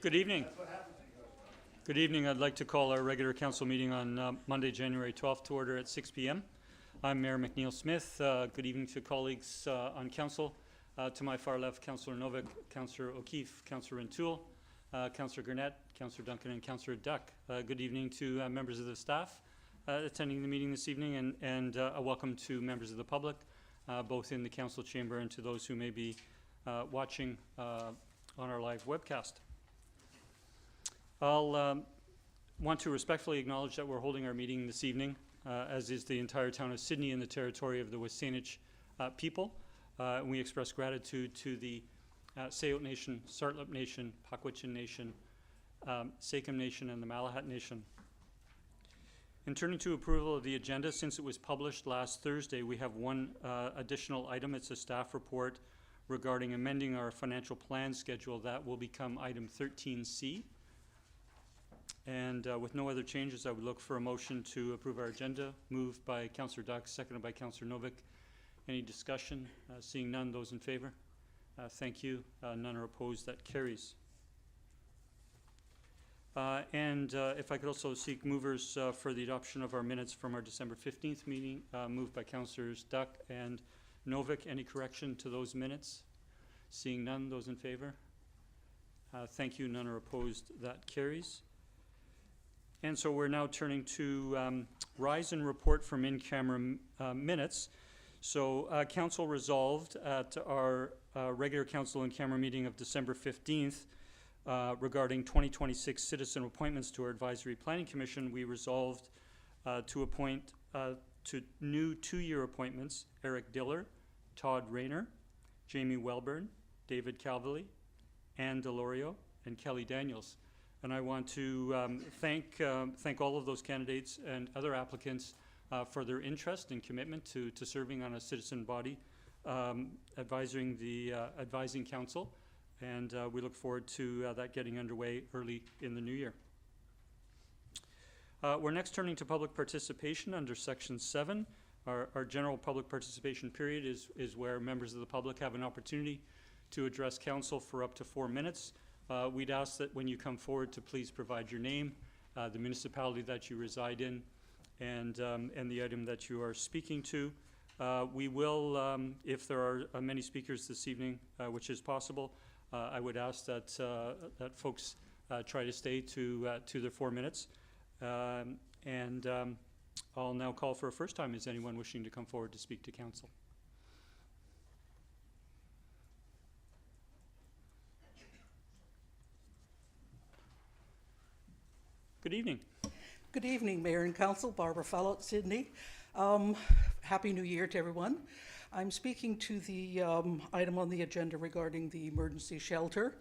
Good evening. Good evening. I'd like to call our regular council meeting on Monday, January 12th to order at 6 p.m. I'm Mayor McNeil Smith. Good evening to colleagues on council. To my far left, Councillor Novick, Councillor O'Keefe, Councillor Rintoul, Councillor Gurnett, Councillor Duncan, and Councillor Duck. Good evening to members of the staff attending the meeting this evening, and a welcome to members of the public, both in the council chamber and to those who may be watching on our live webcast. I'll want to respectfully acknowledge that we're holding our meeting this evening, as is the entire town of Sydney in the territory of the WSÁNEĆ people. We express gratitude to the Tsawout Nation, Tsartlip Nation, Pakwitchin Nation, Tseycum Nation, and the Malahat Nation. In turning to approval of the agenda, since it was published last Thursday, we have one additional item. It's a staff report regarding amending our financial plan schedule. That will become item 13C. And with no other changes, I would look for a motion to approve our agenda. Moved by Councillor Duck, seconded by Councillor Novick. Any discussion? Seeing none, those in favor? Thank you. None are opposed. That carries. If I could also seek movers for the adoption of our minutes from our December 15th meeting, moved by Councillors Duck and Novick. Any correction to those minutes? Seeing none, those in favor? Thank you. None are opposed. That carries. And so we're now turning to rise and report from in-camera minutes. So council resolved at our regular council in-camera meeting of December 15th regarding 2026 citizen appointments to our Advisory Planning Commission. We resolved to appoint to new two-year appointments Eric Diller, Todd Rayner, Jamie Wellbourn, David Calvely, Anne Delorio, and Kelly Daniels. And I want to thank all of those candidates and other applicants for their interest and commitment to serving on a citizen body, advising council, and we look forward to that getting underway early in the new year. We're next turning to public participation under Section 7. Our general public participation period is where members of the public have an opportunity to address council for up to 4 minutes. We'd ask that when you come forward to please provide your name, the municipality that you reside in, and the item that you are speaking to. We will, if there are many speakers this evening, which is possible, I would ask that that folks try to stay to their 4 minutes. I'll now call for a first time. Is anyone wishing to come forward to speak to council? Good evening. Good evening, Mayor and Council. Barbara Fallot, Sydney. Happy New Year to everyone. I'm speaking to the item on the agenda regarding the emergency shelter.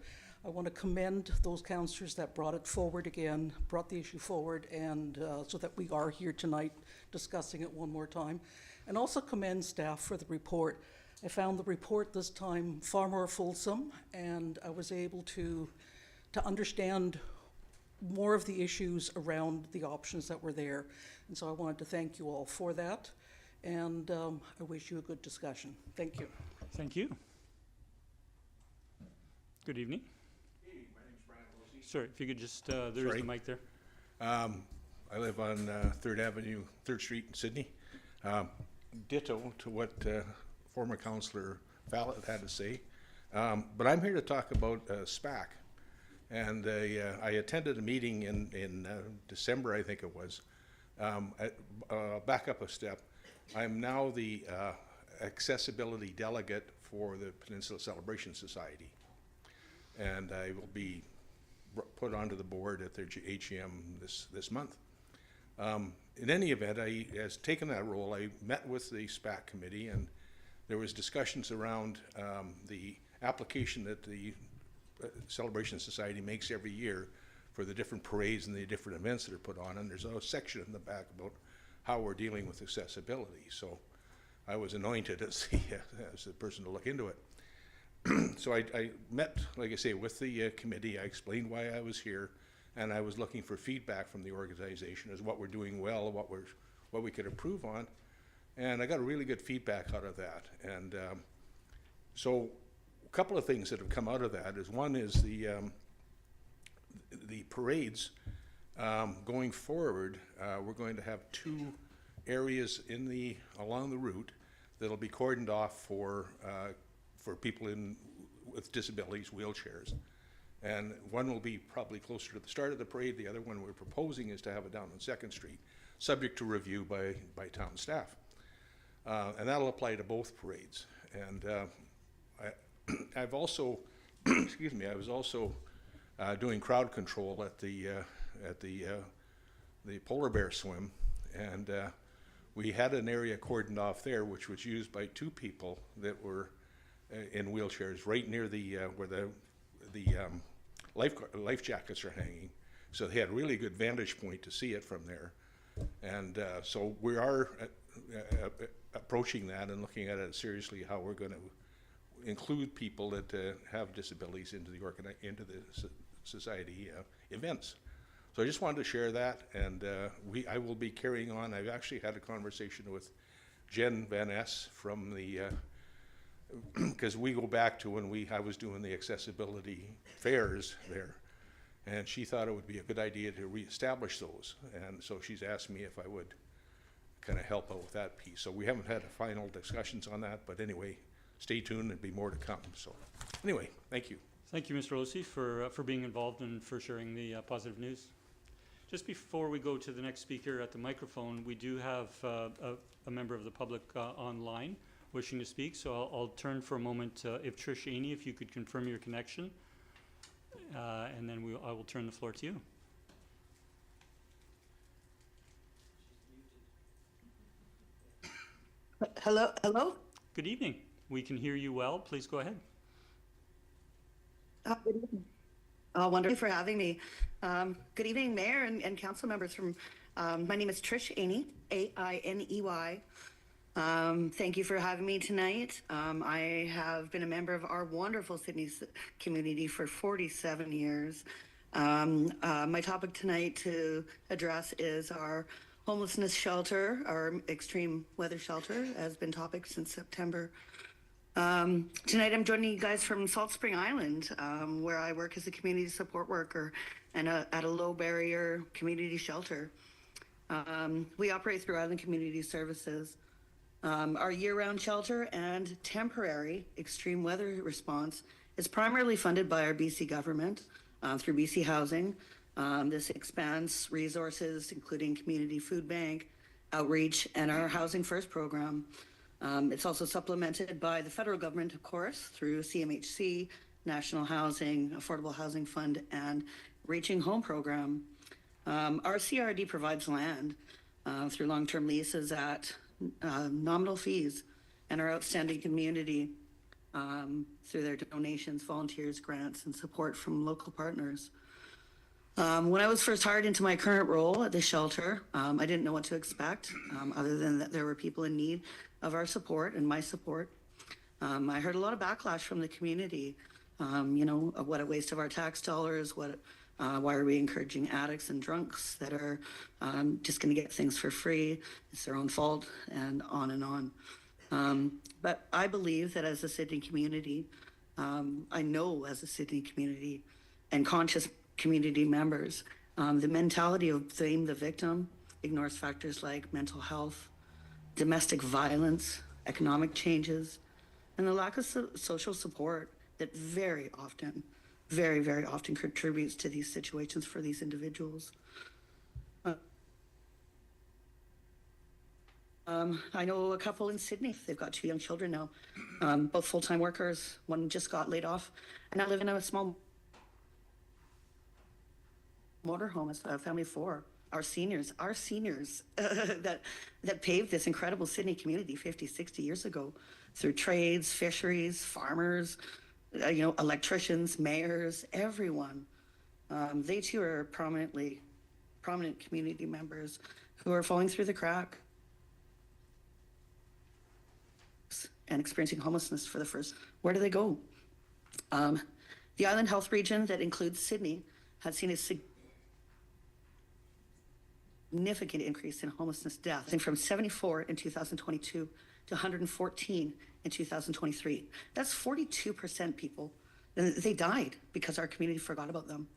I want to commend those councillors that brought it forward again, brought the issue forward, and so that we are here tonight discussing it one more time. And also commend staff for the report. I found the report this time far more fulsome, and I was able to understand more of the issues around the options that were there. And so I wanted to thank you all for that. And I wish you a good discussion. Thank you. Thank you. Good evening. Hey, my name's Brian Wilsey. Sorry, if you could just, there is the mic there. I live on 3rd Avenue, 3rd Street in Sydney. Ditto to what former Councillor Fallot had to say. But I'm here to talk about SPAC. And I attended a meeting in December, I think it was. Back up a step. I'm now the accessibility delegate for the Peninsula Celebration Society. And I will be put onto the board at their AGM this month. In any event, as taken that role, I met with the SPAC committee, and there was discussions around the application that the Celebration Society makes every year for the different parades and the different events that are put on, and there's a section in the back about how we're dealing with accessibility. So I was anointed as the person to look into it. So I met, like I say, with the committee. I explained why I was here, and I was looking for feedback from the organization as what we're doing well, what we could improve on, and I got really good feedback out of that. And so a couple of things that have come out of that is, one is the the parades, going forward, we're going to have 2 areas along the route that'll be cordoned off for people with disabilities, wheelchairs. And one will be probably closer to the start of the parade. The other one we're proposing is to have it down on 2nd Street, subject to review by town staff. And that'll apply to both parades. And I've also, excuse me, I was also doing crowd control at the polar bear swim, and we had an area cordoned off there which was used by 2 people that were in wheelchairs right near where the life jackets are hanging. So they had a really good vantage point to see it from there. And so we are approaching that and looking at it seriously, how we're going to include people that have disabilities into the society events. So I just wanted to share that, and I will be carrying on. I've actually had a conversation with Jen Van Ness from the, because we go back to when I was doing the accessibility fairs there, and she thought it would be a good idea to reestablish those. And so she's asked me if I would kind of help out with that piece. So we haven't had final discussions on that, but anyway, stay tuned, there'll be more to come. So anyway, thank you. Thank you, Mr. Losey, for being involved and for sharing the positive news. Just before we go to the next speaker at the microphone, we do have a member of the public online wishing to speak, so I'll turn for a moment. If Trish Aney, if you could confirm your connection, and then I will turn the floor to you. Hello, hello. Good evening. We can hear you well. Please go ahead. Good evening. Wonderful for having me. Good evening, Mayor and council members. My name is Trish Aney, A-I-N-E-Y. Thank you for having me tonight. I have been a member of our wonderful Sydney community for 47 years. My topic tonight to address is our homelessness shelter. Our extreme weather shelter has been topic since September. Tonight I'm joining you guys from Salt Spring Island, where I work as a community support worker and at a low barrier community shelter. We operate through Island Community Services. Our year-round shelter and temporary extreme weather response is primarily funded by our BC government through BC Housing. This expands resources, including community food bank, outreach, and our Housing First program. It's also supplemented by the federal government, of course, through CMHC, National Housing, Affordable Housing Fund, and Reaching Home program. Our CRD provides land through long-term leases at nominal fees, and our outstanding community through their donations, volunteers, grants, and support from local partners. When I was first hired into my current role at the shelter, I didn't know what to expect, other than that there were people in need of our support and my support. I heard a lot of backlash from the community. What a waste of our tax dollars, why are we encouraging addicts and drunks that are just gonna get things for free? It's their own fault, and on and on. But I believe that as a Sydney community, I know as a Sydney community and conscious community members, the mentality of blame the victim ignores factors like mental health, domestic violence, economic changes, and the lack of social support that very often contributes to these situations for these individuals. I know a couple in Sydney, they've got 2 young children now, both full-time workers. One just got laid off, and I live in a small motorhome as a family of 4. Our seniors that paved this incredible Sydney community 50, 60 years ago through trades, fisheries, farmers, electricians, mayors, everyone. They too are prominent community members who are falling through the crack and experiencing homelessness for the first. Where do they go? The Island Health Region that includes Sydney has seen a significant increase in homelessness deaths, and from 74 in 2022 to 114 in 2023. That's 42% people. And they died because our community forgot about them.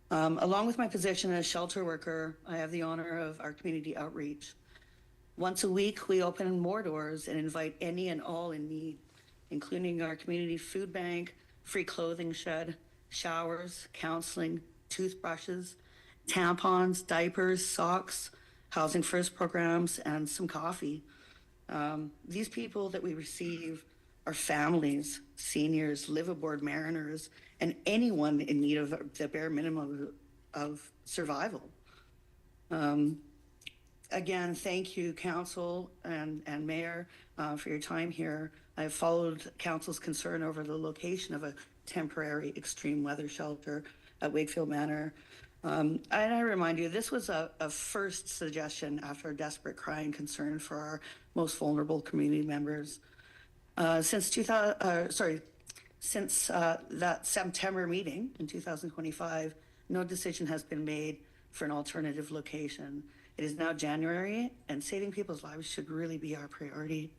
Along with my position as shelter worker, I have the honor of our community outreach. Once a week, we open more doors and invite any and all in need, including our community food bank, free clothing shed, showers, counseling, toothbrushes, tampons, diapers, socks, Housing First programs, and some coffee. These people that we receive are families, seniors, liveaboard mariners, and anyone in need of the bare minimum of survival. Again, thank you, Council and Mayor, for your time here. I've followed Council's concern over the location of a temporary extreme weather shelter at Wakefield Manor. And I remind you, this was a first suggestion after a desperate cry and concern for our most vulnerable community members. Since that September meeting in 2025, no decision has been made for an alternative location. It is now January, and saving people's lives should really be our priority.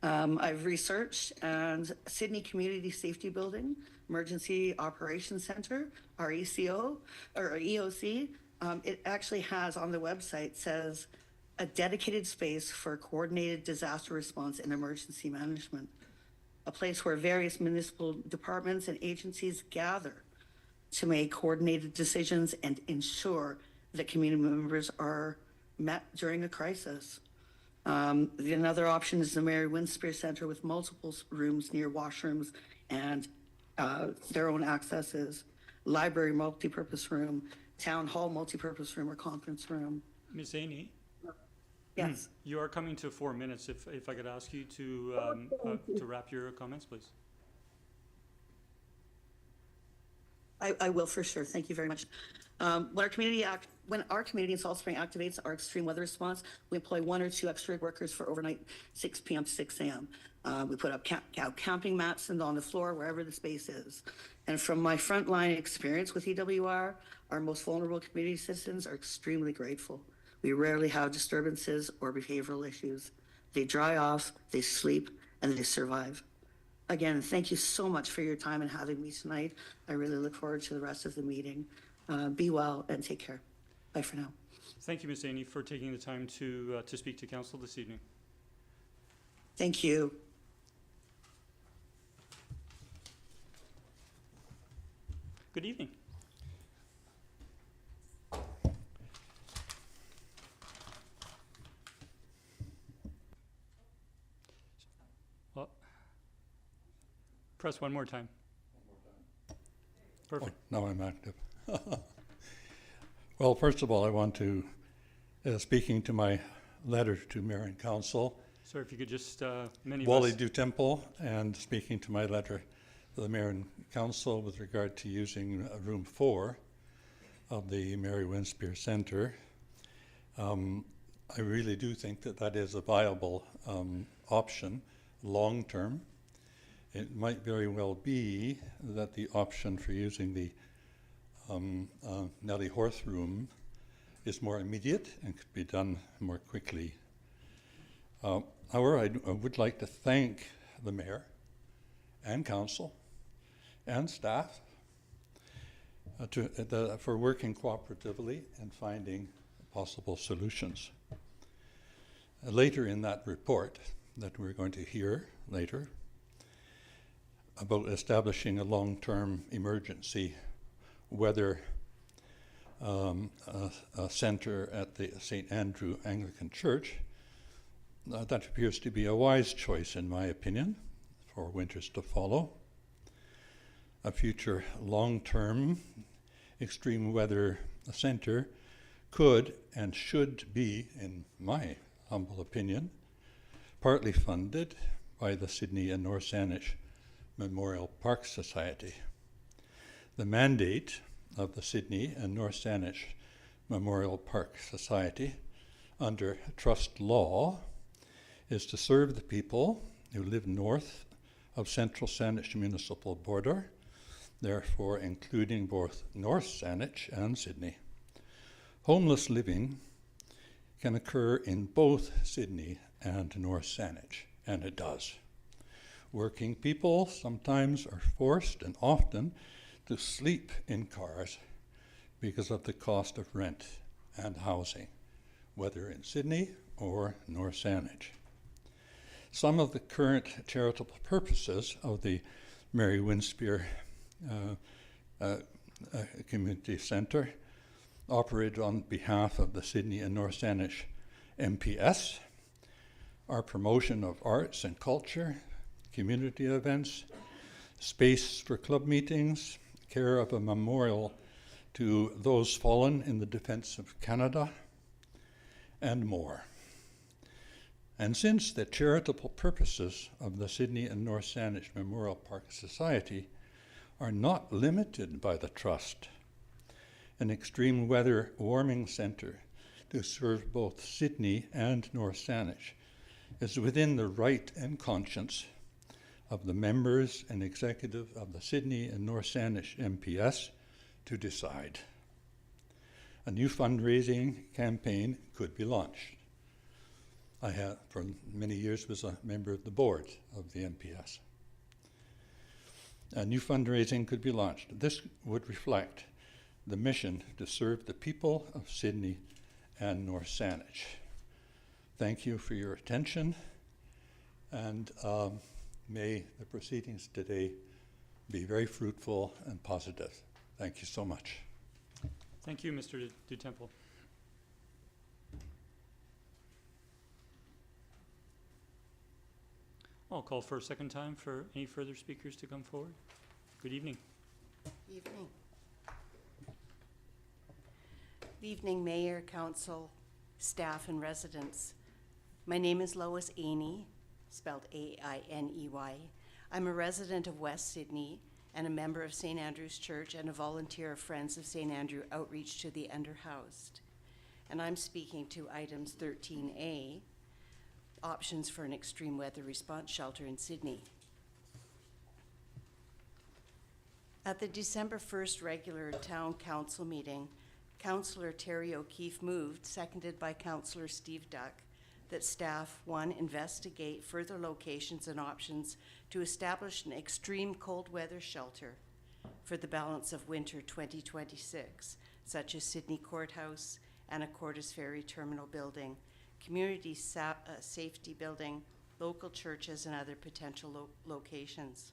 I've researched, and Sydney Community Safety Building, Emergency Operations Center, our ECO, or EOC, it actually has on the website, says, a dedicated space for coordinated disaster response and emergency management, a place where various municipal departments and agencies gather to make coordinated decisions and ensure that community members are met during a crisis. Another option is the Mary Winspear Center with multiple rooms near washrooms and their own accesses, library multipurpose room, town hall multipurpose room or conference room. Ms. Aney, Yes. you are coming to 4 minutes. If I could ask you to wrap your comments, please. I will for sure. Thank you very much. When our community in Salt Spring activates our extreme weather response, we employ 1 or 2 extra workers for overnight 6 p.m. to 6 a.m. We put up camping mats and on the floor wherever the space is. And from my frontline experience with EWR, our most vulnerable community citizens are extremely grateful. We rarely have disturbances or behavioral issues. They dry off, they sleep, and they survive. Again, thank you so much for your time and having me tonight. I really look forward to the rest of the meeting. Be well and take care. Bye for now. Thank you, Ms. Aney, for taking the time to speak to council this evening. Thank you. Good evening. Well, press one more time. Perfect. Oh, now I'm active. Well, first of all, I want to, speaking to my letter to Mayor and Council, Sir, if you could just, many of Wally us, Du Temple, and speaking to my letter to the Mayor and Council with regard to using room 4 of the Mary Winspear Center. I really do think that that is a viable option long term. It might very well be that the option for using the Nellie Horth room is more immediate and could be done more quickly. However, I would like to thank the Mayor and Council and staff for working cooperatively and finding possible solutions. Later in that report that we're going to hear later about establishing a long-term emergency weather center at the St. Andrew Anglican Church, that appears to be a wise choice, in my opinion, for winters to follow. A future long-term extreme weather center could and should be, in my humble opinion, partly funded by the Sydney and North Saanich Memorial Park Society. The mandate of the Sydney and North Saanich Memorial Park Society under trust law is to serve the people who live north of Central Saanich Municipal Border, therefore including both North Saanich and Sydney. Homeless living can occur in both Sydney and North Saanich, and it does. Working people sometimes are forced and often to sleep in cars because of the cost of rent and housing, whether in Sydney or North Saanich. Some of the current charitable purposes of the Mary Winspear Community Centre operate on behalf of the Sydney and North Saanich MPS are promotion of arts and culture, community events, space for club meetings, care of a memorial to those fallen in the defense of Canada, and more. And since the charitable purposes of the Sydney and North Saanich Memorial Park Society are not limited by the Trust, an extreme weather warming centre to serve both Sydney and North Saanich is within the right and conscience of the members and executive of the Sydney and North Saanich MPS to decide. A new fundraising campaign could be launched. I have, for many years, was a member of the board of the MPS. A new fundraising could be launched. This would reflect the mission to serve the people of Sydney and North Saanich. Thank you for your attention, and may the proceedings today be very fruitful and positive. Thank you so much. Thank you, Mr. Du Temple. I'll call for a second time for any further speakers to come forward. Good evening. Evening. Good evening, Mayor, Council, staff, and residents. My name is Lois Ainey, spelled A-I-N-E-Y. I'm a resident of West Sydney and a member of St. Andrew's Church and a volunteer of Friends of St. Andrew Outreach to the Underhoused. And I'm speaking to items 13A, options for an extreme weather response shelter in Sydney. At the December 1st regular town council meeting, Councillor Terry O'Keefe moved, seconded by Councillor Steve Duck, that staff, 1, investigate further locations and options to establish an extreme cold weather shelter for the balance of winter 2026, such as Sydney Courthouse, Anacortes Ferry Terminal Building, Community Safety Building, local churches, and other potential locations.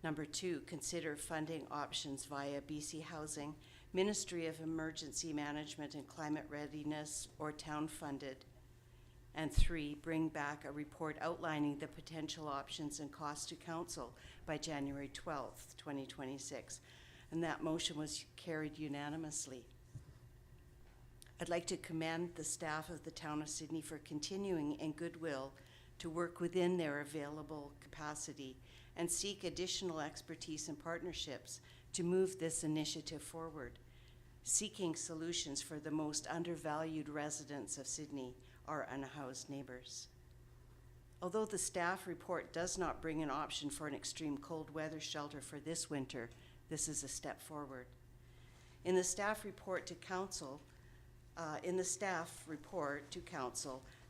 Number 2, consider funding options via BC Housing, Ministry of Emergency Management and Climate Readiness, or town funded. And 3, bring back a report outlining the potential options and costs to council by January 12th, 2026. And that motion was carried unanimously. I'd like to commend the staff of the town of Sydney for continuing in goodwill to work within their available capacity and seek additional expertise and partnerships to move this initiative forward, seeking solutions for the most undervalued residents of Sydney, our unhoused neighbors. Although the staff report does not bring an option for an extreme cold weather shelter for this winter, this is a step forward. In the staff report to council,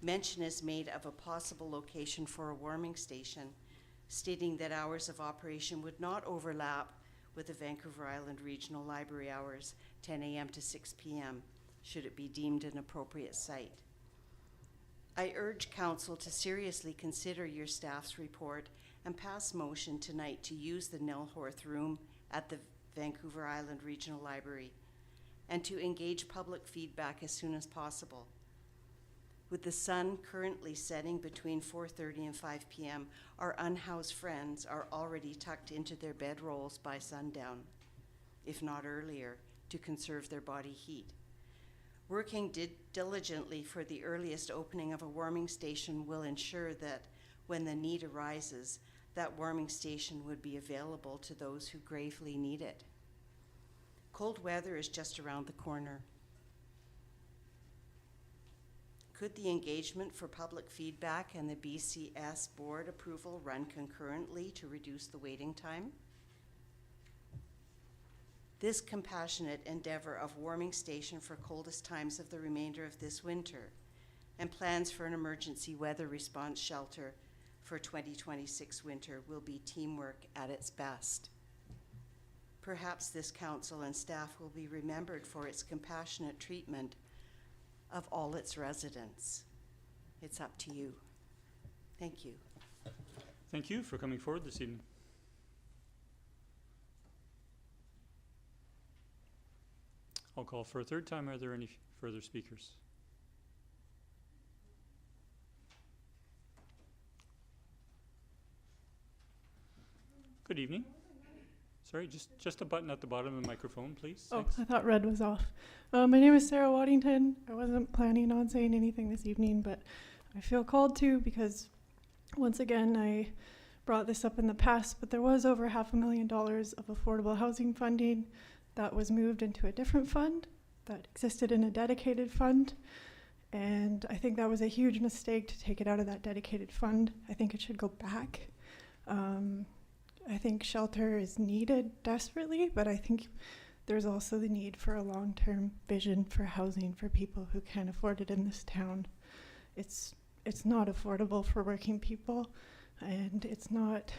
mention is made of a possible location for a warming station, stating that hours of operation would not overlap with the Vancouver Island Regional Library hours, 10 a.m. to 6 p.m., should it be deemed an appropriate site. I urge council to seriously consider your staff's report and pass motion tonight to use the Nilhorth room at the Vancouver Island Regional Library and to engage public feedback as soon as possible. With the sun currently setting between 4:30 and 5 p.m., our unhoused friends are already tucked into their bedrolls by sundown, if not earlier, to conserve their body heat. Working diligently for the earliest opening of a warming station will ensure that when the need arises, that warming station would be available to those who gravely need it. Cold weather is just around the corner. Could the engagement for public feedback and the BCS board approval run concurrently to reduce the waiting time? This compassionate endeavor of warming station for coldest times of the remainder of this winter and plans for an emergency weather response shelter for 2026 winter will be teamwork at its best. perhaps this council and staff will be remembered for its compassionate treatment of all its residents. It's up to you. Thank you. Thank you for coming forward this evening. I'll call for a third time. Are there any further speakers? Good evening. Sorry, just a button at the bottom of the microphone, please. Oh, Thanks. I thought red was off. My name is Sarah Waddington. I wasn't planning on saying anything this evening, but I feel called to because, once again, I brought this up in the past, but there was over $500,000 of affordable housing funding that was moved into a different fund that existed in a dedicated fund. And I think that was a huge mistake to take it out of that dedicated fund. I think it should go back. I think shelter is needed desperately, but I think there's also the need for a long-term vision for housing for people who can't afford it in this town. It's not affordable for working people, and it's not,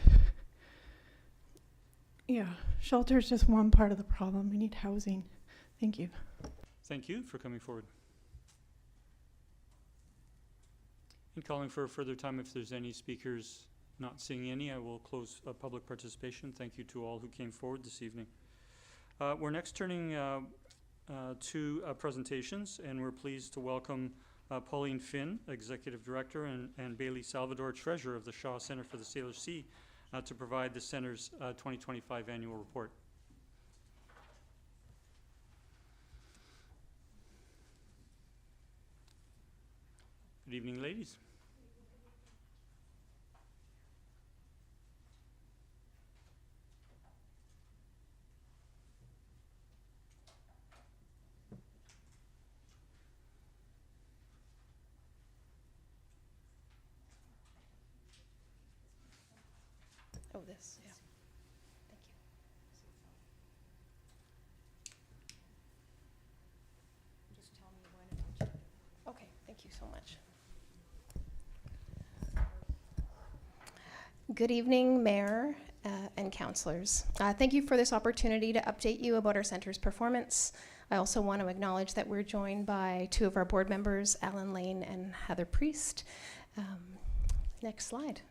shelter is just one part of the problem. We need housing. Thank you. Thank you for coming forward. And calling for a further time, if there's any speakers. Not seeing any, I will close public participation. Thank you to all who came forward this evening. We're next turning to presentations, and we're pleased to welcome Pauline Finn, Executive Director, and Bailey Salvador, Treasurer of the Shaw Centre for the Salish Sea, to provide the Centre's 2025 annual report. Good evening, ladies. Oh, this, yeah. Thank you. Just tell me when and I'll check it. Okay, thank you so much. Good evening, Mayor and councillors. Thank you for this opportunity to update you about our centre's performance. I also want to acknowledge that we're joined by two of our board members, Alan Lane and Heather Priest. Next slide.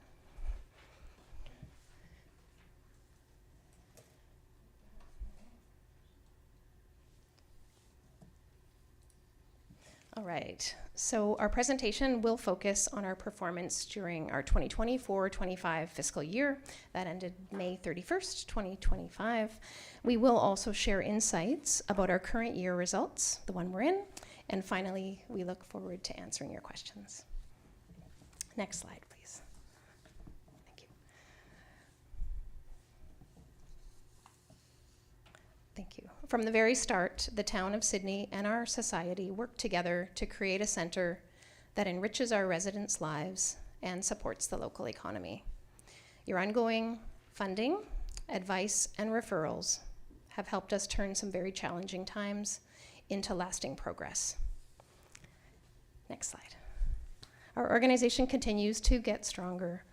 All right, so our presentation will focus on our performance during our 2024-25 fiscal year that ended May 31st, 2025. We will also share insights about our current year results, the one we're in, and finally, we look forward to answering your questions. Next slide, please. Thank you. Thank you. From the very start, the town of Sydney and our society worked together to create a centre that enriches our residents' lives and supports the local economy. Your ongoing funding, advice, and referrals have helped us turn some very challenging times into lasting progress. Next slide. Our organization continues to get stronger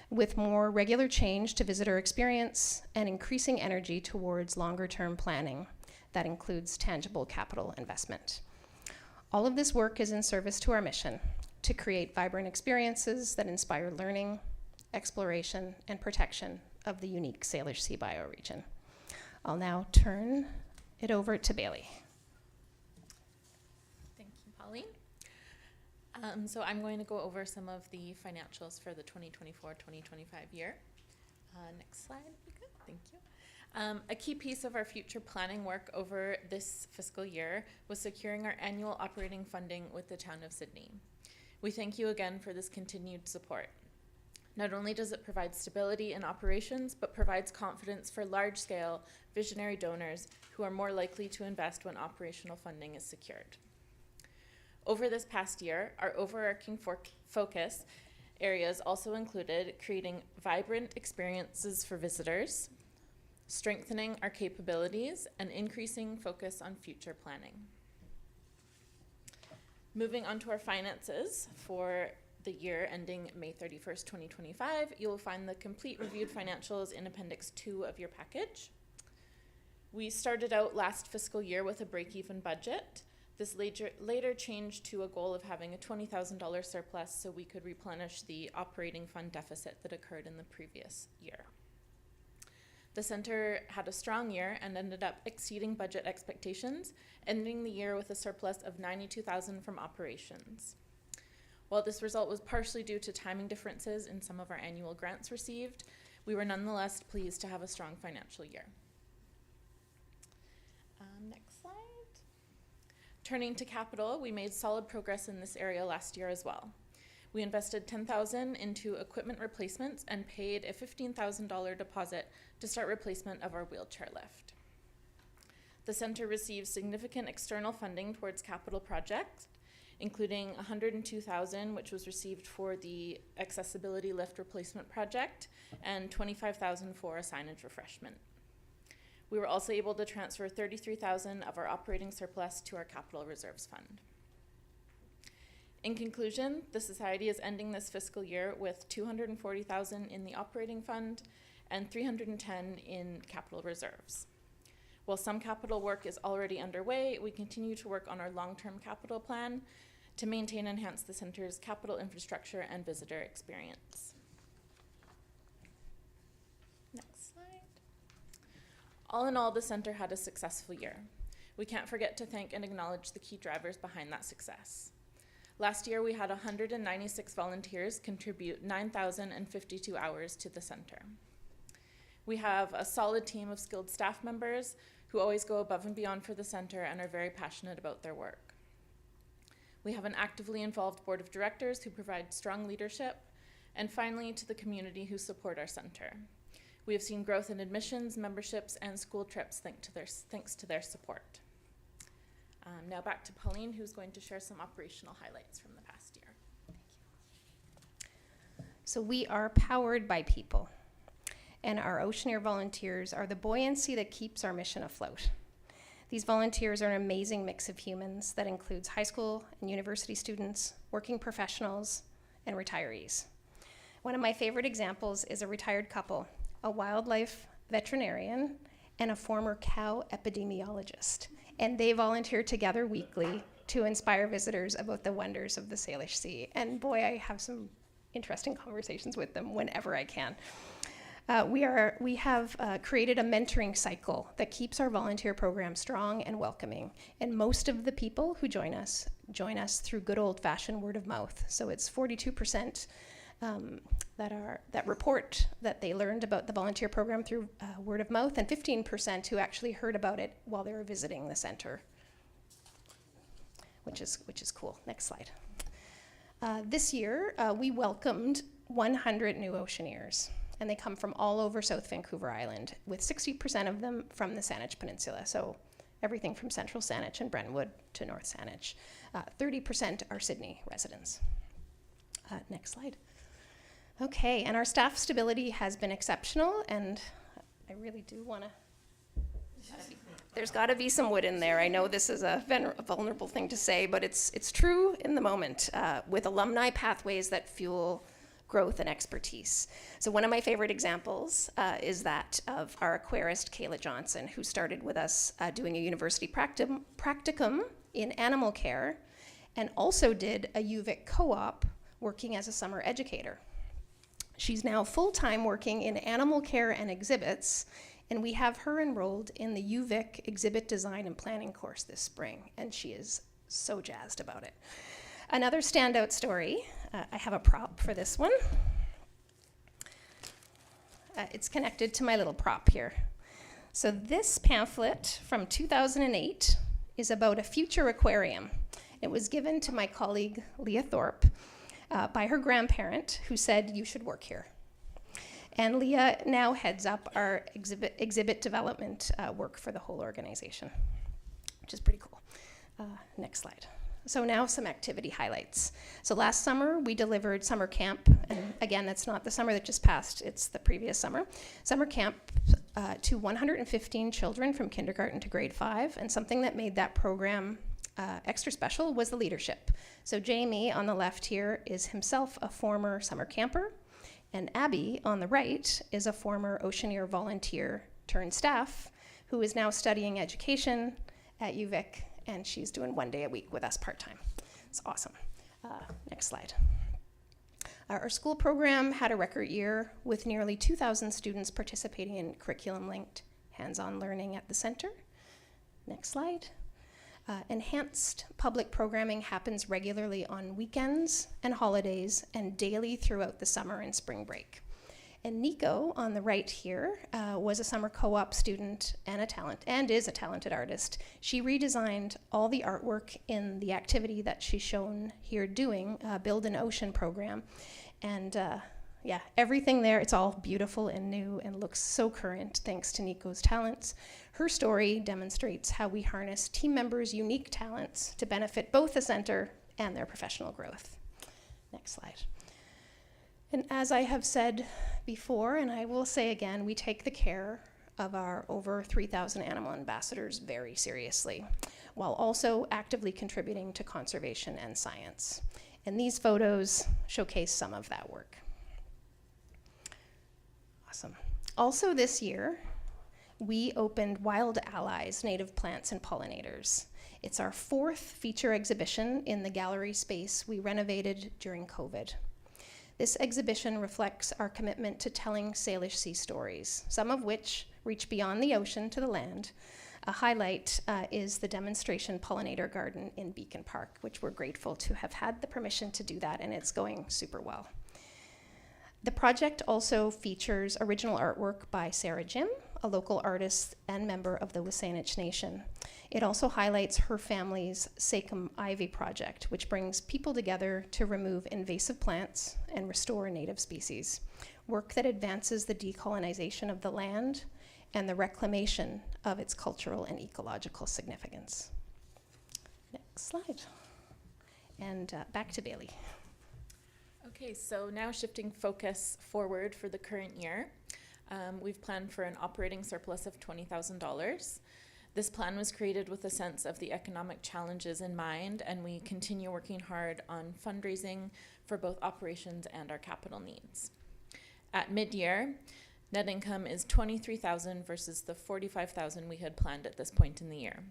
with more regular change to visitor experience and increasing energy towards longer-term planning that includes tangible capital investment. All of this work is in service to our mission to create vibrant experiences that inspire learning, exploration, and protection of the unique Salish Sea bioregion. I'll now turn it over to Bailey. Thank you, Pauline. So I'm going to go over some of the financials for the 2024-2025 year. Next slide, if you could. Thank you. A key piece of our future planning work over this fiscal year was securing our annual operating funding with the town of Sydney. We thank you again for this continued support. Not only does it provide stability in operations, but provides confidence for large-scale, visionary donors who are more likely to invest when operational funding is secured. Over this past year, our overarching focus areas also included creating vibrant experiences for visitors, strengthening our capabilities, and increasing focus on future planning. Moving on to our finances for the year ending May 31st, 2025, you will find the complete reviewed financials in Appendix 2 of your package. We started out last fiscal year with a break-even budget. This later changed to a goal of having a $20,000 surplus so we could replenish the operating fund deficit that occurred in the previous year. The center had a strong year and ended up exceeding budget expectations, ending the year with a surplus of $92,000 from operations. While this result was partially due to timing differences in some of our annual grants received, we were nonetheless pleased to have a strong financial year. Next slide. Turning to capital, we made solid progress in this area last year as well. We invested $10,000 into equipment replacements and paid a $15,000 deposit to start replacement of our wheelchair lift. The center received significant external funding towards capital projects, including $102,000, which was received for the accessibility lift replacement project, and $25,000 for a signage refreshment. We were also able to transfer $33,000 of our operating surplus to our capital reserves fund. In conclusion, the Society is ending this fiscal year with $240,000 in the operating fund and $310,000 in capital reserves. While some capital work is already underway, we continue to work on our long-term capital plan to maintain and enhance the center's capital infrastructure and visitor experience. Next slide. All in all, the center had a successful year. We can't forget to thank and acknowledge the key drivers behind that success. Last year, we had 196 volunteers contribute 9,052 hours to the center. We have a solid team of skilled staff members who always go above and beyond for the center and are very passionate about their work. We have an actively involved board of directors who provide strong leadership, and finally, to the community who support our center. We have seen growth in admissions, memberships, and school trips thanks to their support. Now back to Pauline, who's going to share some operational highlights from the past year. Thank you. So we are powered by people, and our Oceaneer volunteers are the buoyancy that keeps our mission afloat. These volunteers are an amazing mix of humans that includes high school and university students, working professionals, and retirees. One of my favorite examples is a retired couple, a wildlife veterinarian and a former cow epidemiologist. And they volunteer together weekly to inspire visitors about the wonders of the Salish Sea. And boy, I have some interesting conversations with them whenever I can. We have created a mentoring cycle that keeps our volunteer program strong and welcoming. And most of the people who join us through good old-fashioned word of mouth. So it's 42% that report that they learned about the volunteer program through word of mouth, and 15% who actually heard about it while they were visiting the center, which is cool. Next slide. This year, we welcomed 100 new Oceaneers, and they come from all over South Vancouver Island, with 60% of them from the Saanich Peninsula, so everything from Central Saanich and Brentwood to North Saanich. 30% are Sydney residents. Next slide. Okay, and our staff stability has been exceptional, and I really do want to, there's got to be some wood in there. I know this is a vulnerable thing to say, but it's true in the moment, with alumni pathways that fuel growth and expertise. So one of my favorite examples is that of our aquarist, Kayla Johnson, who started with us doing a university practicum in animal care, and also did a UVic co-op working as a summer educator. She's now full-time working in animal care and exhibits, and we have her enrolled in the UVic exhibit design and planning course this spring, and she is so jazzed about it. Another standout story, I have a prop for this one. It's connected to my little prop here. So this pamphlet from 2008 is about a future aquarium. It was given to my colleague, Leah Thorpe, by her grandparent, who said, "You should work here." And Leah now heads up our exhibit development work for the whole organization, which is pretty cool. Next slide. So now some activity highlights. So last summer, we delivered summer camp, and again, that's not the summer that just passed, it's the previous summer. Summer camp to 115 children from kindergarten to grade 5, and something that made that program extra special was the leadership. So Jamie on the left here is himself a former summer camper, and Abby on the right is a former Oceaneer volunteer turned staff who is now studying education at UVic, and she's doing 1 day a week with us part-time. It's awesome. Next slide. Our school program had a record year with nearly 2,000 students participating in curriculum-linked hands-on learning at the center. Next slide. Enhanced public programming happens regularly on weekends and holidays and daily throughout the summer and spring break. And Nico, on the right here, was a summer co-op student and is a talented artist. She redesigned all the artwork in the activity that she's shown here doing, Build an Ocean program. And yeah, everything there, it's all beautiful and new and looks so current thanks to Nico's talents. Her story demonstrates how we harness team members' unique talents to benefit both the center and their professional growth. Next slide. And as I have said before, and I will say again, we take the care of our over 3,000 animal ambassadors very seriously, while also actively contributing to conservation and science. And these photos showcase some of that work. Awesome. Also this year, we opened Wild Allies, Native Plants and Pollinators. It's our 4th feature exhibition in the gallery space we renovated during COVID. This exhibition reflects our commitment to telling Salish sea stories, some of which reach beyond the ocean to the land. A highlight is the demonstration pollinator garden in Beacon Park, which we're grateful to have had the permission to do that, and it's going super well. The project also features original artwork by SÍĩa EM, a local artist and member of the WSÁNEĆ Nation. It also highlights her family's Tseycum ivy project, which brings people together to remove invasive plants and restore native species, work that advances the decolonization of the land and the reclamation of its cultural and ecological significance. Next slide. And back to Bailey. Okay, so now shifting focus forward for the current year. We've planned for an operating surplus of $20,000. This plan was created with a sense of the economic challenges in mind, and we continue working hard on fundraising for both operations and our capital needs. At mid-year, net income is $23,000 versus the $45,000 we had planned at this point in the year.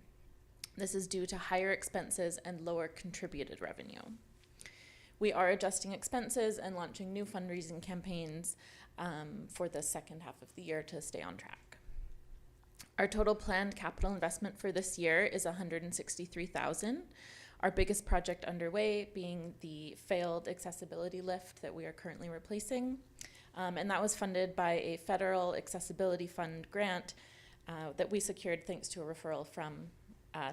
This is due to higher expenses and lower contributed revenue. We are adjusting expenses and launching new fundraising campaigns for the second half of the year to stay on track. Our total planned capital investment for this year is $163,000. Our biggest project underway being the failed accessibility lift that we are currently replacing. And that was funded by a federal accessibility fund grant that we secured thanks to a referral from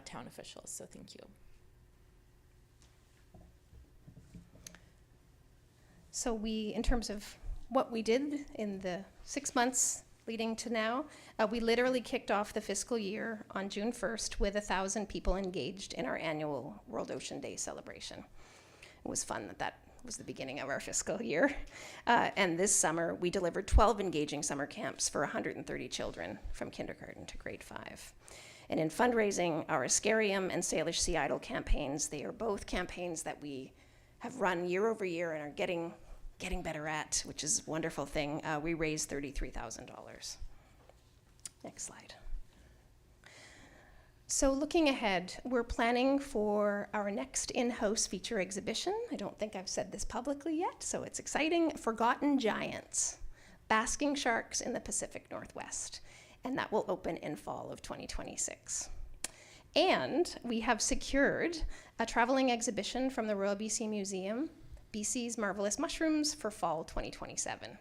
town officials, so thank you. So in terms of what we did in the 6 months leading to now, we literally kicked off the fiscal year on June 1st with 1,000 people engaged in our annual World Ocean Day celebration. It was fun that was the beginning of our fiscal year. And this summer, we delivered 12 engaging summer camps for 130 children from kindergarten to grade 5. And in fundraising, our SÍĩa EM and Salish Sea Idol campaigns, they are both campaigns that we have run year over year and are getting better at, which is a wonderful thing. We raised $33,000. Next slide. So looking ahead, we're planning for our next in-house feature exhibition. I don't think I've said this publicly yet, so it's exciting. Forgotten Giants, Basking Sharks in the Pacific Northwest. And that will open in fall of 2026. And we have secured a traveling exhibition from the Royal BC Museum, BC's Marvelous Mushrooms, for fall 2027.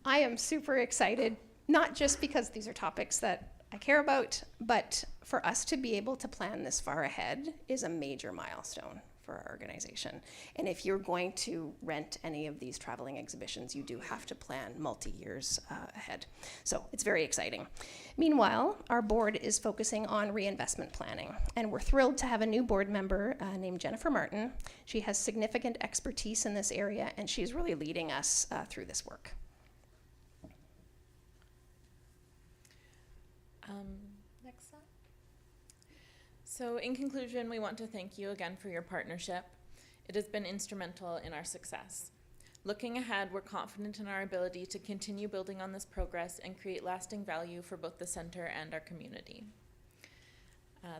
I am super excited, not just because these are topics that I care about, but for us to be able to plan this far ahead is a major milestone for our organization. And if you're going to rent any of these traveling exhibitions, you do have to plan multi-years ahead. So it's very exciting. Meanwhile, our board is focusing on reinvestment planning, and we're thrilled to have a new board member named Jennifer Martin. She has significant expertise in this area, and she's really leading us through this work. Next slide. So in conclusion, we want to thank you again for your partnership. It has been instrumental in our success. Looking ahead, we're confident in our ability to continue building on this progress and create lasting value for both the center and our community.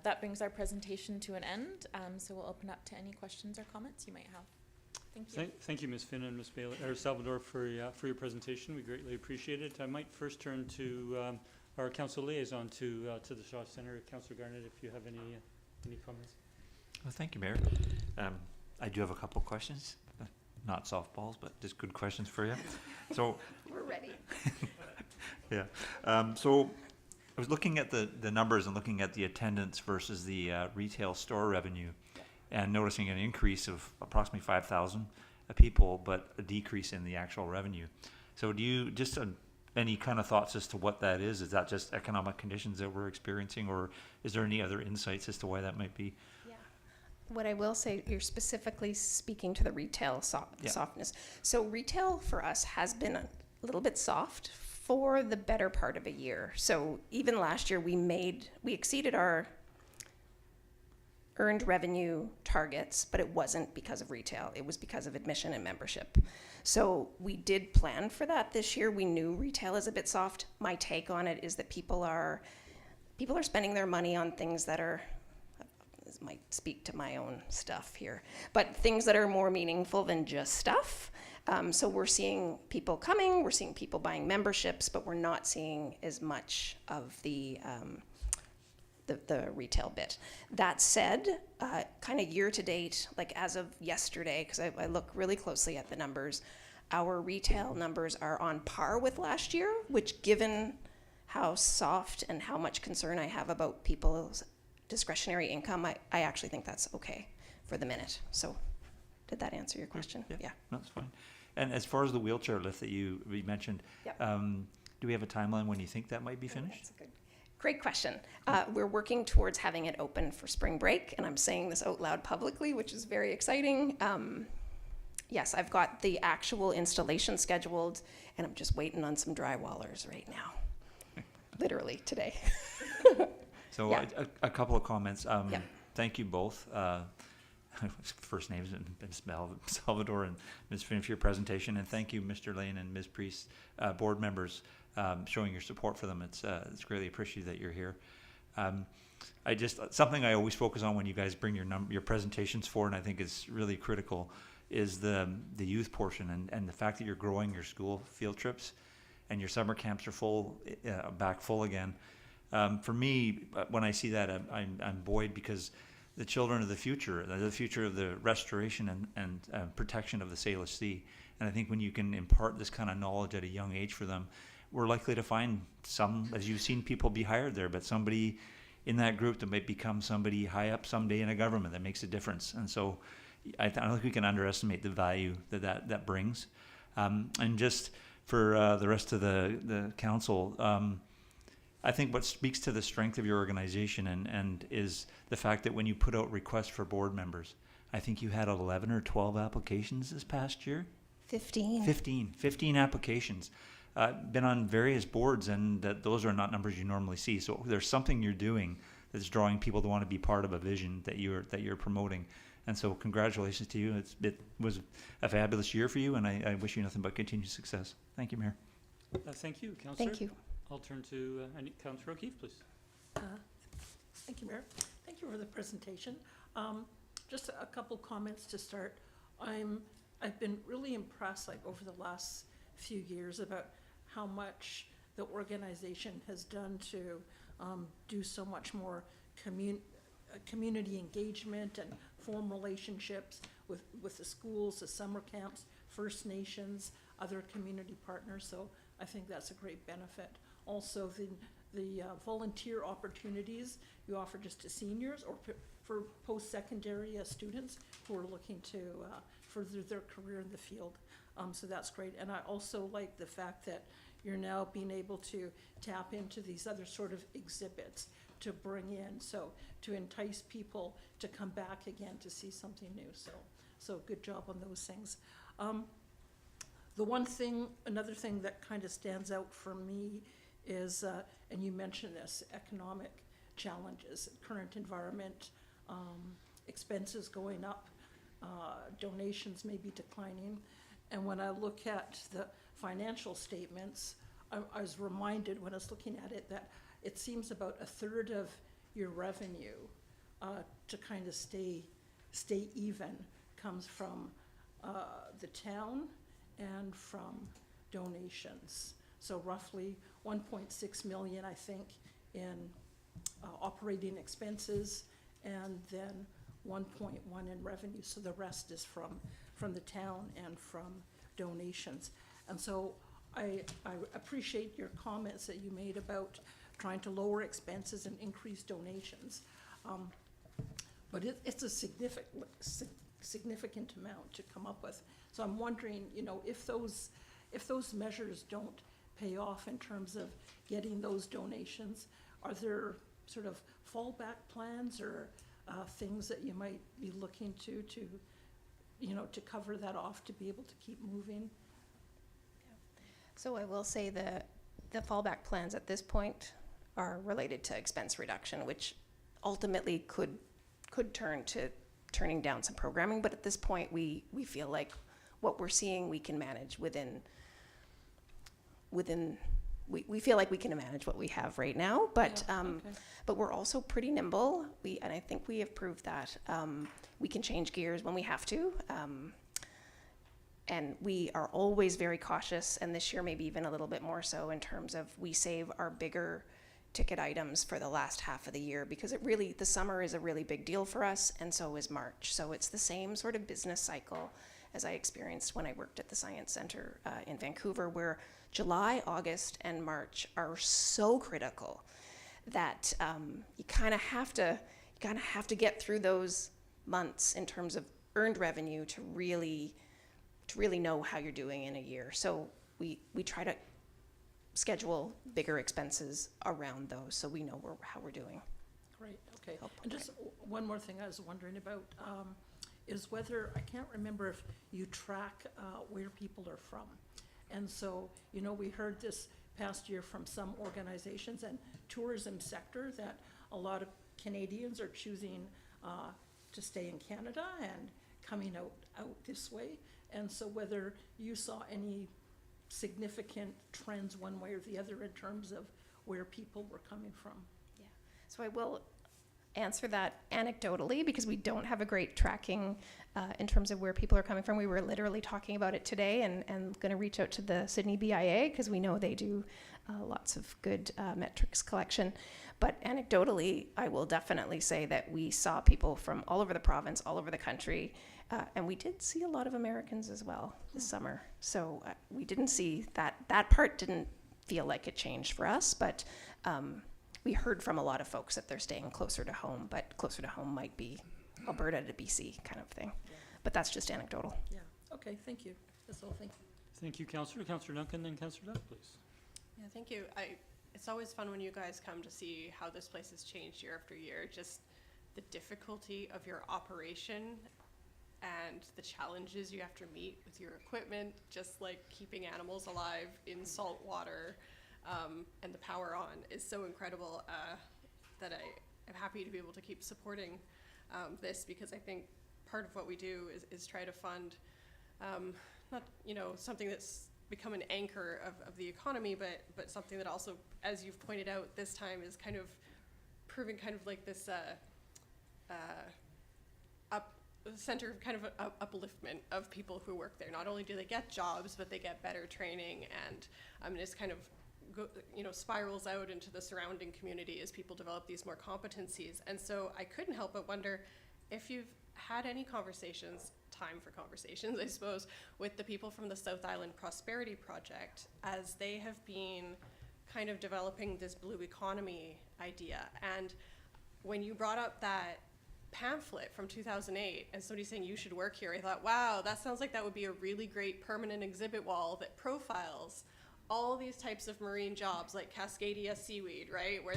That brings our presentation to an end, so we'll open up to any questions or comments you might have. Thank you. Thank you, Ms. Finn and Ms. Bailey, or Salvador, for your presentation. We greatly appreciate it. I might first turn to our council liaison to the Shaw Center, Councillor Garnett, if you have any comments. Well, thank you, Mayor. I do have a couple questions, not softballs, but just good questions for you. So We're ready. yeah. So I was looking at the numbers and looking at the attendance versus the retail store revenue, and noticing an increase of approximately 5,000 people, but a decrease in the actual revenue. So do you just any kind of thoughts as to what that is? Is that just economic conditions that we're experiencing, or is there any other insights as to why that might be? Yeah. What I will say, you're specifically speaking to the retail softness. So retail for us has been a little bit soft for the better part of a year. So even last year we exceeded our earned revenue targets, but it wasn't because of retail. It was because of admission and membership. So we did plan for that this year. We knew retail is a bit soft. My take on it is that people are spending their money on things that are, this might speak to my own stuff here, but things that are more meaningful than just stuff. So we're seeing people coming, we're seeing people buying memberships, but we're not seeing as much of the retail bit. That said, kind of year to date, like as of yesterday, because I look really closely at the numbers, our retail numbers are on par with last year, which given how soft and how much concern I have about people's discretionary income, I actually think that's okay for the minute. So did that answer your question? Yeah. That's fine. And as far as the wheelchair lift that you mentioned, Yep. Do we have a timeline when you think that might be finished? That's a great question. We're working towards having it open for spring break, and I'm saying this out loud publicly, which is very exciting. Yes, I've got the actual installation scheduled, and I'm just waiting on some drywallers right now. Literally today. So Yeah. a couple of comments. Yeah. Thank you both. First names, Ms. Salvador and Ms. Finn, for your presentation, and thank you, Mr. Lane and Ms. Priest, board members, showing your support for them. It's greatly appreciated that you're here. Something I always focus on when you guys bring your presentations forward, and I think is really critical, is the youth portion and the fact that you're growing your school field trips, and your summer camps are back full again. For me, when I see that, I'm buoyed, because the children of the future of the restoration and protection of the Salish Sea. And I think when you can impart this kind of knowledge at a young age for them, we're likely to find some, as you've seen people be hired there, but somebody in that group that might become somebody high up someday in a government that makes a difference. And so I don't think we can underestimate the value that brings. And just for the rest of the council, I think what speaks to the strength of your organization and is the fact that when you put out requests for board members, I think you had 11 or 12 applications this past year. 15 applications. Been on various boards, and those are not numbers you normally see. So there's something you're doing that's drawing people to want to be part of a vision that you're promoting. And so congratulations to you. It was a fabulous year for you, and I wish you nothing but continued success. Thank you, Mayor. Thank you, Councillor. Thank you. I'll turn to Councillor O'Keefe, please. Thank you, Mayor. Thank you for the presentation. Just a couple comments to start. I've been really impressed, like over the last few years, about how much the organization has done to do so much more community engagement and form relationships with the schools, the summer camps, First Nations, other community partners. So I think that's a great benefit. Also, the volunteer opportunities you offer just to seniors or for post-secondary students who are looking to further their career in the field. So that's great. And I also like the fact that you're now being able to tap into these other sort of exhibits to bring in, so to entice people to come back again to see something new. So good job on those things. Another thing that kind of stands out for me is, and you mentioned this, economic challenges, current environment, expenses going up, donations may be declining, And when I look at the financial statements, I was reminded when I was looking at it that it seems about a third of your revenue to kind of stay even comes from the town and from donations. So roughly 1.6 million, I think, in operating expenses, and then 1.1 in revenue. So the rest is from the town and from donations. And so I appreciate your comments that you made about trying to lower expenses and increase donations. But it's a significant amount to come up with. So I'm wondering, you know, if those measures don't pay off in terms of getting those donations, are there sort of fallback plans or things that you might be looking to, you know, to cover that off, to be able to keep moving? So I will say the fallback plans at this point are related to expense reduction, which ultimately could turn to turning down some programming. But at this point, we feel like what we're seeing we can manage within we feel like we can manage what we have right now, but but we're also pretty nimble. And I think we have proved that we can change gears when we have to. And we are always very cautious, and this year maybe even a little bit more so, in terms of we save our bigger ticket items for the last half of the year, because the summer is a really big deal for us, and so is March. So it's the same sort of business cycle as I experienced when I worked at the Science Center in Vancouver, where July, August, and March are so critical that you kind of have to get through those months in terms of earned revenue to really know how you're doing in a year. So we try to schedule bigger expenses around those, so we know how we're doing. Great, okay. And just one more thing I was wondering about is whether, I can't remember if you track where people are from. And so, you know, we heard this past year from some organizations and tourism sector that a lot of Canadians are choosing to stay in Canada and coming out this way. And so whether you saw any significant trends one way or the other in terms of where people were coming from. Yeah, so I will answer that anecdotally, because we don't have a great tracking in terms of where people are coming from. We were literally talking about it today and going to reach out to the Sydney BIA, because we know they do lots of good metrics collection. But anecdotally, I will definitely say that we saw people from all over the province, all over the country, and we did see a lot of Americans as well this summer. So we didn't see that part didn't feel like it changed for us, but we heard from a lot of folks that they're staying closer to home, but closer to home might be Alberta to BC kind of thing. Yeah. But that's just anecdotal. Yeah, okay, thank you. That's all, thank you. Thank you, Councillor. Councillor Duncan, then Councillor Duck, please. Yeah, thank you. It's always fun when you guys come to see how this place has changed year after year. Just the difficulty of your operation and the challenges you have to meet with your equipment, just like keeping animals alive in salt water, and the power on is so incredible that I am happy to be able to keep supporting this, because I think part of what we do is try to fund not, you know, something that's become an anchor of the economy, but something that also, as you've pointed out this time, is kind of proving kind of like this center of kind of upliftment of people who work there. Not only do they get jobs, but they get better training, and it's kind of spirals out into the surrounding community as people develop these more competencies. And so I couldn't help but wonder if you've had any conversations, time for conversations, I suppose, with the people from the South Island Prosperity Project, as they have been kind of developing this blue economy idea. And when you brought up that pamphlet from 2008 and somebody saying you should work here, I thought, wow, that sounds like that would be a really great permanent exhibit wall that profiles all these types of marine jobs, like Cascadia seaweed, right? Where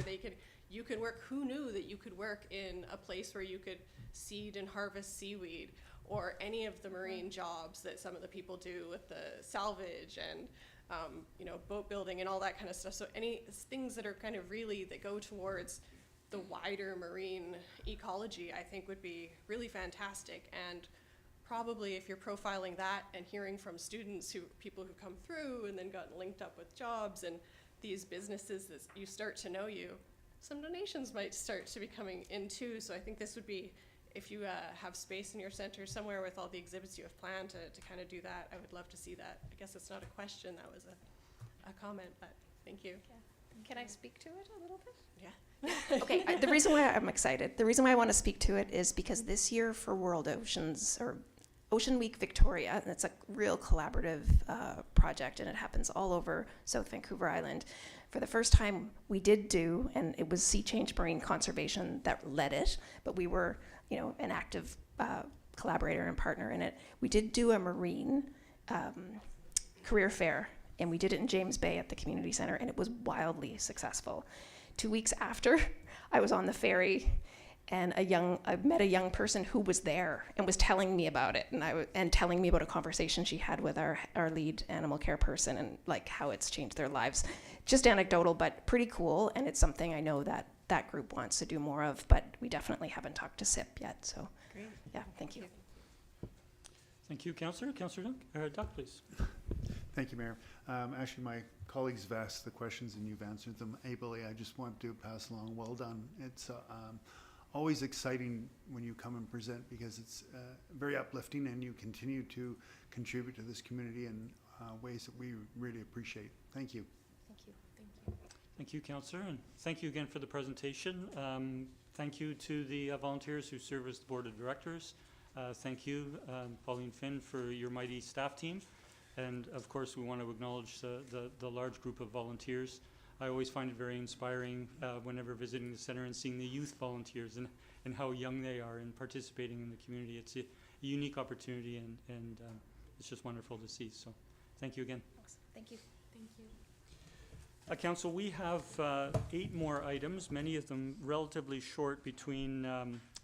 you could work, who knew that you could work in a place where you could seed and harvest seaweed, or any of the marine jobs that some of the people do with the salvage and boat building and all that kind of stuff. So any things that are kind of really, that go towards the wider marine ecology, I think would be really fantastic. And probably if you're profiling that and hearing from students people who come through and then gotten linked up with jobs and these businesses that you start to know you, some donations might start to be coming in too. So I think this would be, if you have space in your center somewhere with all the exhibits you have planned to kind of do that, I would love to see that. I guess it's not a question, that was a comment, but thank you. Yeah. Can I speak to it a little bit? Yeah. Okay, the reason why I'm excited, the reason why I want to speak to it is because this year for World Oceans, or Ocean Week Victoria, and it's a real collaborative project, and it happens all over South Vancouver Island. For the first time, we did do, and it was Sea Change Marine Conservation that led it, but we were, an active collaborator and partner in it. We did do a marine career fair, and we did it in James Bay at the community center, and it was wildly successful. 2 weeks after, I was on the ferry, and I met a young person who was there and was telling me about it, and telling me about a conversation she had with our lead animal care person, and like how it's changed their lives. Just anecdotal, but pretty cool, and it's something I know that group wants to do more of, but we definitely haven't talked to SÍİ yet, so Great. yeah, thank you. Thank you, Councillor. Councillor Duck, please. Thank you, Mayor. Actually, my colleagues have asked the questions and you've answered them ably. I just want to pass along, well done. It's always exciting when you come and present because it's very uplifting and you continue to contribute to this community in ways that we really appreciate. Thank you. Thank you. Thank you, Councillor, and thank you again for the presentation. Thank you to the volunteers who serve as the Board of Directors. Thank you, Pauline Finn, for your mighty staff team. And of course, we want to acknowledge the large group of volunteers. I always find it very inspiring whenever visiting the center and seeing the youth volunteers and how young they are in participating in the community. It's a unique opportunity and it's just wonderful to see. So thank you again. Awesome. Thank you. Thank you. Council, we have 8 more items, many of them relatively short between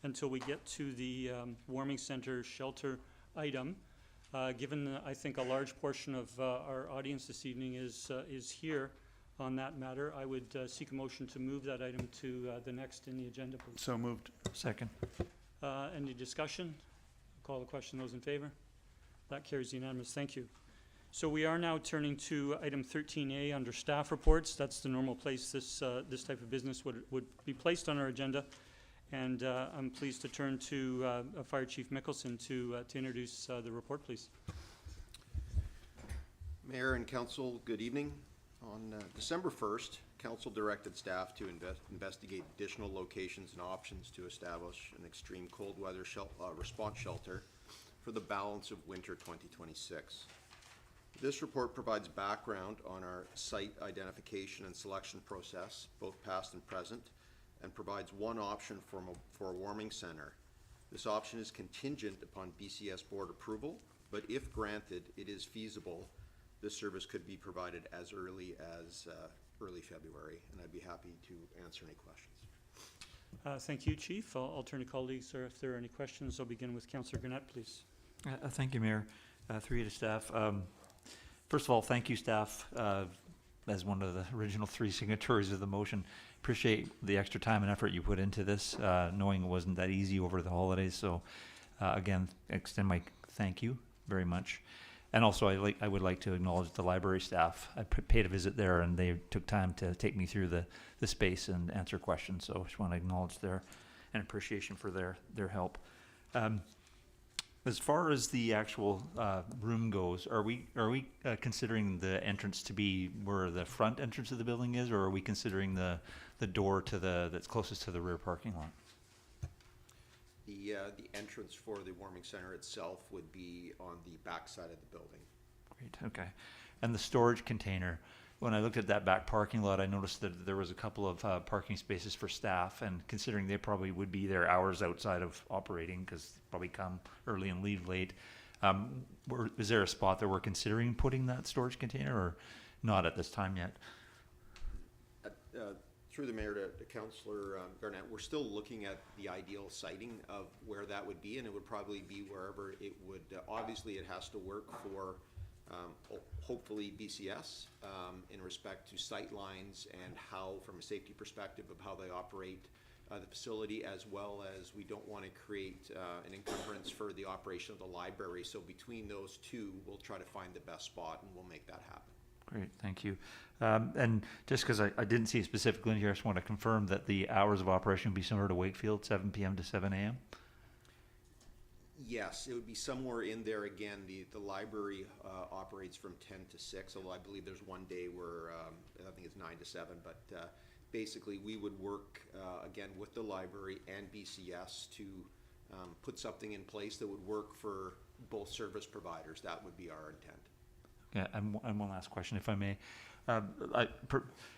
until we get to the warming center shelter item. Given, I think, a large portion of our audience this evening is here on that matter, I would seek a motion to move that item to the next in the agenda, please. So moved. Second. Any discussion? Call the question. Those in favor? That carries unanimous. Thank you. So we are now turning to item 13A under staff reports. That's the normal place this type of business would be placed on our agenda. And I'm pleased to turn to Fire Chief Mickelson to introduce the report, please. Mayor and Council, good evening. On December 1st, Council directed staff to investigate additional locations and options to establish an extreme cold weather response shelter for the balance of winter 2026. This report provides background on our site identification and selection process, both past and present, and provides one option for a warming center. This option is contingent upon BCS board approval, but if granted, it is feasible. This service could be provided as early as early February, and I'd be happy to answer any questions. Thank you, Chief. I'll turn to colleagues, or if there are any questions, I'll begin with Councillor Gurnett, please. Thank you, Mayor. Through you to staff. First of all, thank you, staff, as one of the original 3 signatories of the motion. Appreciate the extra time and effort you put into this, knowing it wasn't that easy over the holidays. So, again, extend my thank you very much. And also, I would like to acknowledge the library staff. I paid a visit there, and they took time to take me through the space and answer questions. So, I just want to acknowledge their appreciation for their help. As far as the actual room goes, are we considering the entrance to be where the front entrance of the building is, or are we considering the door to that's closest to the rear parking lot? The entrance for the warming center itself would be on the back side of the building. Great. Okay. And the storage container. When I looked at that back parking lot, I noticed that there was a couple of parking spaces for staff, and considering they probably would be there hours outside of operating because they probably come early and leave late, is there a spot that we're considering putting that storage container, or not at this time yet? Through the mayor to Councillor Garnett, we're still looking at the ideal siting of where that would be, and it would probably be wherever it would. Obviously, it has to work for hopefully BCS in respect to sight lines and how, from a safety perspective, of how they operate the facility, as well as we don't want to create an encumbrance for the operation of the library. So between those two, we'll try to find the best spot, and we'll make that happen. Great, thank you. And just because I didn't see it specifically in here, I just want to confirm that the hours of operation will be similar to Wakefield, 7 p.m. to 7 a.m.? Yes, it would be somewhere in there. Again, the library operates from 10 to 6, although I believe there's one day where I think it's 9 to 7, but basically we would work again with the library and BCS to put something in place that would work for both service providers. That would be our intent. Yeah, and one last question, if I may.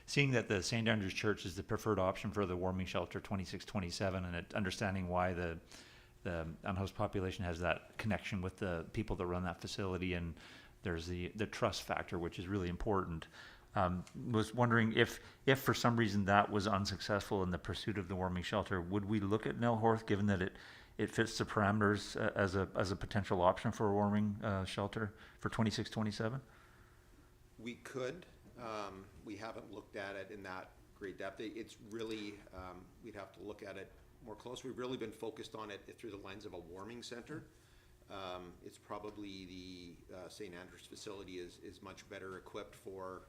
Seeing that the St. Andrew's Church is the preferred option for the warming shelter 2627, and understanding why the unhoused population has that connection with the people that run that facility, and there's the trust factor, which is really important. Was wondering if for some reason that was unsuccessful in the pursuit of the warming shelter, would we look at Nelhorth, given that it fits the parameters as a potential option for a warming shelter for 2627? We could. We haven't looked at it in that great depth. It's really, we'd have to look at it more closely. We've really been focused on it through the lens of a warming center. It's probably the St. Andrews facility is much better equipped for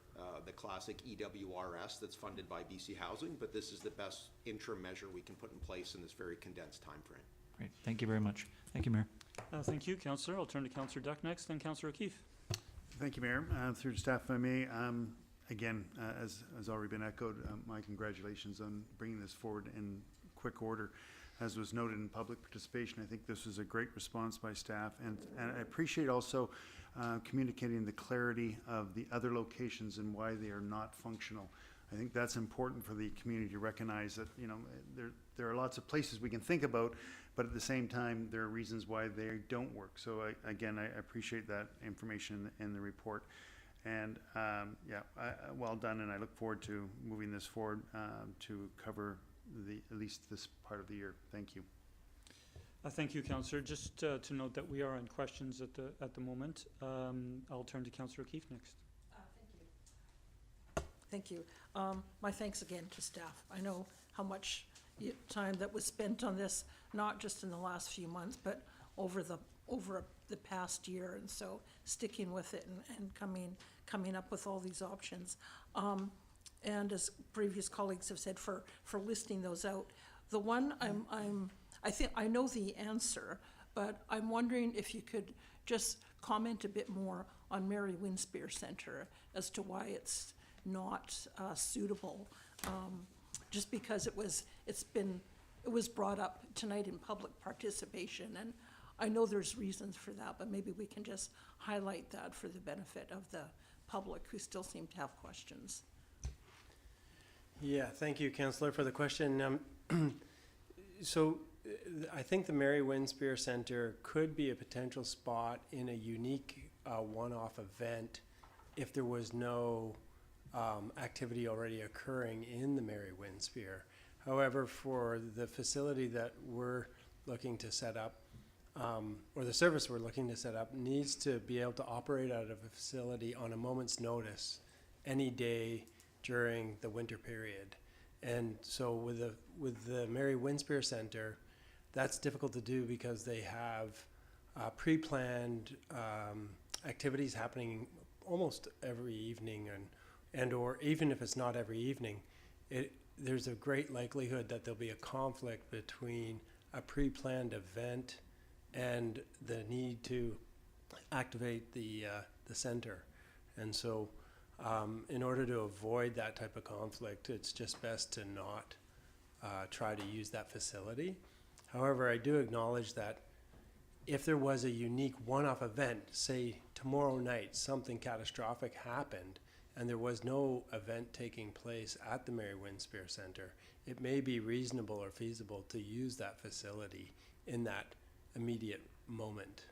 the classic EWRS that's funded by BC Housing, but this is the best interim measure we can put in place in this very condensed time frame. Great, thank you very much. Thank you, Mayor. Thank you, Councillor. I'll turn to Councillor Duck next, then Councillor O'Keefe. Thank you, Mayor. Through to staff, if I may. Again, as has already been echoed, my congratulations on bringing this forward in quick order. As was noted in public participation, I think this was a great response by staff, and I appreciate also communicating the clarity of the other locations and why they are not functional. I think that's important for the community to recognize that, you know, there are lots of places we can think about, but at the same time, there are reasons why they don't work. So again, I appreciate that information in the report. And yeah, well done, and I look forward to moving this forward to cover at least this part of the year. Thank you. Thank you, Councillor. Just to note that we are on questions at the moment. I'll turn to Councillor O'Keefe next. Thank you. My thanks again to staff. I know how much time that was spent on this, not just in the last few months, but over the past year, and so sticking with it and coming up with all these options. And as previous colleagues have said, for listing those out. The one I think I know the answer, but I'm wondering if you could just comment a bit more on Mary Winspear Center as to why it's not suitable. Just because it was brought up tonight in public participation, and I know there's reasons for that, but maybe we can just highlight that for the benefit of the public who still seem to have questions. Yeah, thank you, Councillor, for the question. So I think the Mary Winspear Center could be a potential spot in a unique one-off event if there was no activity already occurring in the Mary Winspear. However, for the facility that we're looking to set up, or the service we're looking to set up, needs to be able to operate out of a facility on a moment's notice any day during the winter period. And so with the Mary Winspear Center, that's difficult to do because they have pre-planned activities happening almost every evening, and or even if it's not every evening, there's a great likelihood that there'll be a conflict between a pre-planned event and the need to activate the center. And so in order to avoid that type of conflict, it's just best to not try to use that facility. However, I do acknowledge that if there was a unique one-off event, say tomorrow night something catastrophic happened and there was no event taking place at the Mary Winspear Center, it may be reasonable or feasible to use that facility in that immediate moment,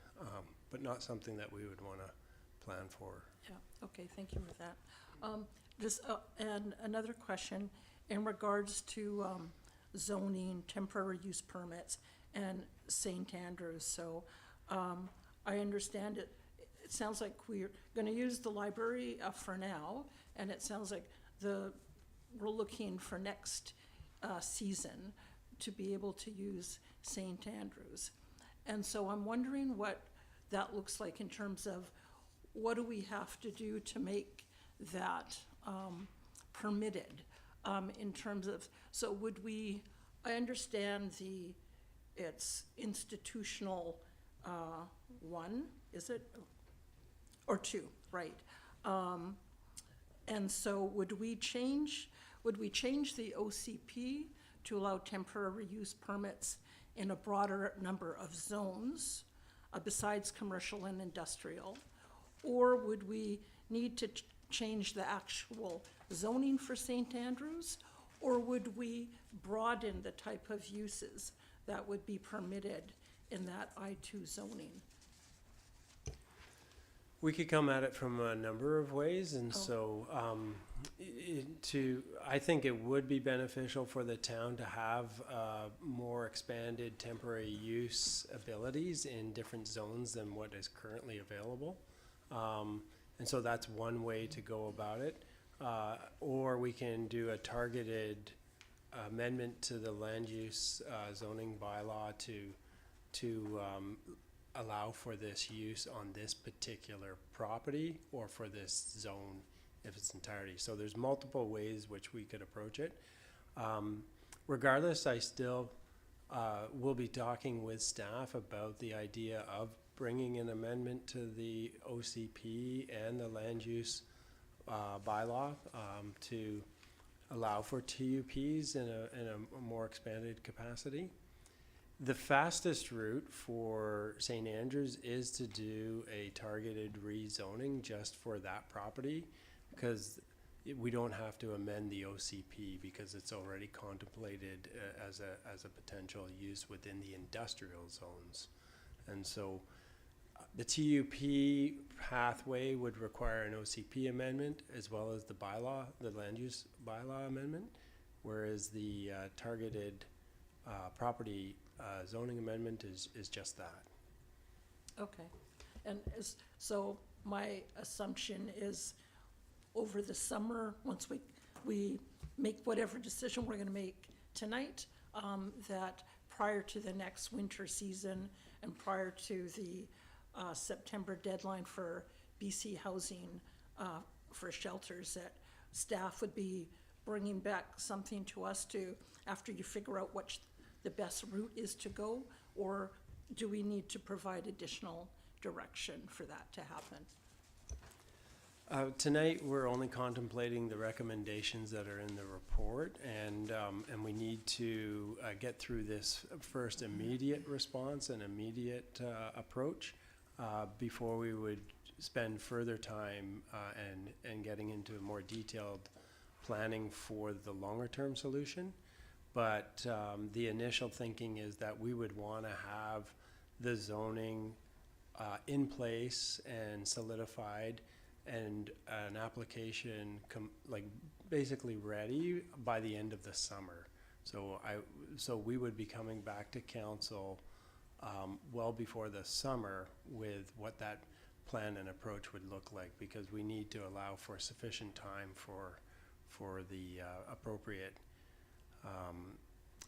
but not something that we would want to plan for. Yeah, okay, thank you for that. And another question in regards to zoning, temporary use permits, and St. Andrews. So I understand it sounds like we're going to use the library for now, and it sounds like we're looking for next season to be able to use St. Andrews. And so I'm wondering what that looks like in terms of what do we have to do to make that permitted in terms of, so would we, I understand it's institutional one, is it? Or two, right. And so would we change the OCP to allow temporary use permits in a broader number of zones besides commercial and industrial? Or would we need to change the actual zoning for St. Andrews? Or would we broaden the type of uses that would be permitted in that I2 zoning? We could come at it from a number of ways, and I think it would be beneficial for the town to have more expanded temporary use abilities in different zones than what is currently available. And so that's one way to go about it. Or we can do a targeted amendment to the land use zoning bylaw to allow for this use on this particular property or for this zone if it's entirety. So there's multiple ways which we could approach it. Regardless, I still will be talking with staff about the idea of bringing an amendment to the OCP and the land use bylaw to allow for TUPs in a more expanded capacity. The fastest route for St. Andrews is to do a targeted rezoning just for that property, because we don't have to amend the OCP because it's already contemplated as a potential use within the industrial zones. And so the TUP pathway would require an OCP amendment as well as the bylaw, the land use bylaw amendment, whereas the targeted property zoning amendment is just that. Okay, and so my assumption is over the summer, once we make whatever decision we're gonna make tonight, that prior to the next winter season and prior to the September deadline for BC housing for shelters, that staff would be bringing back something to us to, after you figure out what the best route is to go, or do we need to provide additional direction for that to happen? Tonight, we're only contemplating the recommendations that are in the report, and we need to get through this first immediate response and immediate approach before we would spend further time and getting into more detailed planning for the longer term solution. But the initial thinking is that we would want to have the zoning in place and solidified, and an application basically ready by the end of the summer. So we would be coming back to council well before the summer with what that plan and approach would look like, because we need to allow for sufficient time for the appropriate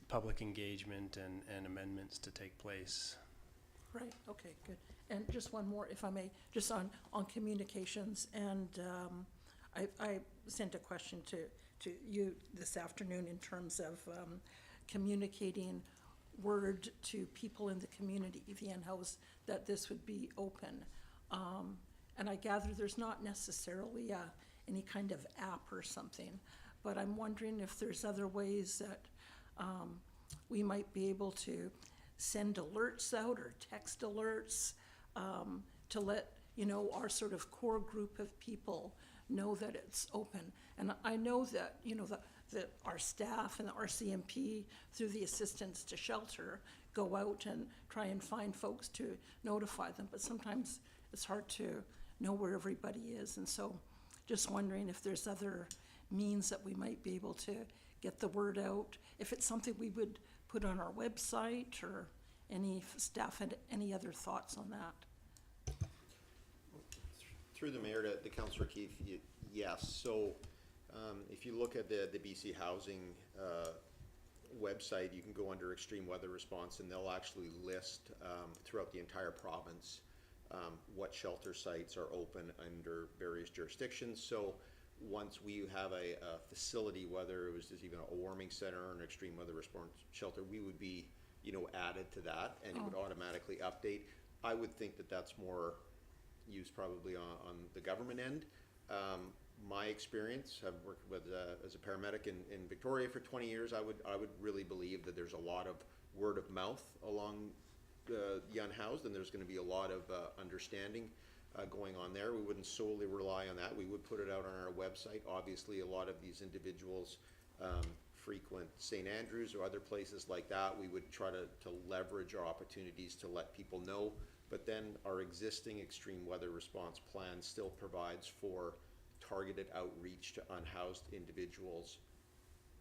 public engagement and amendments to take place. Right, okay, good. And just one more, if I may, just on communications, and I sent a question to you this afternoon in terms of communicating word to people in the community, the in-house, that this would be open. And I gather there's not necessarily any kind of app or something, but I'm wondering if there's other ways that we might be able to send alerts out or text alerts to let our sort of core group of people know that it's open. And I know that that our staff and the RCMP, through the assistance to shelter, go out and try and find folks to notify them, but sometimes it's hard to know where everybody is. And so just wondering if there's other means that we might be able to get the word out, if it's something we would put on our website, or any staff had any other thoughts on that. Through the mayor to Councillor Keith, yes. So if you look at the BC housing website, you can go under extreme weather response, and they'll actually list throughout the entire province what shelter sites are open under various jurisdictions. So once we have a facility, whether it was just even a warming center or an extreme weather response shelter, we would be, you know, added to that, and it would automatically update. I would think that that's more used probably on the government end. My experience, I've worked with as a paramedic in Victoria for 20 years. I would really believe that there's a lot of word of mouth along the unhoused, and there's going to be a lot of understanding going on there. We wouldn't solely rely on that. We would put it out on our website. Obviously, a lot of these individuals frequent St. Andrews or other places like that. We would try to leverage our opportunities to let people know. But then our existing extreme weather response plan still provides for targeted outreach to unhoused individuals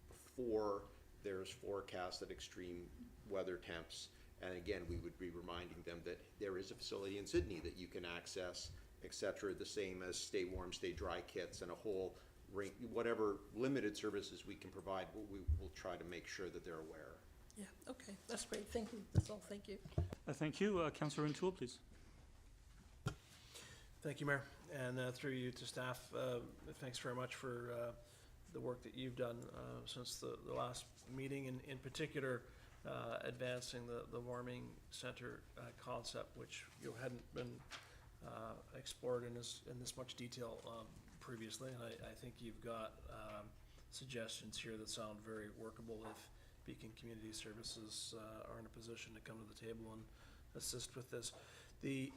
before there's forecasted extreme weather temps. And again, we would be reminding them that there is a facility in Sydney that you can access, etc. The same as stay warm, stay dry kits, and a whole whatever limited services we can provide, we will try to make sure that they're aware. Yeah, okay, that's great. Thank you. That's all. Thank you. Thank you. Councillor O'Toole, please. Thank you, Mayor. And through you to staff, thanks very much for the work that you've done since the last meeting, and in particular advancing the warming center concept, which hadn't been explored in this much detail previously. And I think you've got suggestions here that sound very workable if Beacon Community Services are in a position to come to the table and assist with this. The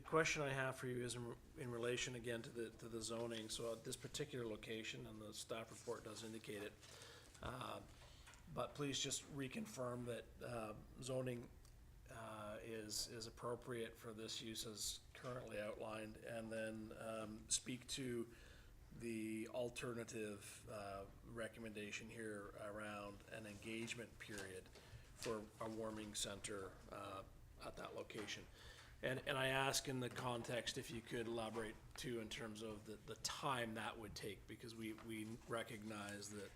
question I have for you is in relation again to the zoning. So at this particular location, and the staff report does indicate it, but please just reconfirm that zoning is appropriate for this use as currently outlined, and then speak to the alternative recommendation here around an engagement period for a warming center at that location. And I ask in the context if you could elaborate too in terms of the time that would take, because we recognize that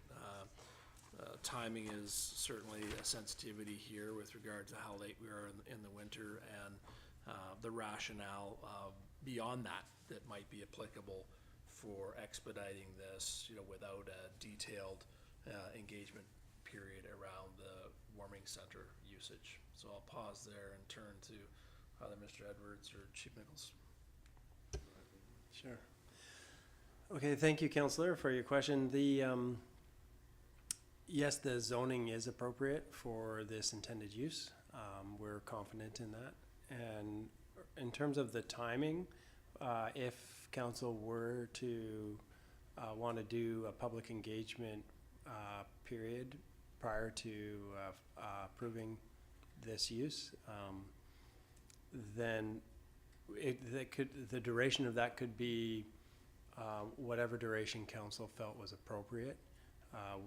timing is certainly a sensitivity here with regard to how late we are in the winter, and the rationale beyond that might be applicable for expediting this, without a detailed engagement period around the warming center usage. So I'll pause there and turn to either Mr. Edwards or Chief Nichols. Sure. Okay, thank you, Councillor, for your question. Yes, the zoning is appropriate for this intended use. We're confident in that. And in terms of the timing, if council were to want to do a public engagement period prior to approving this use, then the duration of that could be whatever duration council felt was appropriate.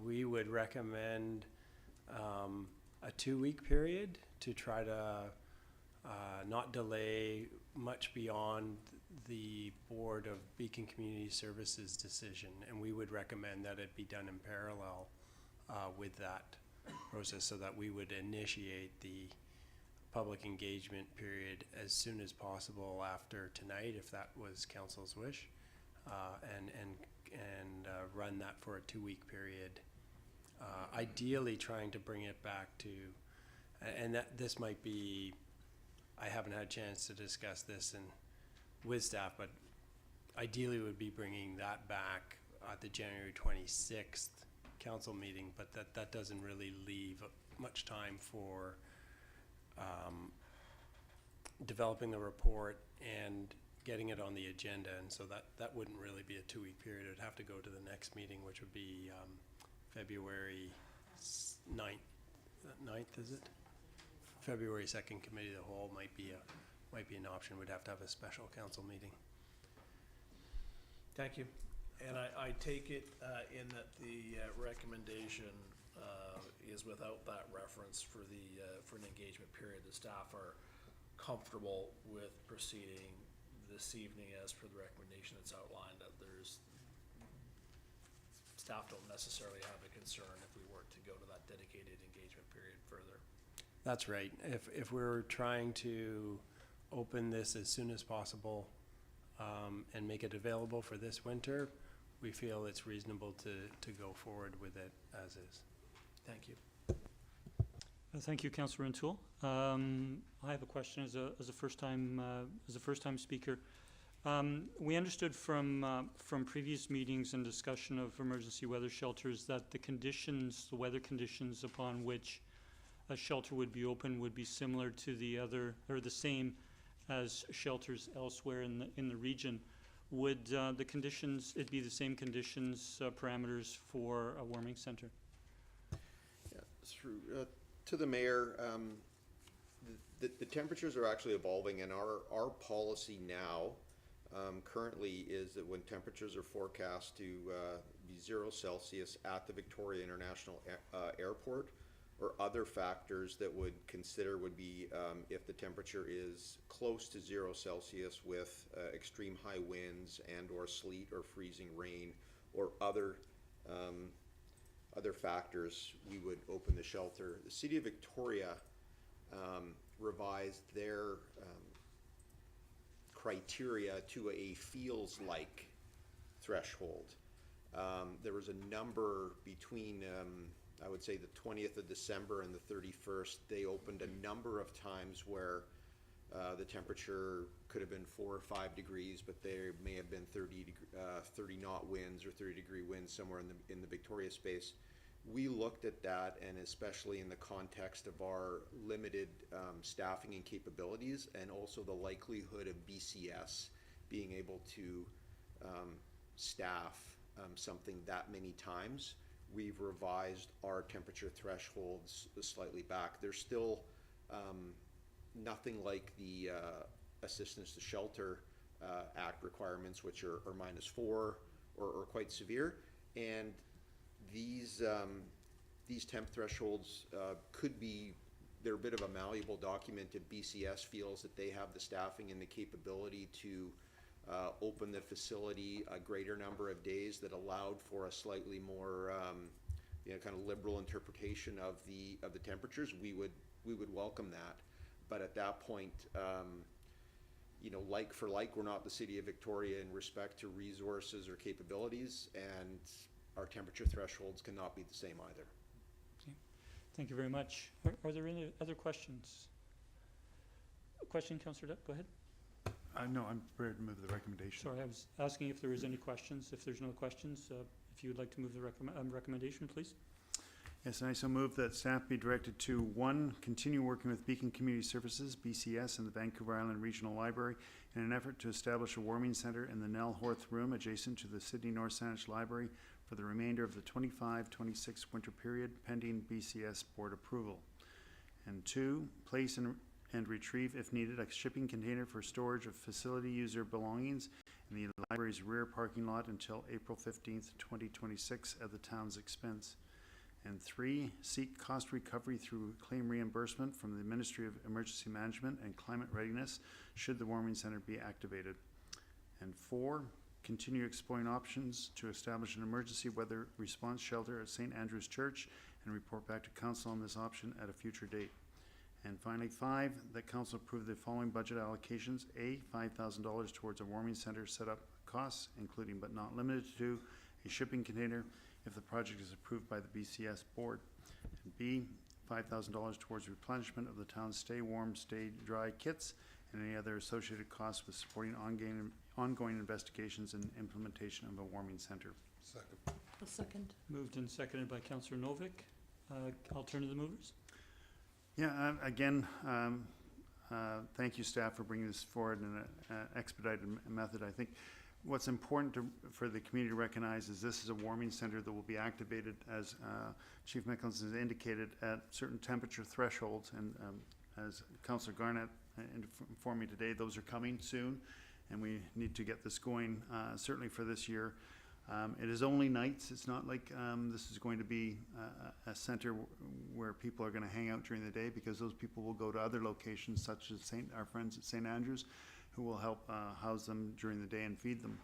We would recommend a 2-week period to try to not delay much beyond the Board of Beacon Community Services decision, and we would recommend that it be done in parallel with that process, so that we would initiate the public engagement period as soon as possible after tonight, if that was council's wish, and run that for a 2-week period. Ideally, trying to bring it back to, and that this might be, I haven't had a chance to discuss this with staff, but ideally would be bringing that back at the January 26th council meeting, but that doesn't really leave much time for developing the report and getting it on the agenda, and so that wouldn't really be a 2-week period. It would have to go to the next meeting, which would be February 9th, is it? February 2nd Committee of the Whole might be an option. We'd have to have a special council meeting. Thank you. And I take it in that the recommendation is without that reference for an engagement period. The staff are comfortable with proceeding this evening as per the recommendation that's outlined. That staff don't necessarily have a concern if we were to go to that dedicated engagement period further. That's right. If we're trying to open this as soon as possible and make it available for this winter, we feel it's reasonable to go forward with it as is. Thank you. Thank you, Councillor O'Toole. I have a question as a first time speaker. We understood from previous meetings and discussion of emergency weather shelters that the weather conditions upon which a shelter would be open would be similar to the same as shelters elsewhere in the region. Would the conditions, it be the same conditions, parameters for a warming center? Yeah, through to the mayor, the temperatures are actually evolving, and our policy now currently is that when temperatures are forecast to be 0 Celsius at the Victoria International Airport, or other factors that would be if the temperature is close to 0 Celsius with extreme high winds and or sleet or freezing rain or other factors, we would open the shelter. The City of Victoria revised their criteria to a feels like threshold. There was a number between I would say the 20th of December and the 31st, they opened a number of times where the temperature could have been 4 or 5 degrees, but there may have been 30 knot winds or 30-degree winds somewhere in the Victoria space. We looked at that, and especially in the context of our limited staffing and capabilities, and also the likelihood of BCS being able to staff something that many times, we've revised our temperature thresholds slightly back. There's still nothing like the Assistance to Shelter Act requirements, which are -4 or quite severe. And these temp thresholds could be, they're a bit of a malleable document if BCS feels that they have the staffing and the capability to open the facility a greater number of days that allowed for a slightly more kind of liberal interpretation of the temperatures. We would welcome that, but at that point, like for like, we're not the City of Victoria in respect to resources or capabilities, and our temperature thresholds cannot be the same either. Okay. Thank you very much. Are there any other questions? A question, Councillor Duck, go ahead. No, I'm prepared to move the recommendation. Sorry, I was asking if there was any questions. If there's no questions, if you would like to move the recommendation, please. Yes, and I so move that staff be directed to 1, continue working with Beacon Community Services, BCS, and the Vancouver Island Regional Library in an effort to establish a warming centre in the Nell Horth Room adjacent to the Sydney North Saanich Library for the remainder of the 25-26 winter period, pending BCS board approval. And 2, place and retrieve, if needed, a shipping container for storage of facility user belongings in the library's rear parking lot until April 15th, 2026 at the town's expense. And 3, seek cost recovery through claim reimbursement from the Ministry of Emergency Management and Climate Readiness should the warming center be activated. And 4, continue exploring options to establish an emergency weather response shelter at St. Andrew's Church and report back to council on this option at a future date. And finally, 5, that council approve the following budget allocations. A, $5,000 towards a warming center setup costs, including but not limited to a shipping container if the project is approved by the BCS board. And B, $5,000 towards replenishment of the town's Stay Warm, Stay Dry kits and any other associated costs with supporting ongoing investigations and implementation of a warming center. Second. A second. Moved and seconded by Councillor Novick. I'll turn to the movers. Yeah, again, thank you, staff, for bringing this forward in an expedited method. I think what's important for the community to recognize is this is a warming center that will be activated, as Chief Mickelson has indicated, at certain temperature thresholds. And as Councillor Garnett informed me today, those are coming soon, and we need to get this going certainly for this year. It is only nights. It's not like this is going to be a center where people are going to hang out during the day, because those people will go to other locations such as our friends at St. Andrews, who will help house them during the day and feed them.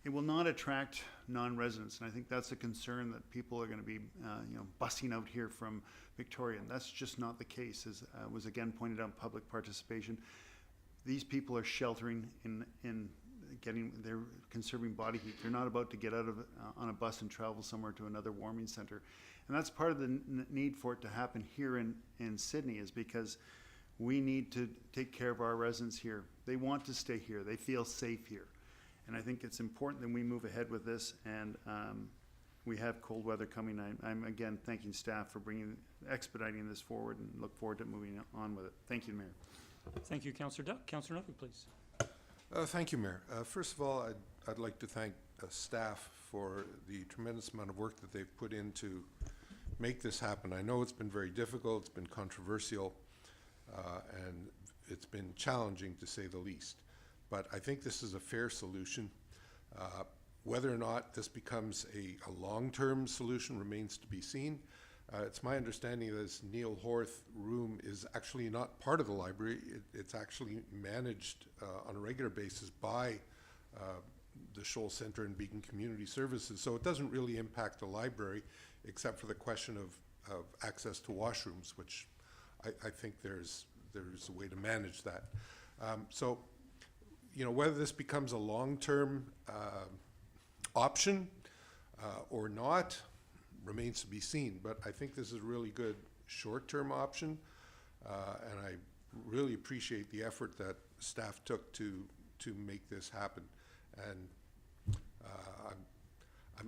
it will not attract non-residents, and I think that's a concern, that people are going to be, busing out here from Victoria, and that's just not the case. As was again pointed out, public participation. These people are sheltering they're conserving body heat. They're not about to get out of on a bus and travel somewhere to another warming center, and that's part of the need for it to happen here in Sydney, is because we need to take care of our residents here. They want to stay here. They feel safe here. And I think it's important that we move ahead with this, and we have cold weather coming. I'm again thanking staff for expediting this forward, and look forward to moving on with it. Thank you, Mayor. Thank you, Councillor Duck. Councillor Novick, please. Thank you, Mayor. First of all, I'd like to thank staff for the tremendous amount of work that they've put in to make this happen. I know it's been very difficult, it's been controversial, and it's been challenging to say the least. But I think this is a fair solution. Whether or not this becomes a long-term solution remains to be seen. It's my understanding that this Neil Horth room is actually not part of the library. It's actually managed on a regular basis by the Shoal Centre and Beacon Community Services. So it doesn't really impact the library, except for the question of access to washrooms, which I think there's a way to manage that. So, whether this becomes a long-term option or not remains to be seen, but I think this is a really good short-term option, and I really appreciate the effort that staff took to make this happen. And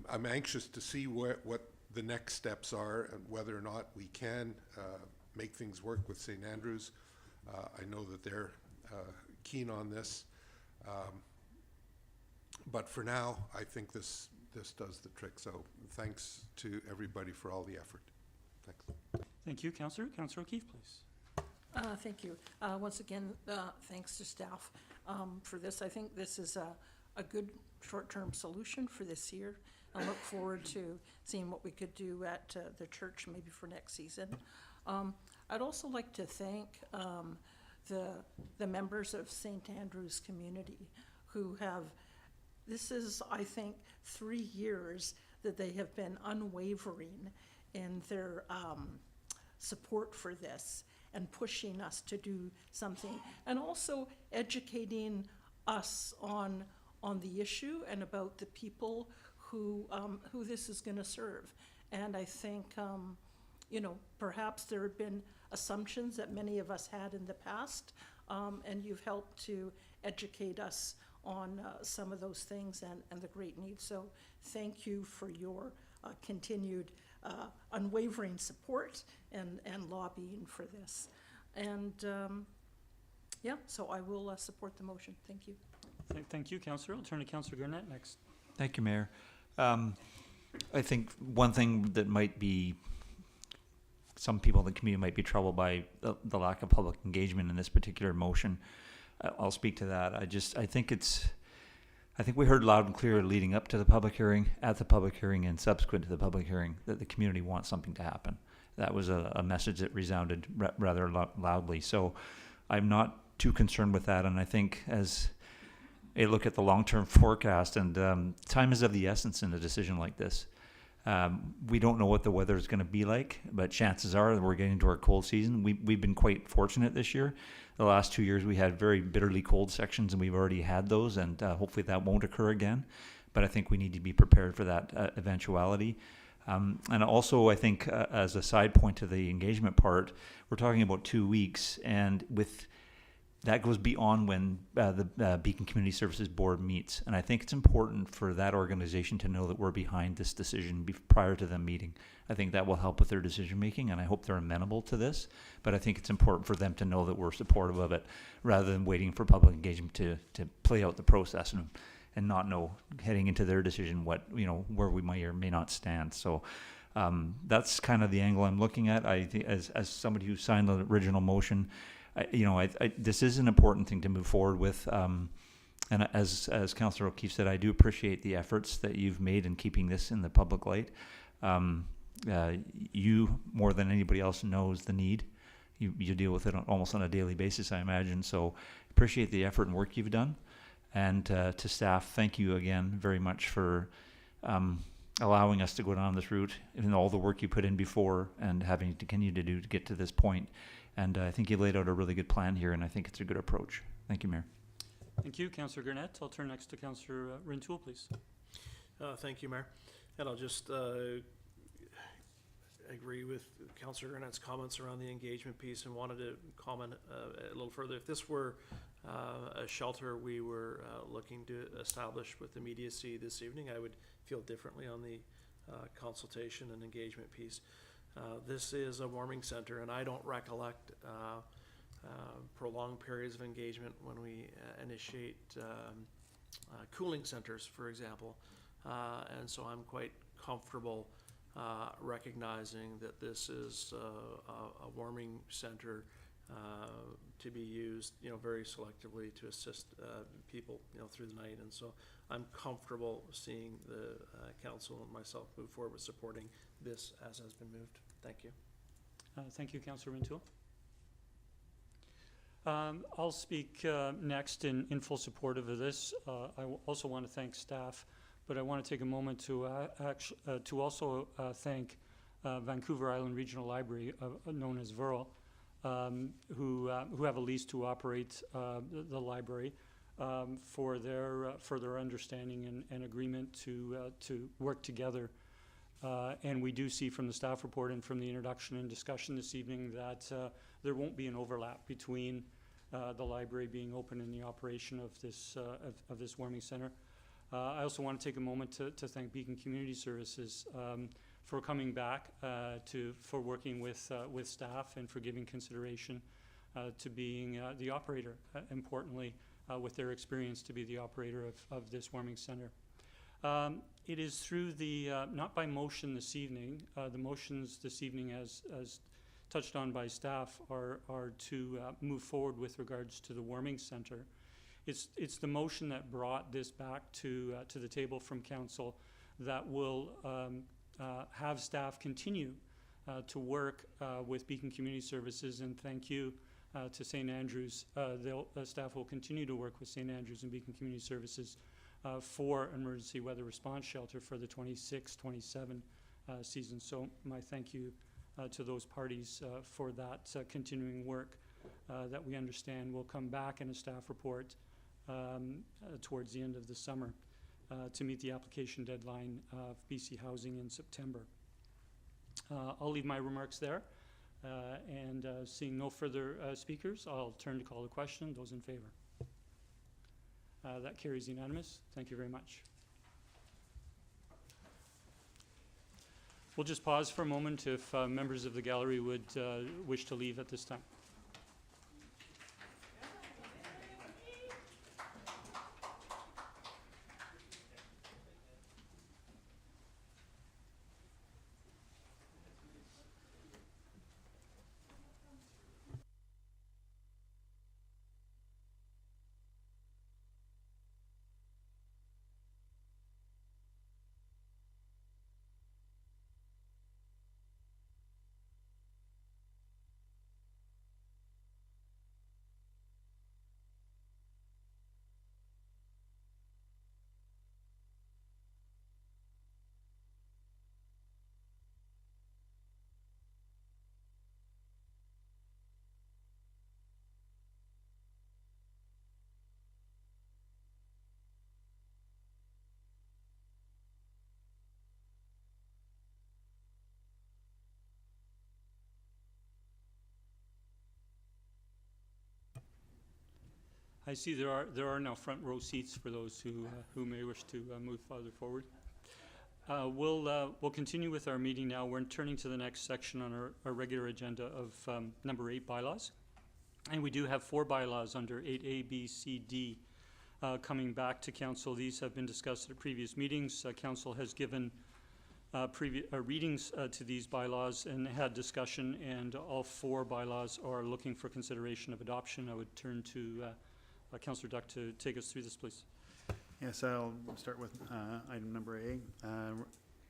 I'm anxious to see what the next steps are, and whether or not we can make things work with St. Andrews. I know that they're keen on this. But for now, I think this does the trick. So thanks to everybody for all the effort. Thanks. Thank you, Councillor. Councillor O'Keefe, please. Thank you. Once again, thanks to staff for this. I think this is a good short-term solution for this year. I look forward to seeing what we could do at the church maybe for next season. I'd also like to thank the members of St. Andrew's community who have, this is, I think, 3 years that they have been unwavering in their support for this and pushing us to do something, and also educating us on the issue and about the people who this is going to serve. And I think, perhaps there have been assumptions that many of us had in the past, and you've helped to educate us on some of those things and the great needs. So thank you for your continued unwavering support and lobbying for this. And so I will support the motion. Thank you. Thank you, Councillor. I'll turn to Councillor Garnett next. Thank you, Mayor. I think one thing that might be, some people in the community might be troubled by the lack of public engagement in this particular motion. I'll speak to that. I think we heard loud and clear leading up to the public hearing, at the public hearing, and subsequent to the public hearing that the community wants something to happen. That was a message that resounded rather loudly. So I'm not too concerned with that. And I think as a look at the long-term forecast, and time is of the essence in a decision like this. We don't know what the weather is going to be like, but chances are that we're getting into our cold season. We've been quite fortunate this year. The last 2 years we had very bitterly cold sections, and we've already had those, and hopefully that won't occur again. But I think we need to be prepared for that eventuality. And also, I think as a side point to the engagement part, we're talking about 2 weeks, and with that goes beyond when the Beacon Community Services Board meets. And I think it's important for that organization to know that we're behind this decision prior to them meeting. I think that will help with their decision making, and I hope they're amenable to this. But I think it's important for them to know that we're supportive of it, rather than waiting for public engagement to play out the process and not know heading into their decision where we may or may not stand. So that's kind of the angle I'm looking at. I think as somebody who signed the original motion, this is an important thing to move forward with. And as Councillor O'Keefe said, I do appreciate the efforts that you've made in keeping this in the public light. You, more than anybody else, knows the need. You deal with it almost on a daily basis, I imagine. So appreciate the effort and work you've done. And to staff, thank you again very much for allowing us to go down this route and all the work you put in before and having to continue to do to get to this point. And I think you laid out a really good plan here, and I think it's a good approach. Thank you, Mayor. Thank you, Councillor Gurnett. I'll turn next to Councillor Rintoul, please. Thank you, Mayor. And I'll just agree with Councillor Gurnett's comments around the engagement piece and wanted to comment a little further. If this were a shelter we were looking to establish with immediacy this evening, I would feel differently on the consultation and engagement piece. This is a warming center, and I don't recollect prolonged periods of engagement when we initiate cooling centers, for example. And so I'm quite comfortable recognizing that this is a warming center to be used, very selectively to assist people, through the night. And so I'm comfortable seeing the council and myself move forward with supporting this as has been moved. Thank you. Thank you, Councillor Rintoul. I'll speak next in full support of this. I also want to thank staff, but I want to take a moment to also thank Vancouver Island Regional Library, known as VRL, who have a lease to operate the library, for their understanding and agreement to work together. And we do see from the staff report and from the introduction and discussion this evening that there won't be an overlap between the library being open and the operation of this warming center. I also want to take a moment to thank Beacon Community Services for coming back for working with staff and for giving consideration to being the operator, importantly, with their experience to be the operator of this warming center. It is through the, not by motion this evening, the motions this evening as touched on by staff are to move forward with regards to the warming center. It's the motion that brought this back to the table from council that will have staff continue to work with Beacon Community Services, and thank you to St. Andrews. Staff will continue to work with St. Andrews and Beacon Community Services for emergency weather response shelter for the 26-27 season. So my thank you to those parties for that continuing work that we understand will come back in a staff report towards the end of the summer to meet the application deadline of BC Housing in September. I'll leave my remarks there, and seeing no further speakers, I'll turn to call the question. Those in favor? That carries unanimous. Thank you very much. We'll just pause for a moment if members of the gallery would wish to leave at this time. I see there are now front row seats for those who may wish to move farther forward. We'll continue with our meeting now. We're turning to the next section on our regular agenda of number 8 bylaws, and we do have 4 bylaws under 8A, B, C, D coming back to council. These have been discussed at previous meetings. Council has given readings to these bylaws and had discussion, and all 4 bylaws are looking for consideration of adoption. I would turn to Councillor Duck to take us through this, please. Yes, I'll start with item number A.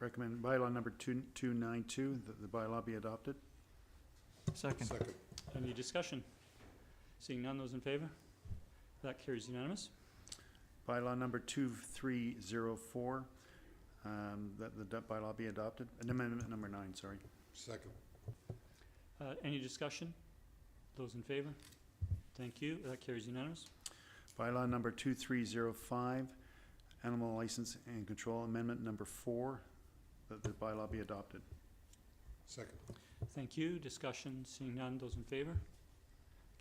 Recommend bylaw number 2292 that the bylaw be adopted. Second. Any discussion? Seeing none, those in favor? That carries unanimous. Bylaw number 2304, that the bylaw be adopted. Amendment number 9, sorry. Second. Any discussion? Those in favor? Thank you. That carries unanimous. Bylaw number 2305, animal license and control. Amendment number 4, that the bylaw be adopted. Second. Thank you. Discussion? Seeing none. Those in favor?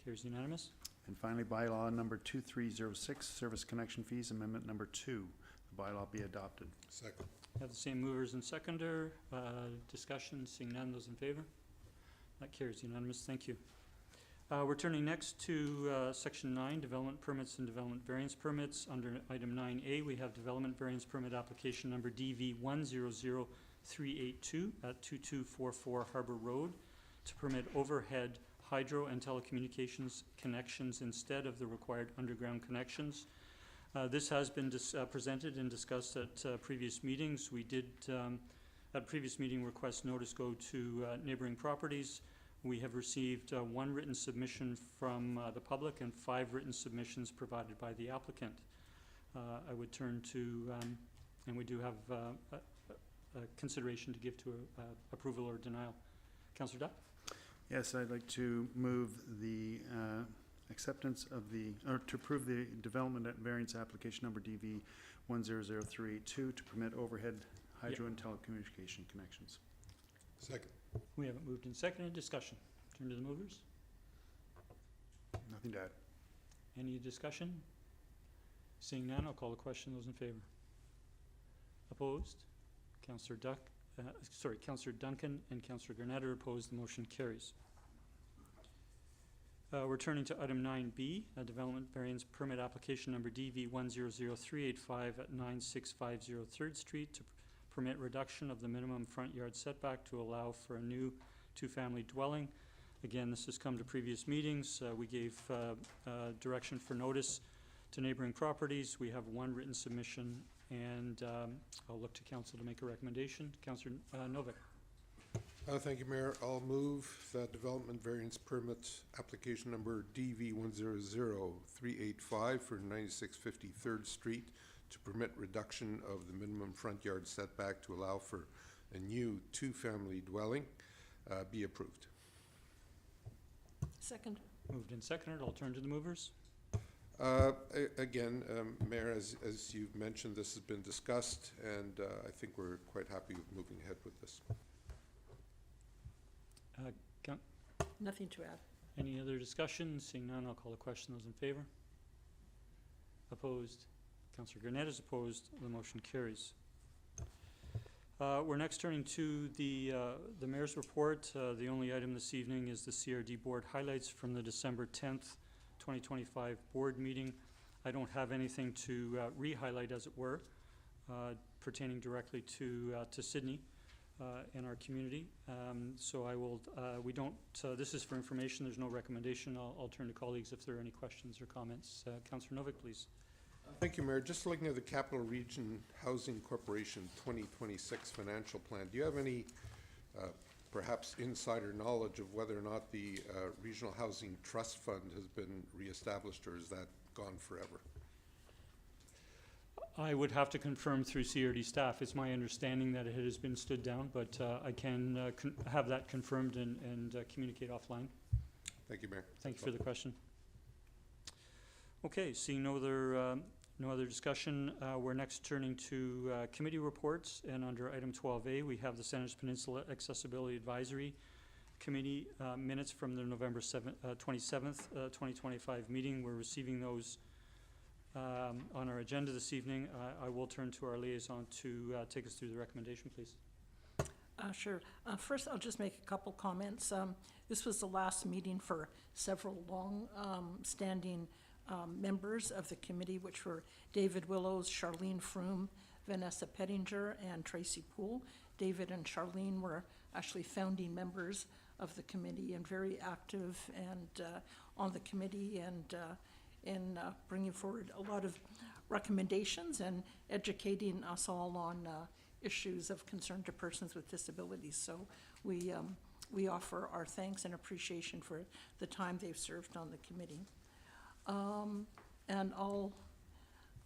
Carries unanimous. And finally, bylaw number 2306, service connection fees. Amendment number 2, the bylaw be adopted. Second. Have the same movers and seconder. Discussion? Seeing none. Those in favor? That carries unanimous. Thank you. We're turning next to Section 9, Development Permits and Development Variance Permits. Under Item 9A, we have Development Variance Permit Application Number DV 100382 at 2244 Harbor Road to permit overhead hydro and telecommunications connections instead of the required underground connections. This has been presented and discussed at previous meetings. We did, at previous meeting, request notice go to neighboring properties. We have received 1 written submission from the public and 5 written submissions provided by the applicant. I would turn to, and we do have a consideration to give to approval or denial. Councillor Duck? Yes, I'd like to move the acceptance of the, or to approve the development variance application number DV 100382 to permit overhead hydro and telecommunication connections. Second. We haven't moved and seconded. Discussion. Turn to the movers. Nothing to add. Any discussion? Seeing none, I'll call the question. Those in favor? Opposed? Councillor Duncan and Councillor Garnett are opposed. The motion carries. We're turning to item 9B, a development variance permit application number DV 100385 at 9650 3rd Street to permit reduction of the minimum front yard setback to allow for a new 2-family dwelling. Again, this has come to previous meetings. We gave direction for notice to neighboring properties. We have 1 written submission, and I'll look to council to make a recommendation. Councillor Novak. Thank you, Mayor. I'll move that development variance permit application number DV 100385 for 9650 3rd Street to permit reduction of the minimum front yard setback to allow for a new 2-family dwelling be approved. Second. Moved and seconded. I'll turn to the movers. Again, Mayor, as you've mentioned, this has been discussed, and I think we're quite happy with moving ahead with this. Nothing to add. Any other discussion? Seeing none, I'll call the question. Those in favor? Opposed? Councillor Garnett is opposed. The motion carries. We're next turning to the Mayor's report. The only item this evening is the CRD Board highlights from the December 10th, 2025 Board meeting. I don't have anything to re-highlight, as it were, pertaining directly to Sydney and our community. So I will, this is for information. There's no recommendation. I'll turn to colleagues if there are any questions or comments. Councillor Novak, please. Thank you, Mayor. Just looking at the Capital Region Housing Corporation 2026 financial plan, do you have any perhaps insider knowledge of whether or not the Regional Housing Trust Fund has been reestablished, or is that gone forever? I would have to confirm through CRD staff. It's my understanding that it has been stood down, but I can have that confirmed and communicate offline. Thank you, Mayor. Thank you for the question. Okay, seeing no other discussion, we're next turning to committee reports, and under item 12A, we have the Saanich Peninsula Accessibility Advisory Committee minutes from the November 27th, 2025 meeting. We're receiving those on our agenda this evening. I will turn to our liaison to take us through the recommendation, please. Sure. First, I'll just make a couple comments. This was the last meeting for several long-standing members of the committee, which were David Willows, Charlene Froome, Vanessa Pettinger, and Tracy Poole. David and Charlene were actually founding members of the committee and very active and on the committee and in bringing forward a lot of recommendations and educating us all on issues of concern to persons with disabilities. So we offer our thanks and appreciation for the time they've served on the committee. And I'll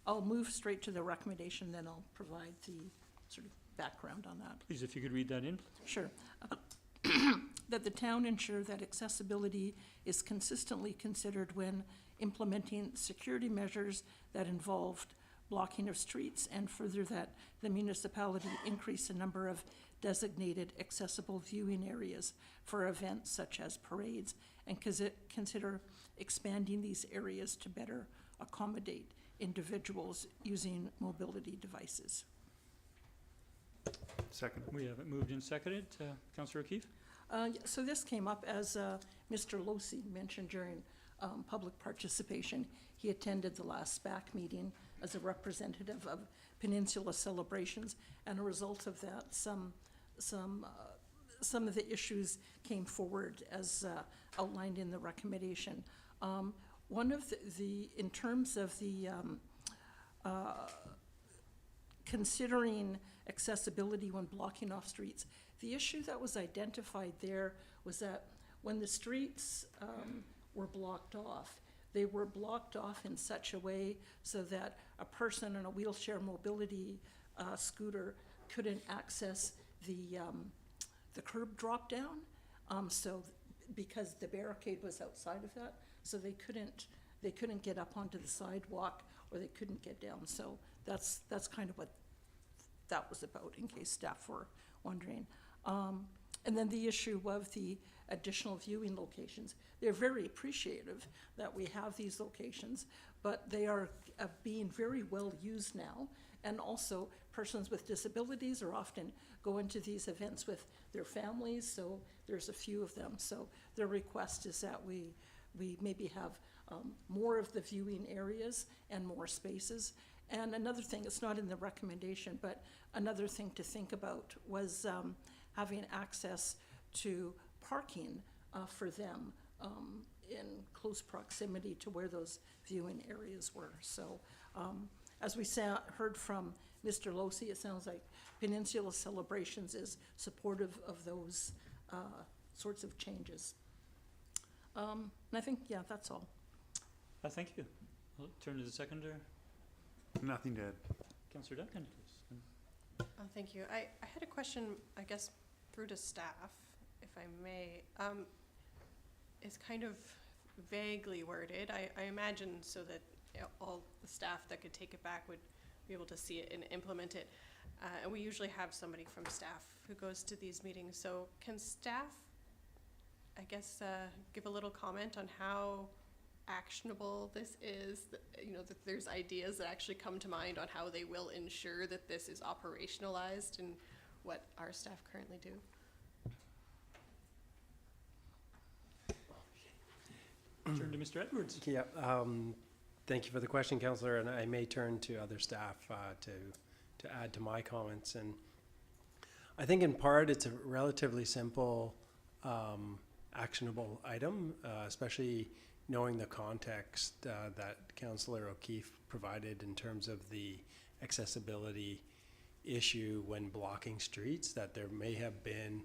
I'll move straight to the recommendation, then I'll provide the sort of background on that. Please, if you could read that in. Sure. That the town ensure that accessibility is consistently considered when implementing security measures that involved blocking of streets, and further that the municipality increase the number of designated accessible viewing areas for events such as parades, and consider expanding these areas to better accommodate individuals using mobility devices. Second. We have it moved and seconded. Councillor O'Keefe? So this came up as Mr. Losey mentioned during public participation. He attended the last SPAC meeting as a representative of Peninsula Celebrations, and a result of that, some of the issues came forward as outlined in the recommendation. One of in terms of the considering accessibility when blocking off streets, the issue that was identified there was that when the streets were blocked off, they were blocked off in such a way so that a person in a wheelchair mobility scooter couldn't access the curb drop down. So because the barricade was outside of that, so they couldn't get up onto the sidewalk, or they couldn't get down. So that's kind of what that was about, in case staff were wondering. And then the issue of the additional viewing locations. They're very appreciative that we have these locations, but they are being very well used now. And also, persons with disabilities are often going to these events with their families, so there's a few of them. So their request is that we maybe have more of the viewing areas and more spaces. And another thing, it's not in the recommendation, but another thing to think about was having access to parking for them in close proximity to where those viewing areas were. So as we heard from Mr. Losey, it sounds like Peninsula Celebrations is supportive of those sorts of changes. And I think, yeah, that's all. Thank you. I'll turn to the seconder. Nothing to add. Councillor Duncan, please. Thank you. I had a question, I guess, through to staff, if I may. It's kind of vaguely worded. I imagine so that all the staff that could take it back would be able to see it and implement it. And we usually have somebody from staff who goes to these meetings. So can staff, I guess, give a little comment on how actionable this is, that there's ideas that actually come to mind on how they will ensure that this is operationalized and what our staff currently do? Turn to Mr. Edwards. Yeah, thank you for the question, Councillor, and I may turn to other staff to add to my comments. And I think in part it's a relatively simple, actionable item, especially knowing the context that Councillor O'Keefe provided in terms of the accessibility issue when blocking streets, that there may have been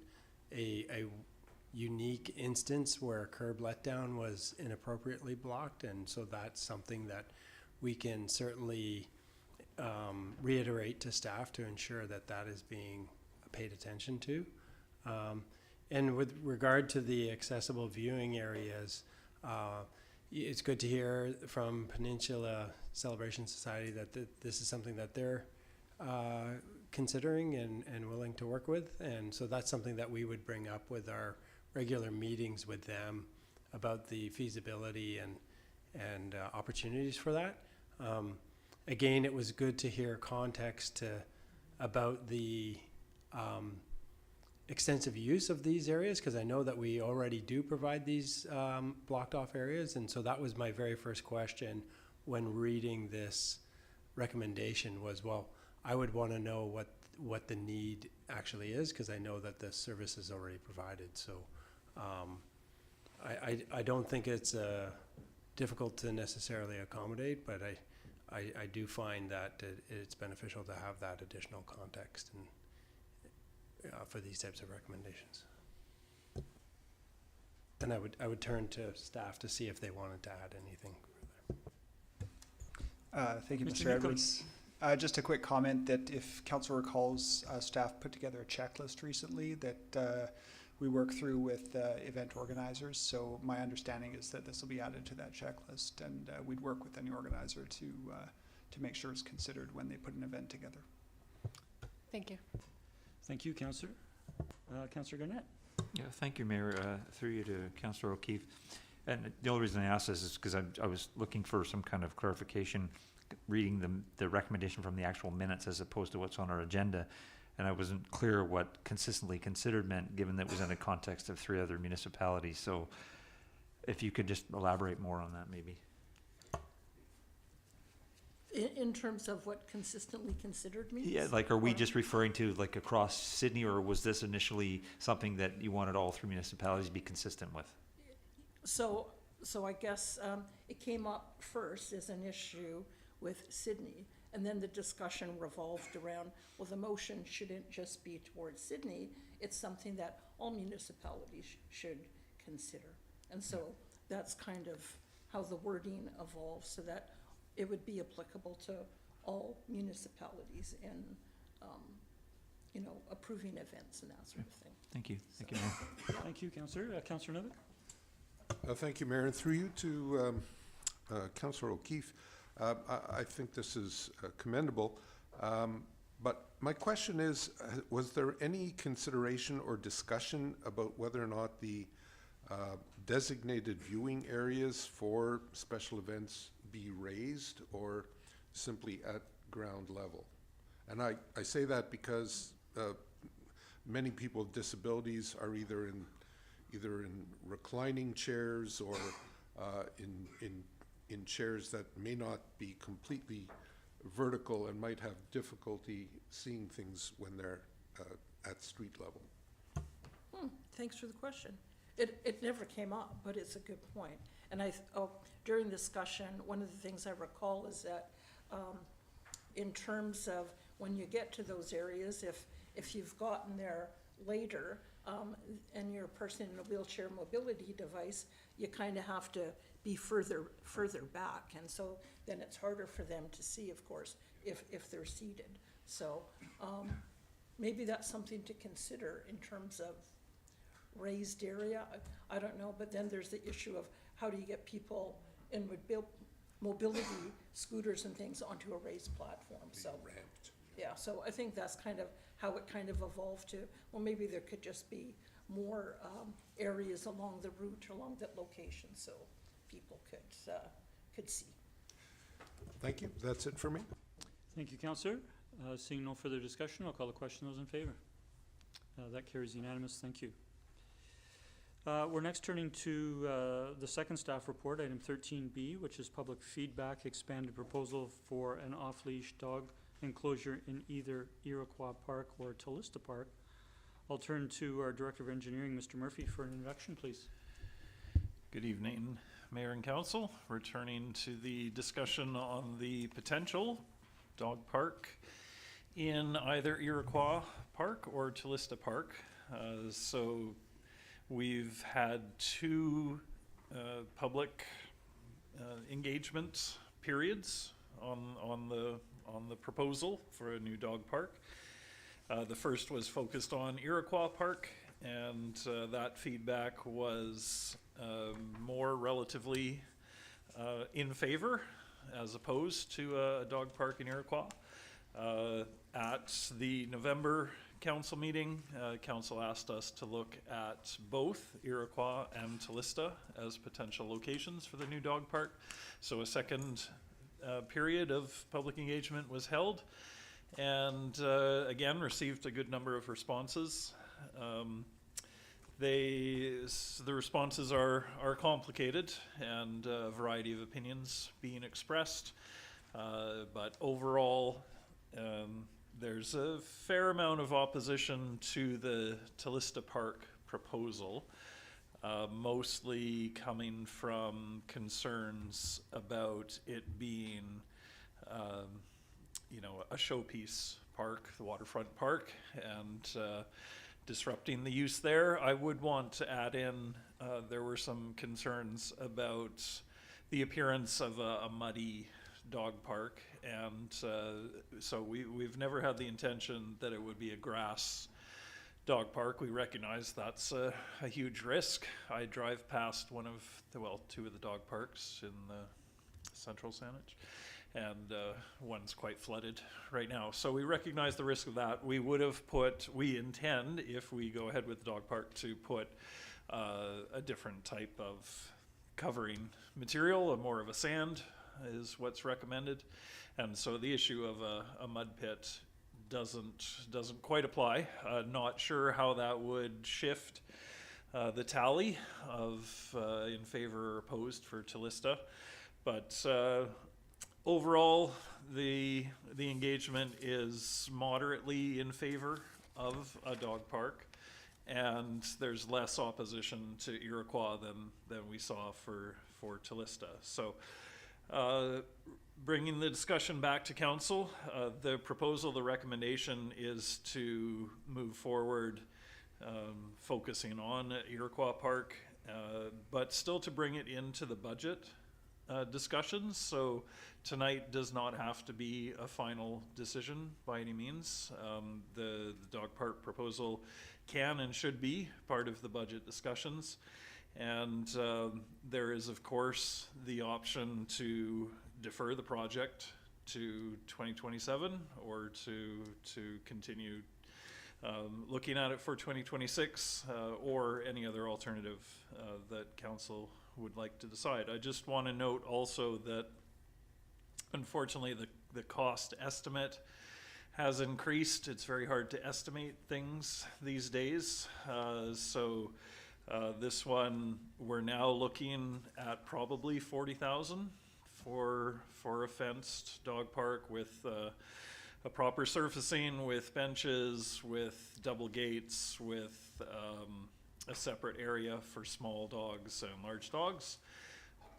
a unique instance where a curb letdown was inappropriately blocked, and so that's something that we can certainly reiterate to staff to ensure that that is being paid attention to. And with regard to the accessible viewing areas, it's good to hear from Peninsula Celebration Society that this is something that they're considering and willing to work with. And so that's something that we would bring up with our regular meetings with them about the feasibility and opportunities for that. Again, it was good to hear context about the extensive use of these areas, because I know that we already do provide these blocked off areas, and so that was my very first question when reading this recommendation was, well, I would want to know what the need actually is, because I know that the service is already provided. So I don't think it's difficult to necessarily accommodate, but I do find that it's beneficial to have that additional context and for these types of recommendations. And I would turn to staff to see if they wanted to add anything further. Thank you, Mr. Mr. Newcomb. Edwards. Just a quick comment that if council recalls, staff put together a checklist recently that we work through with event organizers. So my understanding is that this will be added to that checklist, and we'd work with any organizer to make sure it's considered when they put an event together. Thank you. Thank you, Councillor. Councillor Garnett. Yeah, thank you, Mayor. Through you to Councillor O'Keefe. And the only reason I asked this is because I was looking for some kind of clarification, reading the recommendation from the actual minutes as opposed to what's on our agenda. And I wasn't clear what consistently considered meant, given that it was in the context of 3 other municipalities. So if you could just elaborate more on that, maybe. In terms of what consistently considered means? Yeah, like, are we just referring to like across Sydney, or was this initially something that you wanted all 3 municipalities to be consistent with? So I guess it came up first as an issue with Sydney, and then the discussion revolved around, well, the motion shouldn't just be towards Sydney, it's something that all municipalities should consider. And so that's kind of how the wording evolved, so that it would be applicable to all municipalities in, approving events and that sort of thing. Thank you. Thank you, Mayor. Thank you, Councillor. Councillor Novick. Thank you, Mayor. And through you to Councillor O'Keefe, I think this is commendable. But my question is, was there any consideration or discussion about whether or not the designated viewing areas for special events be raised or simply at ground level? And I say that because many people with disabilities are either in reclining chairs or in chairs that may not be completely vertical and might have difficulty seeing things when they're at street level. Thanks for the question. It never came up, but it's a good point. And during discussion, one of the things I recall is that in terms of when you get to those areas, if you've gotten there later and you're a person in a wheelchair mobility device, you kind of have to be further back, and so then it's harder for them to see, of course, if they're seated. So maybe that's something to consider in terms of raised area. I don't know, but then there's the issue of how do you get people in mobility scooters and things onto a raised platform. So yeah, so I think that's kind of how it kind of evolved to, well, maybe there could just be more areas along the route, along that location, so people could see. Thank you. That's it for me. Thank you, Councillor. Seeing no further discussion, I'll call the question. Those in favor? That carries unanimous. Thank you. We're next turning to the second staff report, item 13B, which is public feedback, expanded proposal for an off-leash dog enclosure in either Iroquois Park or Tallista Park. I'll turn to our Director of Engineering, Mr. Murphy, for an introduction, please. Good evening, Mayor and Council. Returning to the discussion on the potential dog park in either Iroquois Park or Tallista Park. So we've had 2 public engagement periods on the proposal for a new dog park. The first was focused on Iroquois Park, and that feedback was more relatively in favor as opposed to a dog park in Iroquois. At the November council meeting, council asked us to look at both Iroquois and Tallista as potential locations for the new dog park. So a second period of public engagement was held, and again received a good number of responses. The responses are complicated, and a variety of opinions being expressed, but overall there's a fair amount of opposition to the Tallista Park proposal, mostly coming from concerns about it being a showpiece park, the waterfront park, and disrupting the use there. I would want to add in, there were some concerns about the appearance of a muddy dog park, and so we've never had the intention that it would be a grass dog park. We recognize that's a huge risk. I drive past two of the dog parks in the central Saanich, and one's quite flooded right now. So we recognize the risk of that. We intend, if we go ahead with the dog park, to put a different type of covering material, more of a sand is what's recommended. And so the issue of a mud pit doesn't quite apply. Not sure how that would shift the tally of in favor or opposed for Tallista, but overall the engagement is moderately in favor of a dog park, and there's less opposition to Iroquois than we saw for Tallista. So bringing the discussion back to council, the recommendation is to move forward focusing on Iroquois Park, but still to bring it into the budget discussions. So tonight does not have to be a final decision by any means. The dog park proposal can and should be part of the budget discussions. And there is, of course, the option to defer the project to 2027 or to continue looking at it for 2026 or any other alternative that council would like to decide. I just want to note also that unfortunately the cost estimate has increased. It's very hard to estimate things these days. So this one, we're now looking at probably $40,000 for a fenced dog park with a proper surfacing, with benches, with double gates, with a separate area for small dogs and large dogs,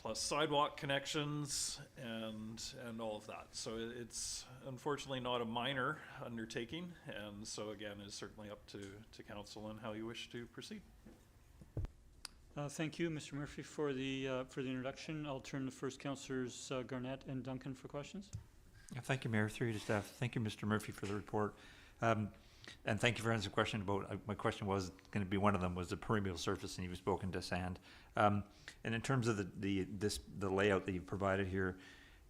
plus sidewalk connections and all of that. So it's unfortunately not a minor undertaking, and so again, is certainly up to council and how you wish to proceed. Thank you, Mr. Murphy, for the introduction. I'll turn to first councillors Garnett and Duncan for questions. Thank you, Mayor. Through you to staff. Thank you, Mr. Murphy, for the report. And thank you for answering the question about, my question was going to be one of them, was the permeable surface, and you've spoken to sand. And in terms of the layout that you've provided here,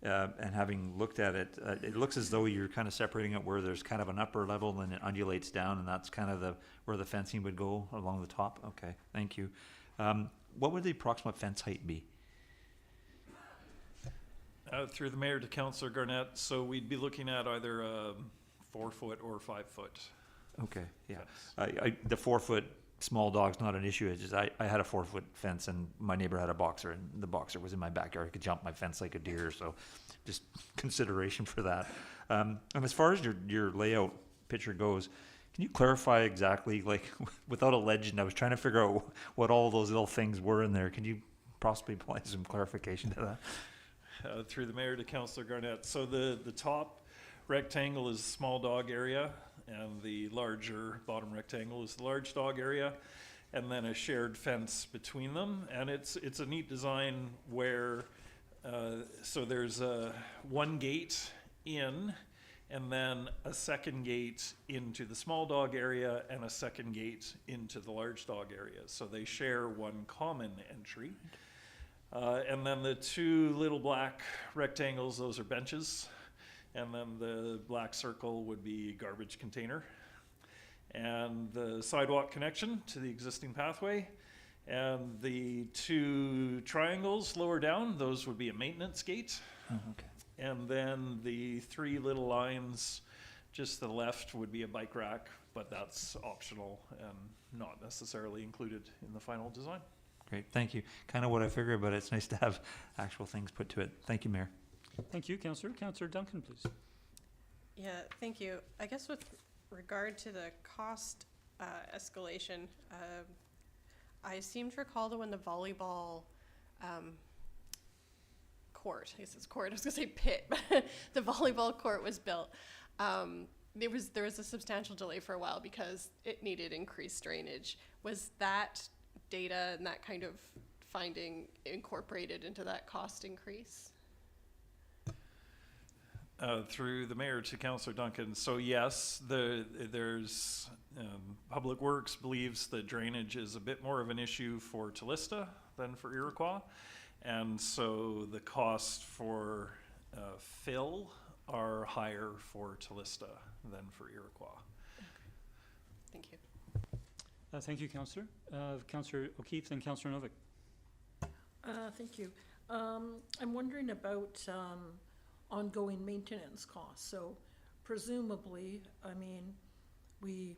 and having looked at it, it looks as though you're kind of separating it where there's kind of an upper level and it undulates down, and that's kind of where the fencing would go along the top. Okay, thank you. What would the approximate fence height be? Through the mayor to Councillor Garnett, so we'd be looking at either 4 foot or 5 foot. Okay, yeah. The 4 foot small dog's not an issue. It's just I had a 4 foot fence, and my neighbor had a boxer, and the boxer was in my backyard. I could jump my fence like a deer, so just consideration for that. And as far as your layout picture goes, can you clarify exactly, like, without a legend, I was trying to figure out what all those little things were in there. Can you possibly apply some clarification to that? Through the mayor to Councillor Garnett. So the top rectangle is the small dog area, and the larger bottom rectangle is the large dog area, and then a shared fence between them. And it's a neat design where so there's one gate in, and then a second gate into the small dog area and a second gate into the large dog area. So they share one common entry. And then the two little black rectangles, those are benches. And then the black circle would be garbage container. And the sidewalk connection to the existing pathway. And the two triangles lower down, those would be a maintenance gate. Oh, okay. And then the three little lines just to the left would be a bike rack, but that's optional and not necessarily included in the final design. Great, thank you. Kind of what I figured, but it's nice to have actual things put to it. Thank you, Mayor. Thank you, Councillor. Councillor Duncan, please. Yeah, thank you. I guess with regard to the cost escalation, I seem to recall that when the volleyball court, I guess it's court, I was gonna say pit, but the volleyball court was built, there was a substantial delay for a while because it needed increased drainage. Was that data and that kind of finding incorporated into that cost increase? through the mayor to Councillor Duncan. So yes, there's Public Works believes that drainage is a bit more of an issue for Tallista than for Iroquois, and so the cost for fill are higher for Tallista than for Iroquois. Thank you. Thank you, Councillor. Councillor O'Keefe, then Councillor Novick. Thank you. I'm wondering about ongoing maintenance costs. So presumably, I mean, we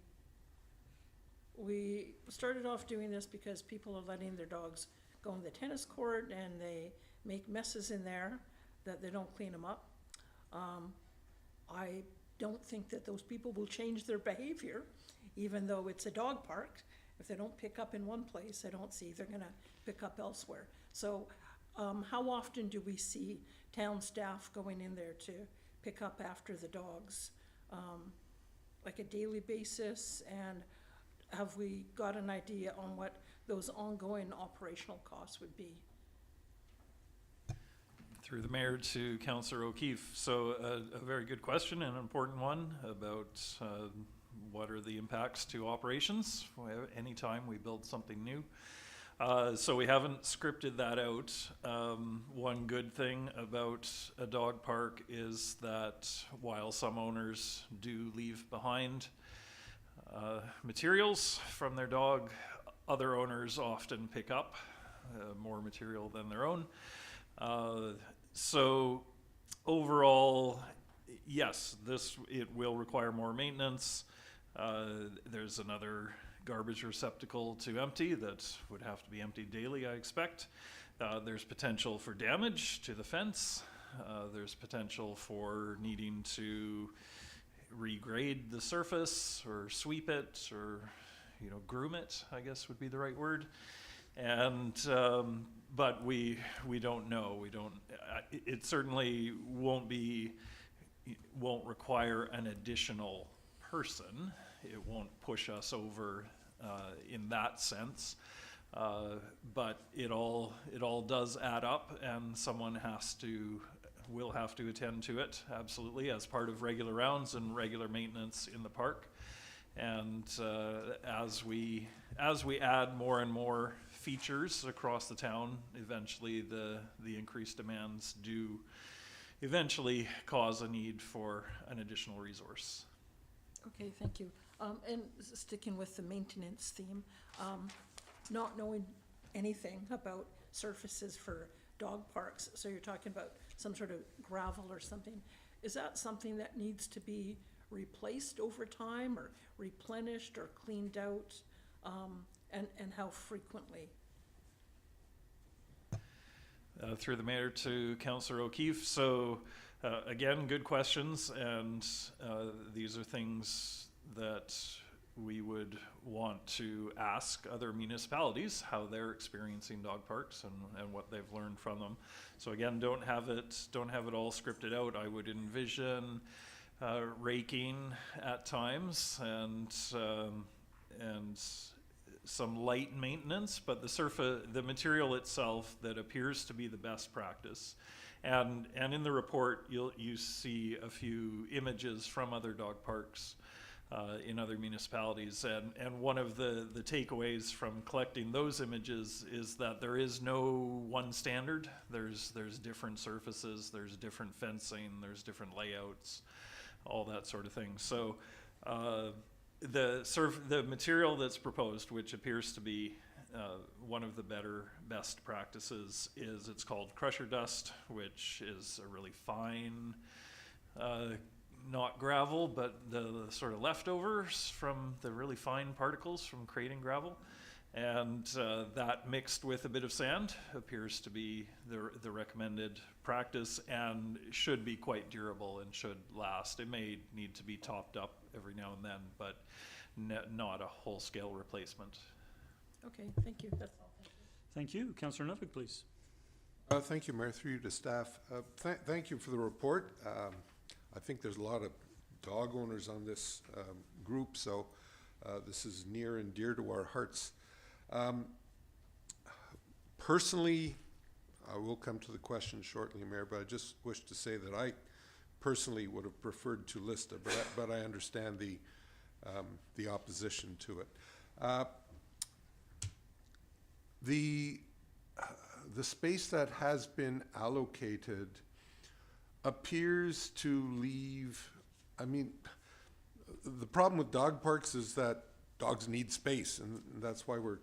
started off doing this because people are letting their dogs go on the tennis court and they make messes in there that they don't clean them up. I don't think that those people will change their behavior, even though it's a dog park. If they don't pick up in one place, I don't see they're gonna pick up elsewhere. So how often do we see town staff going in there to pick up after the dogs? Like a daily basis, and have we got an idea on what those ongoing operational costs would be? Through the mayor to Councillor O'Keefe. So a very good question and an important one about what are the impacts to operations anytime we build something new. So we haven't scripted that out. One good thing about a dog park is that while some owners do leave behind materials from their dog, other owners often pick up more material than their own. So overall, yes, it will require more maintenance. There's another garbage receptacle to empty that would have to be emptied daily, I expect. There's potential for damage to the fence. There's potential for needing to regrade the surface or sweep it or, groom it, I guess would be the right word. And but we don't know. It certainly won't require an additional person. It won't push us over in that sense. But it all does add up, and someone will have to attend to it, absolutely, as part of regular rounds and regular maintenance in the park. And as we add more and more features across the town, eventually the increased demands do eventually cause a need for an additional resource. Okay, thank you. And sticking with the maintenance theme, not knowing anything about surfaces for dog parks, so you're talking about some sort of gravel or something. Is that something that needs to be replaced over time or replenished or cleaned out, and how frequently? Through the mayor to Councillor O'Keefe. So again, good questions, and these are things that we would want to ask other municipalities how they're experiencing dog parks and what they've learned from them. So again, don't have it all scripted out. I would envision raking at times and some light maintenance, but the material itself that appears to be the best practice. And in the report, you see a few images from other dog parks in other municipalities, and one of the takeaways from collecting those images is that there is no one standard. There's different surfaces, there's different fencing, there's different layouts, all that sort of thing. So the material that's proposed, which appears to be one of the best practices, it's called crusher dust, which is a really fine, not gravel, but the sort of leftovers from the really fine particles from creating gravel. And that mixed with a bit of sand appears to be the recommended practice, and should be quite durable and should last. It may need to be topped up every now and then, but not a whole-scale replacement. Okay, thank you. That's all. Thank you. Councillor Novick, please. Thank you, Mayor, through you to staff. Thank you for the report. I think there's a lot of dog owners on this group, so this is near and dear to our hearts. Personally, I will come to the question shortly, Mayor, but I just wish to say that I personally would have preferred to list it, but I understand the opposition to it. The space that has been allocated appears to leave, I mean, the problem with dog parks is that dogs need space, and that's why we're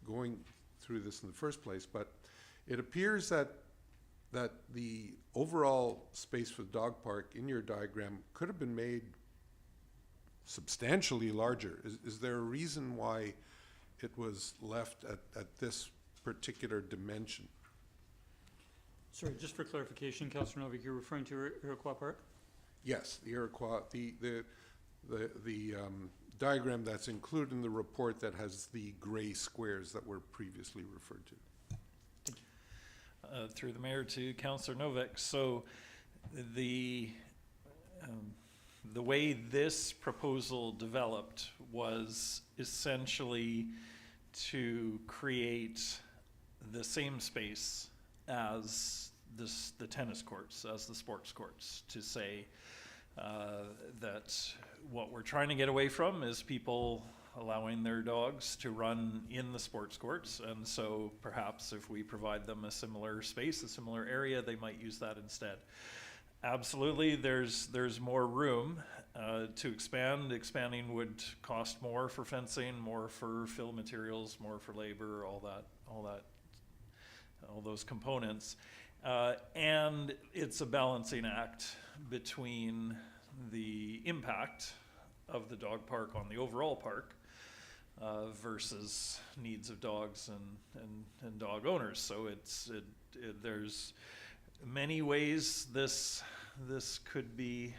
going through this in the first place. But it appears that the overall space for the dog park in your diagram could have been made substantially larger. Is there a reason why it was left at this particular dimension? Sorry, just for clarification, Councillor Novick, you're referring to Iroquois Park? Yes, the Iroquois, the diagram that's included in the report that has the gray squares that were previously referred to. Through the mayor to Councillor Novick. So the way this proposal developed was essentially to create the same space as the tennis courts, as the sports courts, to say that what we're trying to get away from is people allowing their dogs to run in the sports courts, and so perhaps if we provide them a similar space, a similar area, they might use that instead. Absolutely, there's more room to expand. Expanding would cost more for fencing, more for fill materials, more for labor, all those components. And it's a balancing act between the impact of the dog park on the overall park versus needs of dogs and dog owners. So there's many ways this could be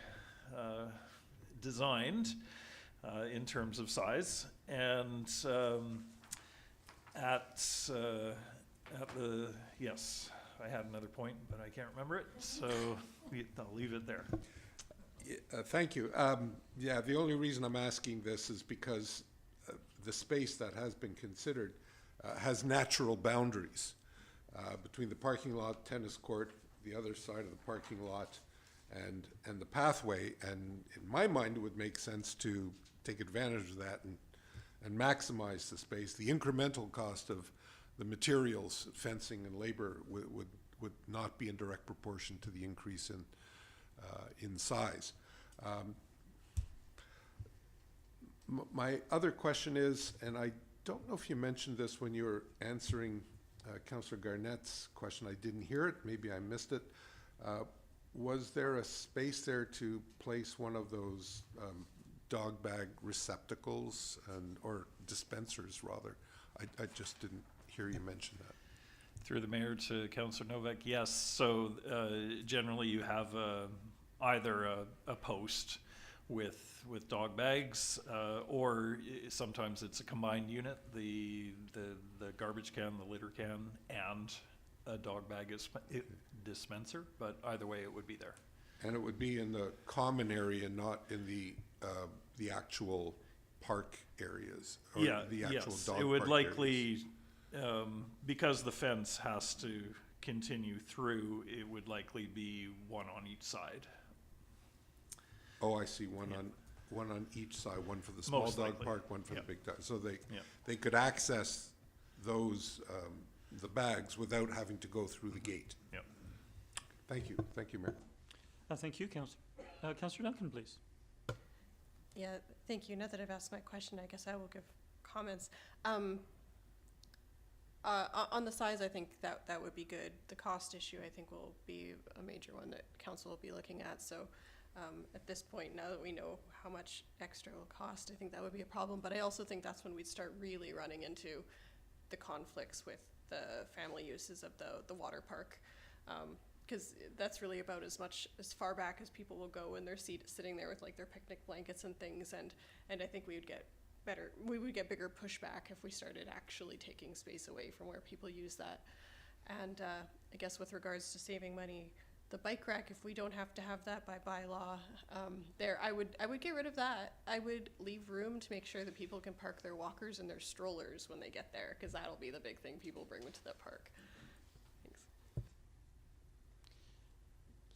designed in terms of size, and yes, I had another point, but I can't remember it, so I'll leave it there. Thank you. Yeah, the only reason I'm asking this is because the space that has been considered has natural boundaries between the parking lot, tennis court, the other side of the parking lot, and the pathway. And in my mind, it would make sense to take advantage of that and maximize the space. The incremental cost of the materials, fencing and labor would not be in direct proportion to the increase in size. My other question is, and I don't know if you mentioned this when you were answering Councillor Garnett's question, I didn't hear it, maybe I missed it. Was there a space there to place one of those dog bag receptacles or dispensers rather? I just didn't hear you mention that. Through the mayor to Councillor Novick, yes. So generally you have either a post with dog bags, or sometimes it's a combined unit, the garbage can, the litter can, and a dog bag dispenser, but either way it would be there. And it would be in the common area, not in the actual park areas, or the actual yes, dog it would park likely, areas. because the fence has to continue through, it would likely be one on each side. Oh, I see, one on each side, one for the small Most dog likely. park, one for the Yeah. big dog. So they could access those, the bags without having to go through the gate. Yep. Thank you, Mayor. Thank you, Councillor. Councillor Duncan, please. Yeah, thank you. Now that I've asked my question, I guess I will give comments. On the size, I think that would be good. The cost issue, I think, will be a major one that council will be looking at. So at this point, now that we know how much extra it will cost, I think that would be a problem. But I also think that's when we'd start really running into the conflicts with the family uses of the water park. Because that's really about as far back as people will go in their seat, sitting there with like their picnic blankets and things, and I think we would get bigger pushback if we started actually taking space away from where people use that. And I guess with regards to saving money, the bike rack, if we don't have to have that by bylaw, I would get rid of that. I would leave room to make sure that people can park their walkers and their strollers when they get there, because that'll be the big thing people bring into the park.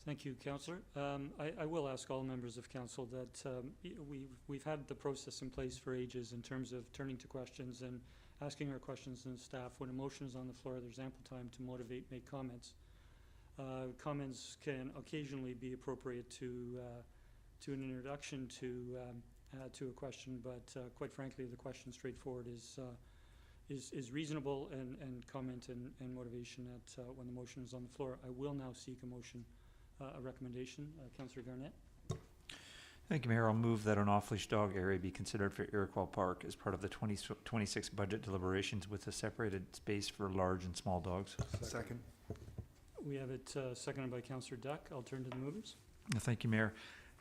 Thank you, Councillor. I will ask all members of council that we've had the process in place for ages in terms of turning to questions and asking our questions and staff. When a motion is on the floor, there's ample time to motivate, make comments. Comments can occasionally be appropriate to an introduction to a question, but quite frankly, the question straightforward is reasonable, and comment and motivation at when the motion is on the floor. I will now seek a motion, a recommendation. Councillor Garnett. Thank you, Mayor. I'll move that an off-leash dog area be considered for Iroquois Park as part of the 2026 budget deliberations with a separated space for large and small dogs. Second. We have it seconded by Councillor Duck. I'll turn to the movers. Thank you, Mayor.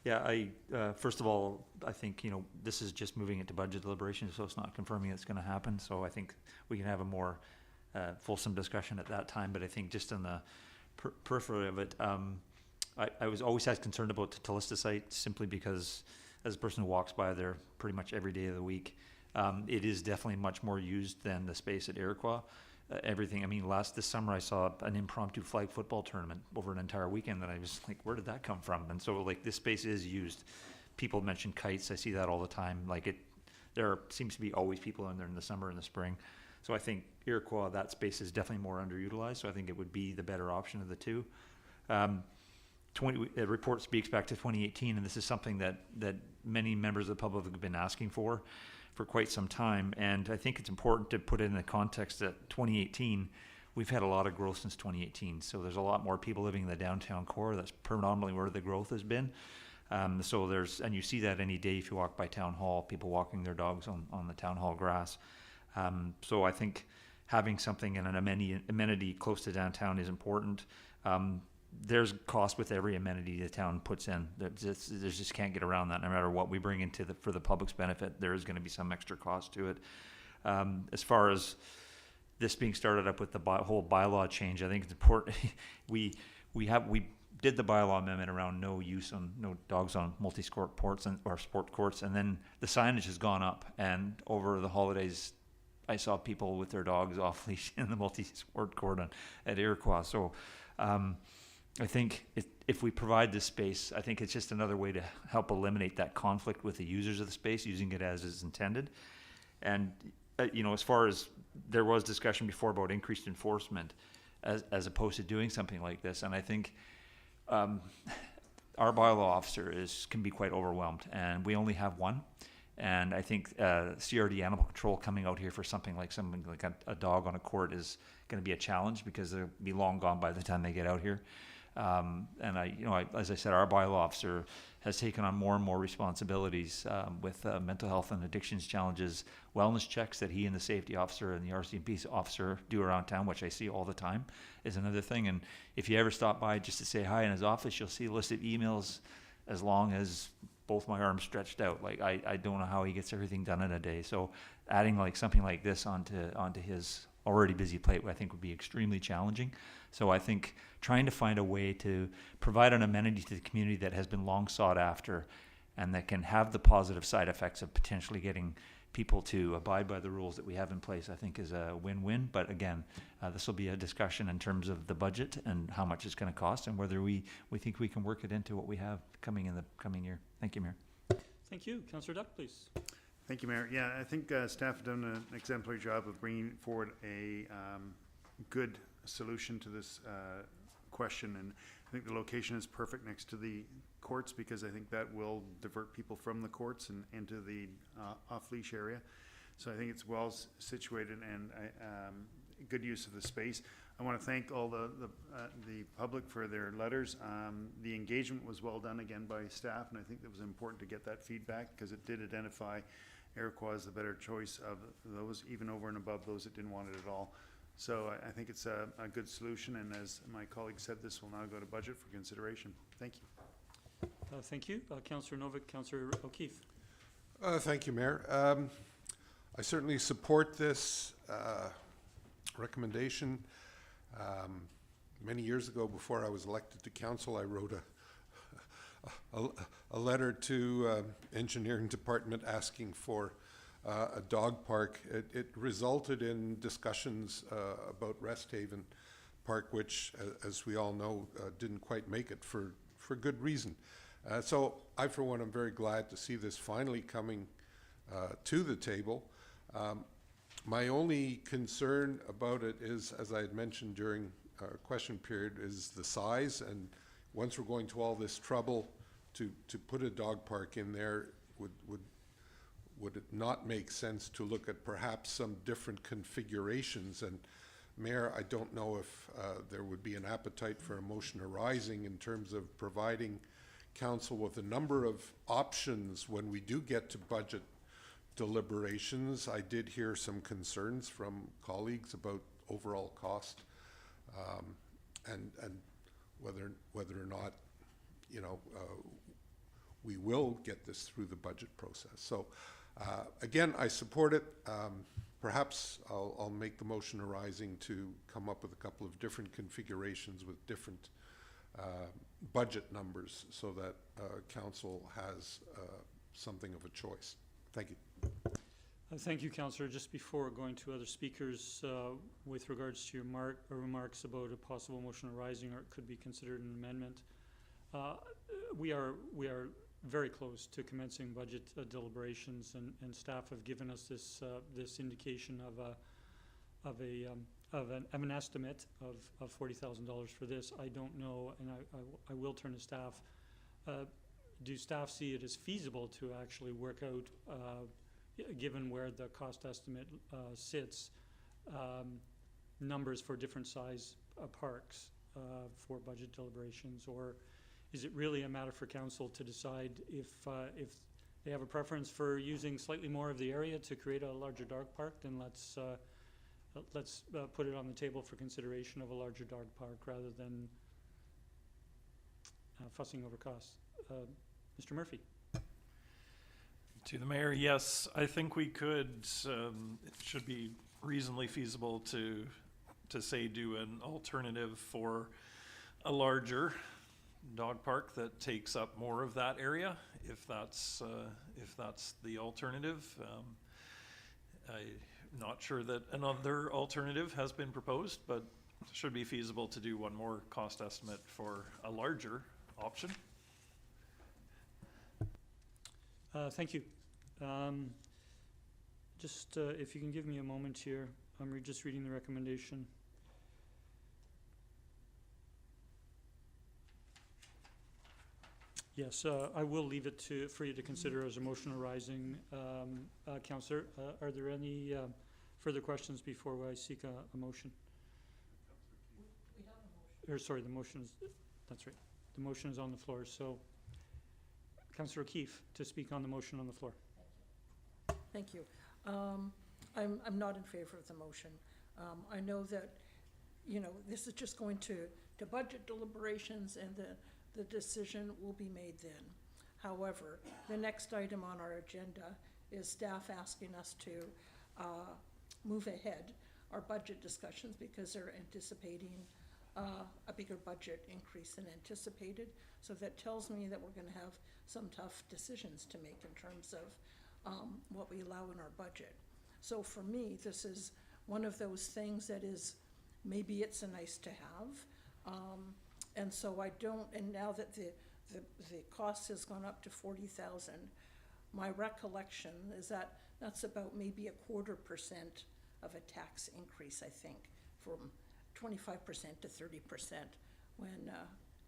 Yeah, first of all, I think, this is just moving it to budget deliberations, so it's not confirming it's going to happen. So I think we can have a more fulsome discussion at that time. But I think just in the periphery of it, I was always as concerned about the Tallista site, simply because as a person who walks by there pretty much every day of the week, it is definitely much more used than the space at Iroquois. Everything. I mean, this summer I saw an impromptu flag football tournament over an entire weekend, and I was like, where did that come from? And so, this space is used. People mention kites. I see that all the time. There seems to be always people in there in the summer and the spring. So I think Iroquois, that space is definitely more underutilized. So I think it would be the better option of the two. Report speaks back to 2018, and this is something that many members of the public have been asking for quite some time. And I think it's important to put it in the context that 2018, we've had a lot of growth since 2018. So there's a lot more people living in the downtown core. That's predominantly where the growth has been. And you see that any day if you walk by Town Hall, people walking their dogs on the Town Hall grass. So I think having something in an amenity close to downtown is important. There's cost with every amenity the town puts in. There's just can't get around that. No matter what we bring into for the public's benefit, there is going to be some extra cost to it. As far as this being started up with the whole bylaw change, I think it's important. we did the bylaw amendment around no dogs on multi-sport ports or sport courts, and then the signage has gone up. And over the holidays, I saw people with their dogs off leash in the multi-sport court at Iroquois. So. I think if we provide this space, I think it's just another way to help eliminate that conflict with the users of the space, using it as is intended. And, as far as there was discussion before about increased enforcement as opposed to doing something like this. And I think our bylaw officer can be quite overwhelmed, and we only have one. And I think CRD Animal Control coming out here for something like a dog on a court is going to be a challenge, because they'll be long gone by the time they get out here. And as I said, our bylaw officer has taken on more and more responsibilities with mental health and addictions challenges, wellness checks that he and the safety officer and the RCMP officer do around town, which I see all the time, is another thing. And if you ever stop by just to say hi in his office, you'll see a list of emails as long as both my arms stretched out. I don't know how he gets everything done in a day. So adding something like this onto his already busy plate, I think would be extremely challenging. So I think trying to find a way to provide an amenity to the community that has been long sought after, and that can have the positive side effects of potentially getting people to abide by the rules that we have in place, I think is a win-win. But again, this will be a discussion in terms of the budget and how much it's going to cost, and whether we think we can work it into what we have coming in the coming year. Thank you, Mayor. Thank you. Councillor Duck, please. Thank you, Mayor. Yeah, I think staff have done an exemplary job of bringing forward a good solution to this question, and I think the location is perfect next to the courts, because I think that will divert people from the courts and into the off-leash area. So I think it's well situated, and good use of the space. I want to thank all the public for their letters. The engagement was well done again by staff, and I think it was important to get that feedback, because it did identify Iroquois as the better choice of those, even over and above those that didn't want it at all. So I think it's a good solution, and as my colleague said, this will now go to budget for consideration. Thank you. Thank you. Councillor Novick, Councillor O'Keefe. Thank you, Mayor. I certainly support this recommendation. Many years ago, before I was elected to council, I wrote a letter to engineering department asking for a dog park. It resulted in discussions about Rest Haven, park, which, as we all know, didn't quite make it for good reason. So I, for one, am very glad to see this finally coming to the table. My only concern about it is, as I had mentioned during our question period, is the size. And once we're going to all this trouble to put a dog park in there, would it not make sense to look at perhaps some different configurations? And Mayor, I don't know if there would be an appetite for a motion arising in terms of providing council with a number of options when we do get to budget deliberations. I did hear some concerns from colleagues about overall cost, and whether or not, you know, we will get this through the budget process. So again, I support it. Perhaps I'll make the motion arising to come up with a couple of different configurations with different budget numbers so that council has something of a choice. Thank you. Thank you, Councillor. Just before going to other speakers, with regards to your remarks about a possible motion arising or it could be considered an amendment, we are very close to commencing budget deliberations, and staff have given us this indication of an estimate of $40,000 for this. I don't know, and I will turn to staff. Do staff see it as feasible to actually work out, given where the cost estimate sits, numbers for different size parks for budget deliberations, or is it really a matter for council to decide if they have a preference for using slightly more of the area to create a larger dog park? Then let's put it on the table for consideration of a larger dog park rather than fussing over costs. Mr. Murphy. To the mayor, yes, I think we could. It should be reasonably feasible to say do an alternative for a larger dog park that takes up more of that area, if that's the alternative. I'm not sure that another alternative has been proposed, but it should be feasible to do one more cost estimate for a larger option. Thank you. Just if you can give me a moment here, I'm just reading the recommendation. Yes, I will leave it for you to consider as a motion arising. Councillor, are there any further questions before I seek a motion? We have a motion. Or sorry, the motion is, that's right. The motion is on the floor. So, Councillor O'Keefe, to speak on the motion on the floor. Thank you. I'm not in favor of the motion. I know that, you know, this is just going to budget deliberations, and the decision will be made then. However, the next item on our agenda is staff asking us to move ahead our budget discussions because they're anticipating a bigger budget increase than anticipated. So that tells me that we're going to have some tough decisions to make in terms of what we allow in our budget. So for me, this is one of those things that is, maybe it's a nice to have. And so I don't, and now that the cost has gone up to 40,000, my recollection is that that's about maybe 0.25% of a tax increase, I think, from 25% to 30% when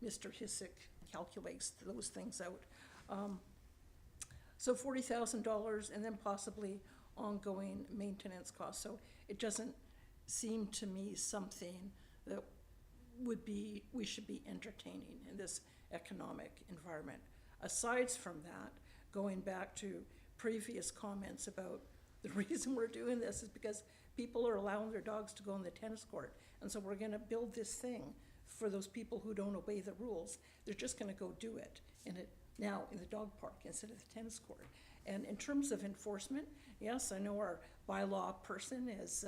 Mr. Hissick calculates those things out. So $40,000 and then possibly ongoing maintenance costs. So it doesn't seem to me something that we should be entertaining in this economic environment. Aside from that, going back to previous comments about the reason we're doing this is because people are allowing their dogs to go on the tennis court. And so we're gonna build this thing for those people who don't obey the rules. They're just gonna go do it now in the dog park instead of the tennis court. And in terms of enforcement, yes, I know our bylaw person has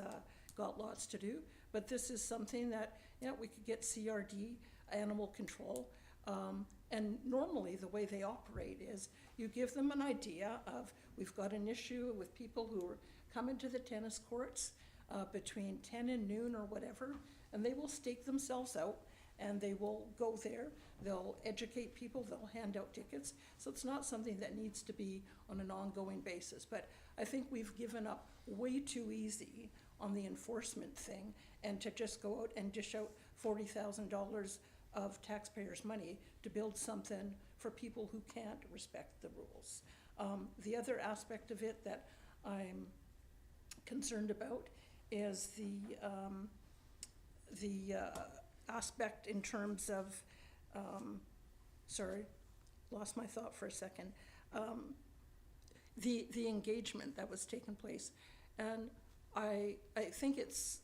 got lots to do, but this is something that, yeah, we could get CRD, animal control, and normally the way they operate is you give them an idea of, we've got an issue with people who are coming to the tennis courts between 10 and noon or whatever. and they will stake themselves out, and they will go there, they'll educate people, they'll hand out tickets. So it's not something that needs to be on an ongoing basis. But I think we've given up way too easy on the enforcement thing, and to just go out and dish out $40,000 of taxpayers' money to build something for people who can't respect the rules. The other aspect of it that I'm concerned about is the aspect in terms of, sorry, lost my thought for a second, the engagement that was taking place. And I think it's,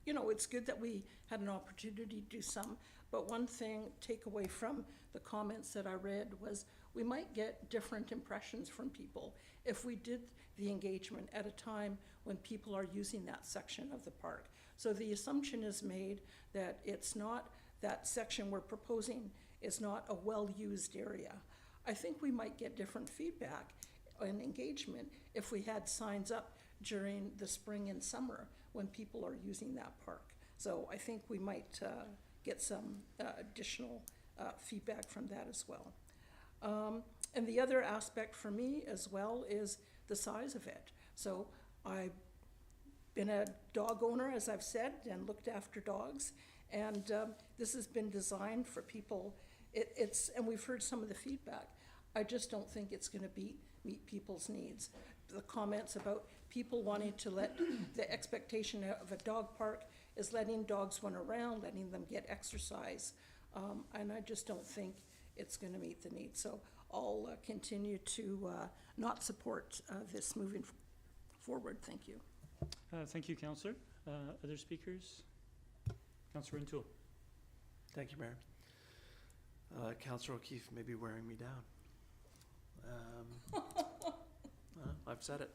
you know, it's good that we had an opportunity to do some, but one thing, take away from the comments that I read was we might get different impressions from people if we did the engagement at a time when people are using that section of the park. So the assumption is made that it's not, that section we're proposing is not a well-used area. I think we might get different feedback and engagement if we had signs up during the spring and summer when people are using that park. So I think we might get some additional feedback from that as well. And the other aspect for me as well is the size of it. So I've been a dog owner, as I've said, and looked after dogs. And this has been designed for people. And we've heard some of the feedback. I just don't think it's going to meet people's needs. The comments about people wanting to let the expectation of a dog park is letting dogs run around, letting them get exercise. And I just don't think it's going to meet the needs. So I'll continue to not support this moving forward. Thank you. Thank you, Councillor. Other speakers? Councillor O'Toole. Thank you, Mayor. Councillor O'Keefe may be wearing me down. I've said it.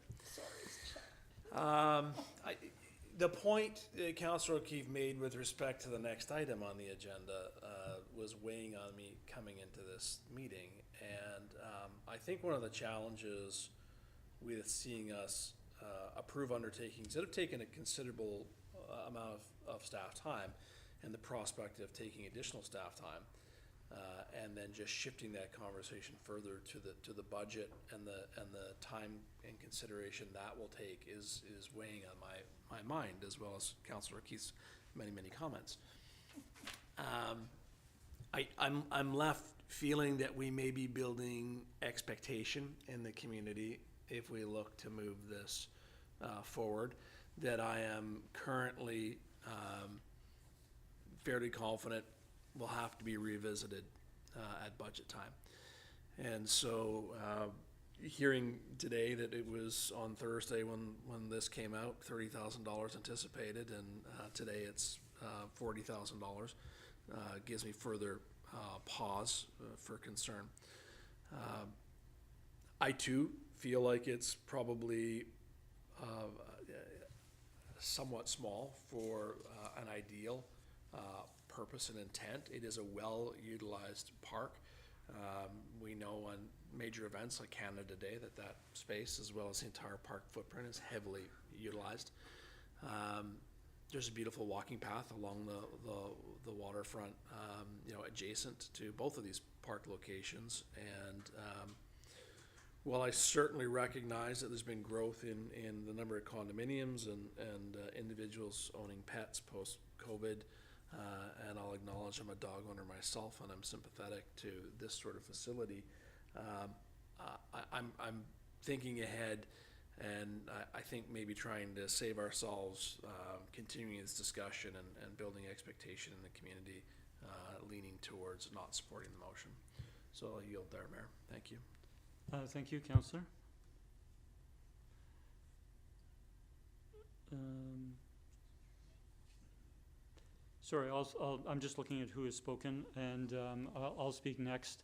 The point Councillor O'Keefe made with respect to the next item on the agenda was weighing on me coming into this meeting. And I think one of the challenges with seeing us approve undertakings that have taken a considerable amount of staff time, and the prospect of taking additional staff time, and then just shifting that conversation further to the budget and the time and consideration that will take is weighing on my mind, as well as Councillor Keith's many comments. I'm left feeling that we may be building expectation in the community if we look to move this forward, that I am currently fairly confident will have to be revisited at budget time. And so hearing today that it was on Thursday when this came out, $30,000 anticipated, and today it's $40,000, gives me further pause for concern. I too feel like it's probably somewhat small for an ideal purpose and intent. It is a well-utilized park. We know on major events like Canada Day that space, as well as the entire park footprint, is heavily utilized. There's a beautiful walking path along the waterfront, adjacent to both of these park locations. And while I certainly recognize that there's been growth in the number of condominiums and individuals owning pets post-COVID, and I'll acknowledge I'm a dog owner myself and I'm sympathetic to this sort of facility, I'm thinking ahead, and I think maybe trying to save ourselves continuing this discussion and building expectation in the community, leaning towards not supporting the motion. So I'll yield there, Mayor. Thank you. Thank you, Councillor. Sorry, I'm just looking at who has spoken, and I'll speak next.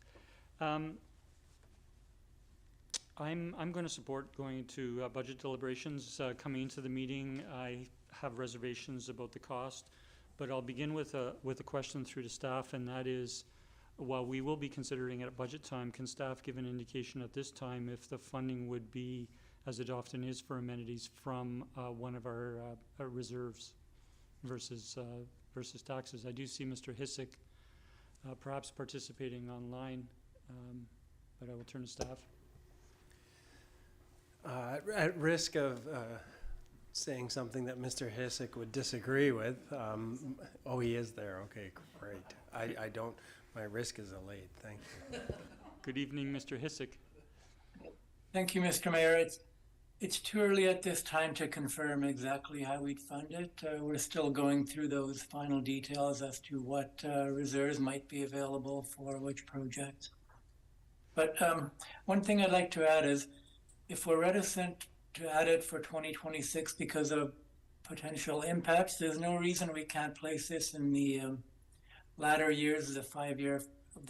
I'm going to support going to budget deliberations coming into the meeting. I have reservations about the cost, but I'll begin with a question through to staff, and that is, while we will be considering it at budget time, can staff give an indication at this time if the funding would be, as it often is for amenities, from one of our reserves versus versus taxes. I do see Mr. Hisik perhaps participating online, but I will turn to staff. At risk of saying something that Mr. Hisik would disagree with, oh, he is there. Okay, great. I don't, my risk is allayed. Thank you. Good evening, Mr. Hisik. Thank you, Mr. Mayor. It's too early at this time to confirm exactly how we'd fund it. We're still going through those final details as to what reserves might be available for which projects. But one thing I'd like to add is, if we're reticent to add it for 2026 because of potential impacts, there's no reason we can't place this in the latter years of the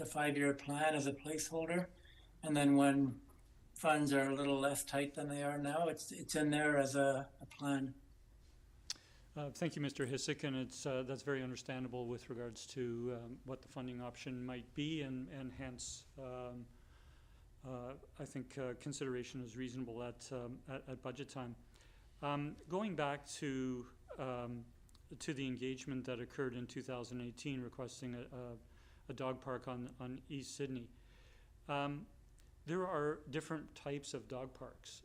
five-year plan as a placeholder. And then when funds are a little less tight than they are now, it's in there as a plan. Thank you, Mr. Hisik, and that's very understandable with regards to what the funding option might be, and hence I think consideration is reasonable at budget time. Going back to the engagement that occurred in 2018 requesting a dog park on East Sydney. There are different types of dog parks.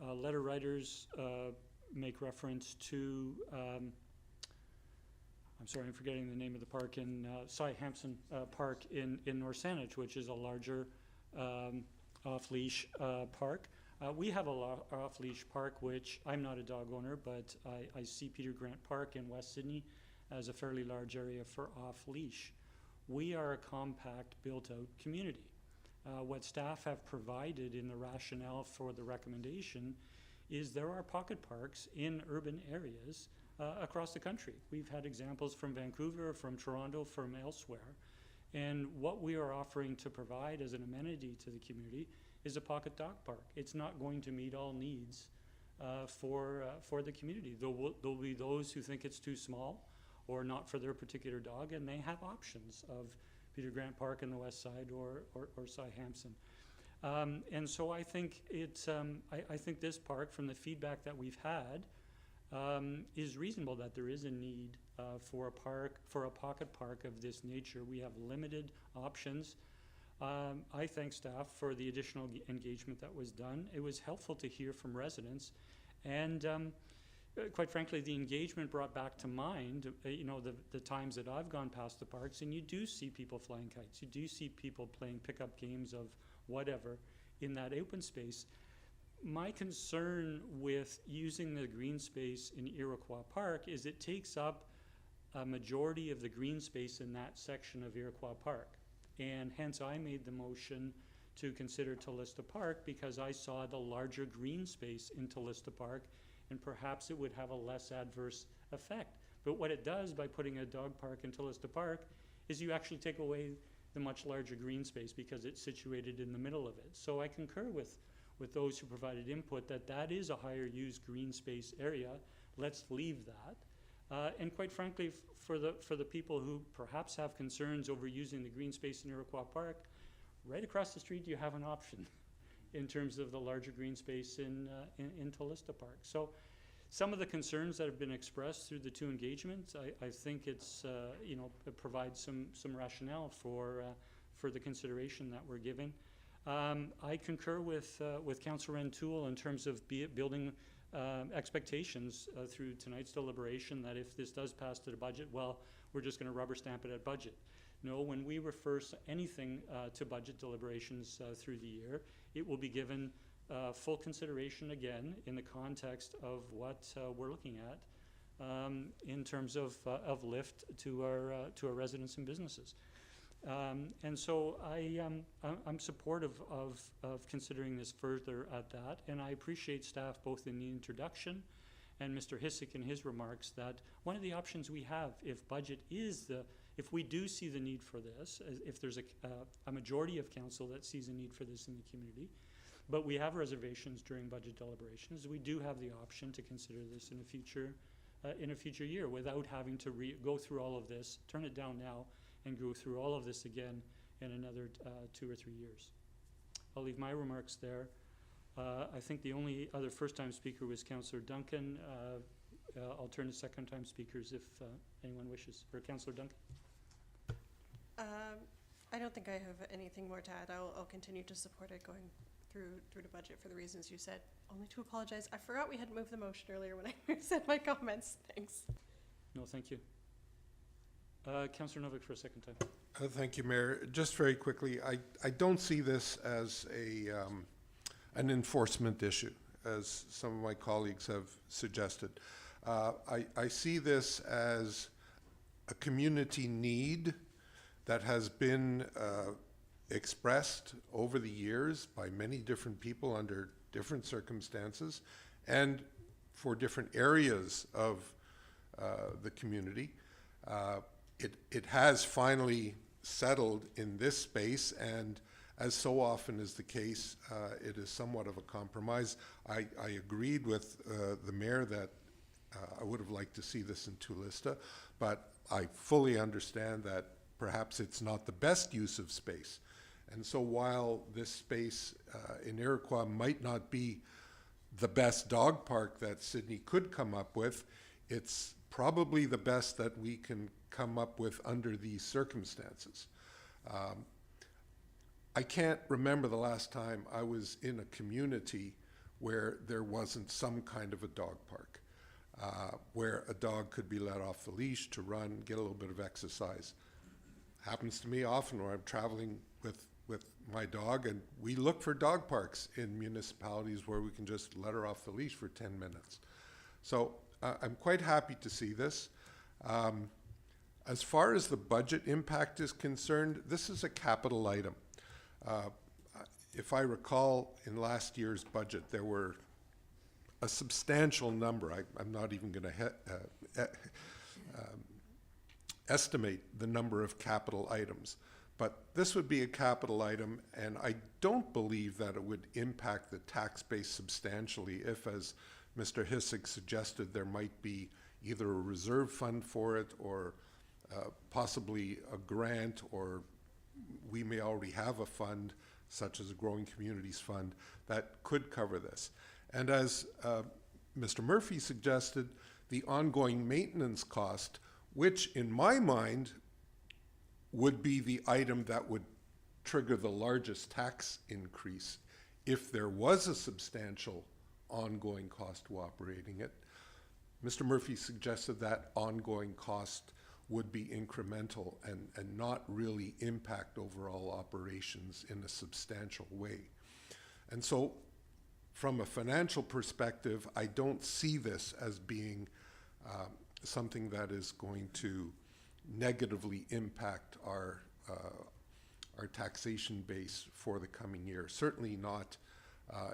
Letter writers make reference to, I'm sorry, I'm forgetting the name of the park in SÍĩa EM Park in North Saanich, which is a larger off-leash park. We have a off-leash park, which I'm not a dog owner, but I see Peter Grant Park in West Sydney as a fairly large area for off-leash. We are a compact, built-out community. What staff have provided in the rationale for the recommendation is there are pocket parks in urban areas across the country. We've had examples from Vancouver, from Toronto, from elsewhere. And what we are offering to provide as an amenity to the community is a pocket dog park. It's not going to meet all needs for the community. There'll be those who think it's too small or not for their particular dog, and they have options of Peter Grant Park in the west side or SÍĩa. And so I think I think this park, from the feedback that we've had, is reasonable that there is a need for a pocket park of this nature. We have limited options. I thank staff for the additional engagement that was done. It was helpful to hear from residents, and quite frankly, the engagement brought back to mind, the times that I've gone past the parks, and you do see people flying kites. You do see people playing pickup games of whatever in that open space. My concern with using the green space in Iroquois Park is it takes up a majority of the green space in that section of Iroquois Park. And hence I made the motion to consider Tallista Park, because I saw the larger green space in Tallista Park, and perhaps it would have a less adverse effect. But what it does by putting a dog park in Tallista Park is you actually take away the much larger green space because it's situated in the middle of it. So I concur with those who provided input that is a higher used green space area. Let's leave that. And quite frankly, for the people who perhaps have concerns over using the green space in Iroquois Park, right across the street you have an option in terms of the larger green space in Tallista Park. So some of the concerns that have been expressed through the two engagements, I think it's, it provides some rationale for the consideration that we're giving. I concur with Councillor Rentoul in terms of building expectations through tonight's deliberation that if this does pass to the budget, well, we're just going to rubber stamp it at budget. No, when we refer anything to budget deliberations through the year, it will be given full consideration again in the context of what we're looking at in terms of lift to our residents and businesses. And so I'm supportive of considering this further at that, and I appreciate staff both in the introduction and Mr. Hisik in his remarks that one of the options we have, if we do see the need for this, if there's a majority of council that sees a need for this in the community, but we have reservations during budget deliberations, we do have the option to consider this in a future year without having to go through all of this, turn it down now, and go through all of this again in another 2 or 3 years. I'll leave my remarks there. I think the only other first-time speaker was Councillor Duncan. I'll turn to second-time speakers if anyone wishes. Or Councillor Duncan? I don't think I have anything more to add. I'll continue to support it going through the budget for the reasons you said. Only to apologize, I forgot we had moved the motion earlier when I said my comments. Thanks. No, thank you. Councillor Novick for a second time. Thank you, Mayor. Just very quickly, I don't see this as an enforcement issue, as some of my colleagues have suggested. I see this as a community need that has been expressed over the years by many different people under different circumstances and for different areas of the community. It has finally settled in this space, and as so often is the case, it is somewhat of a compromise. I agreed with the mayor that I would have liked to see this in Tulista, but I fully understand that perhaps it's not the best use of space. And so while this space in Iroquois might not be the best dog park that Sydney could come up with, it's probably the best that we can come up with under these circumstances. I can't remember the last time I was in a community where there wasn't some kind of a dog park, where a dog could be let off the leash to run, get a little bit of exercise. Happens to me often when I'm traveling with my dog, and we look for dog parks in municipalities where we can just let her off the leash for 10 minutes. So I'm quite happy to see this. As far as the budget impact is concerned, this is a capital item. If I recall, in last year's budget, there were a substantial number. I'm not even going to estimate the number of capital items. But this would be a capital item, and I don't believe that it would impact the tax base substantially if, as Mr. Hissig suggested, there might be either a reserve fund for it or possibly a grant, or we may already have a fund, such as a Growing Communities Fund, that could cover this. And as Mr. Murphy suggested, the ongoing maintenance cost, which in my mind would be the item that would trigger the largest tax increase if there was a substantial ongoing cost to operating it. Mr. Murphy suggested that ongoing cost would be incremental and not really impact overall operations in a substantial way. And so from a financial perspective, I don't see this as being something that is going to negatively impact our taxation base for the coming year. Certainly not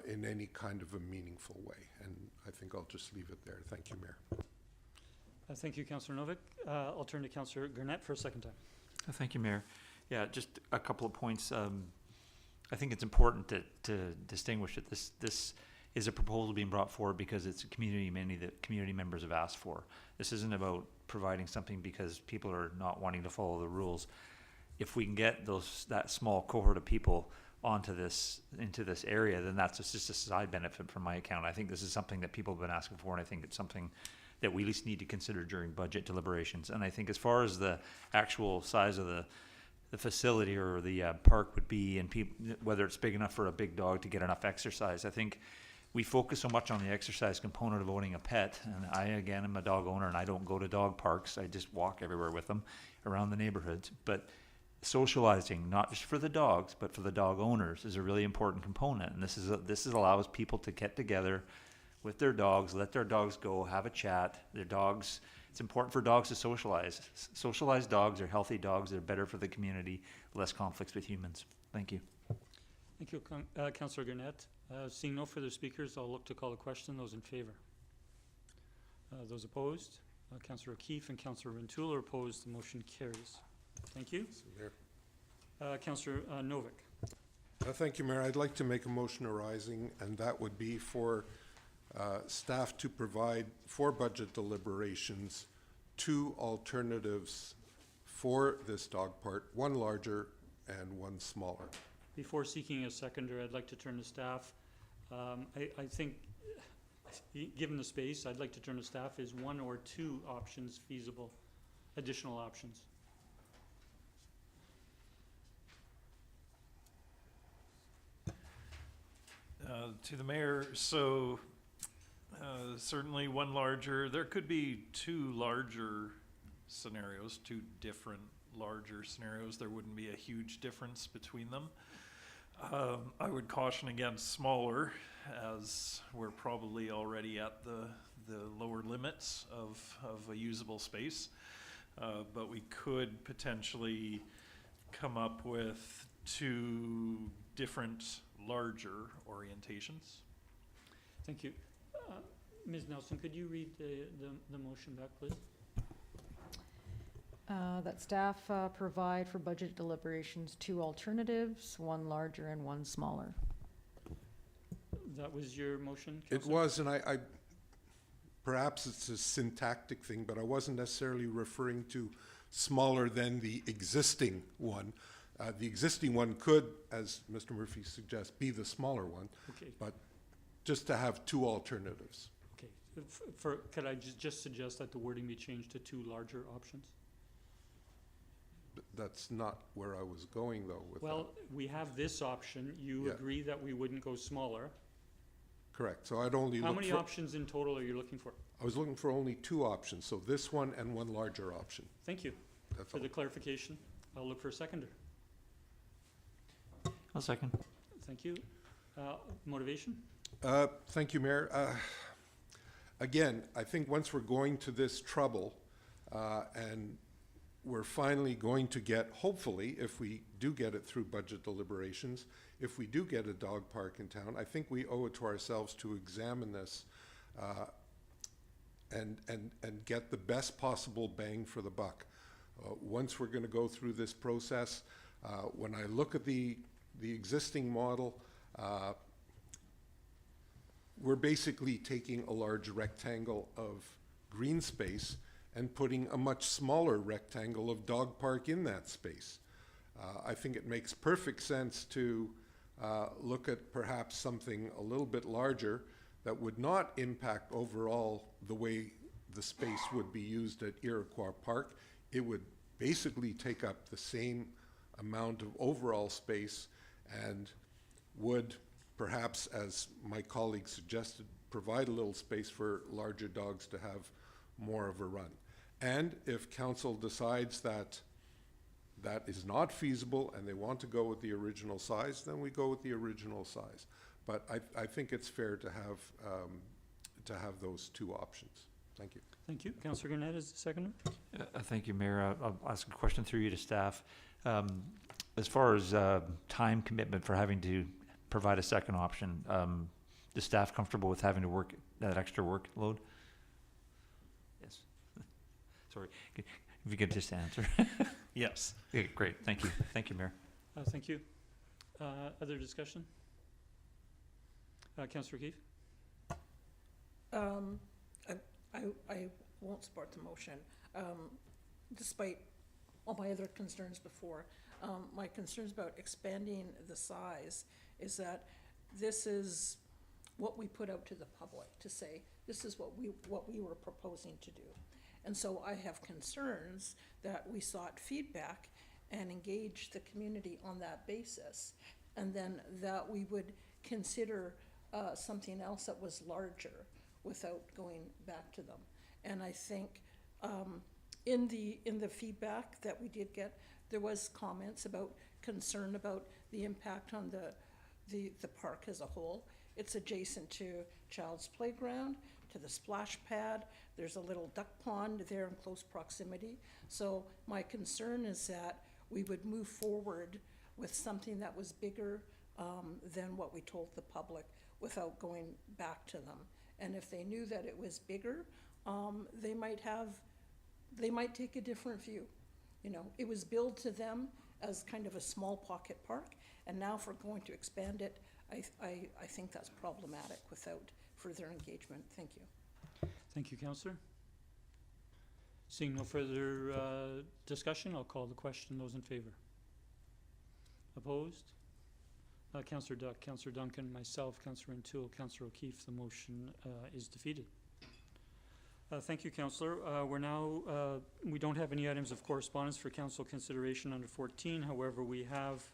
in any kind of a meaningful way. And I think I'll just leave it there. Thank you, Mayor. Thank you, Councillor Novick. I'll turn to Councillor Gurnett for a second time. Thank you, Mayor. Yeah, just a couple of points. I think it's important to distinguish that this is a proposal being brought forward because it's a community that community members have asked for. This isn't about providing something because people are not wanting to follow the rules. If we can get that small cohort of people into this area, then that's just a side benefit from my account. I think this is something that people have been asking for, and I think it's something that we at least need to consider during budget deliberations. And I think as far as the actual size of the facility or the park would be, and whether it's big enough for a big dog to get enough exercise, I think we focus so much on the exercise component of owning a pet. And I, again, am a dog owner, and I don't go to dog parks. I just walk everywhere with them around the neighborhoods. But socializing, not just for the dogs, but for the dog owners, is a really important component. And this allows people to get together with their dogs, let their dogs go, have a chat. Their dogs, it's important for dogs to socialize. Socialized dogs are healthy dogs. They're better for the community, less conflicts with humans. Thank you. Thank you, Councillor Gurnett. Seeing no further speakers, I'll look to call a question. Those in favour? Those opposed? Councillor O'Keefe and Councillor Rintoul are opposed. The motion carries. Thank you. Councillor Novick. Thank you, Mayor. I'd like to make a motion arising, and that would be for staff to provide for budget deliberations 2 alternatives for this dog park, one larger and one smaller. Before seeking a seconder, I'd like to turn to staff. I think given the space, I'd like to turn to staff, is one or two options feasible, additional options? To the mayor, so certainly one larger, there could be two larger scenarios, two different larger scenarios. There wouldn't be a huge difference between them. I would caution against smaller, as we're probably already at the lower limits of a usable space. But we could potentially come up with two different larger orientations. Thank you. Ms. Nelson, could you read the motion back, please? That staff provide for budget deliberations two alternatives, one larger and one smaller. That was your motion, It Councillor? was, and I perhaps it's a syntactic thing, but I wasn't necessarily referring to smaller than the existing one. The existing one could, as Mr. Murphy suggests, be the smaller one, Okay. but just to have two alternatives. Okay. Could I just suggest that the wording be changed to two larger options? That's not where I was going, though, with Well, we have this option. You Yeah. agree that we wouldn't go smaller. Correct. So I'd only How look many for, options in total are you looking for? I was looking for only two options, so this one and one larger option. Thank you That's for all. the clarification. I'll look for a seconder. I'll second. Thank you. Motivation? Thank you, Mayor. Again, I think once we're going to this trouble, and we're finally going to get, hopefully, if we do get it through budget deliberations, if we do get a dog park in town, I think we owe it to ourselves to examine this and get the best possible bang for the buck. Once we're going to go through this process, when I look at the existing model, we're basically taking a large rectangle of green space and putting a much smaller rectangle of dog park in that space. I think it makes perfect sense to look at perhaps something a little bit larger that would not impact overall the way the space would be used at Iroquois Park. It would basically take up the same amount of overall space and would perhaps, as my colleague suggested, provide a little space for larger dogs to have more of a run. And if council decides that that is not feasible and they want to go with the original size, then we go with the original size. But I think it's fair to have those two options. Thank you. Thank you. Councillor Gannett is the seconder. Thank you, Mayor. I'll ask a question through you to staff. As far as time commitment for having to provide a second option, is staff comfortable with having to work that extra workload? Yes. Sorry, if you could just answer. Yes. Okay, great. Thank you. Thank you, Mayor. Thank you. Other discussion? Councillor Keefe? I won't support the motion, despite all my other concerns before. My concerns about expanding the size is that this is what we put out to the public to say, this is what we were proposing to do. And so I have concerns that we sought feedback and engaged the community on that basis, and then that we would consider something else that was larger without going back to them. And I think in the feedback that we did get, there was comments about concern about the impact on the park as a whole. It's adjacent to child's playground, to the splash pad. There's a little duck pond there in close proximity. So my concern is that we would move forward with something that was bigger than what we told the public without going back to them. And if they knew that it was bigger, they might take a different view. You know, it was billed to them as kind of a small pocket park, and now if we're going to expand it, I think that's problematic without further engagement. Thank you. Thank you, Councillor. Seeing no further discussion, I'll call the question. Those in favor? Opposed? Councillor Duck, Councillor Duncan, myself, Councillor O'Toole, Councillor O'Keefe, the motion is defeated. Thank you, Councillor. We don't have any items of correspondence for council consideration under 14. However, we have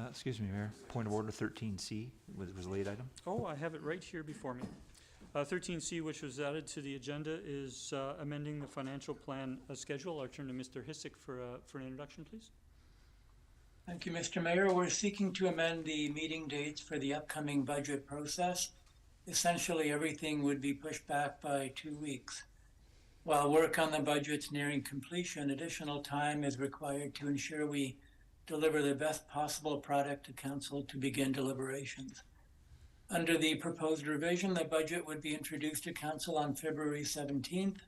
Excuse me, Mayor. Point of order 13C was a late item. Oh, I have it right here before me. 13C, which was added to the agenda, is amending the financial plan schedule. I'll turn to Mr. Hisik for an introduction, please. Thank you, Mr. Mayor. We're seeking to amend the meeting dates for the upcoming budget process. Essentially, everything would be pushed back by 2 weeks. While work on the budget's nearing completion, additional time is required to ensure we deliver the best possible product to council to begin deliberations. Under the proposed revision, the budget would be introduced to council on February 17th,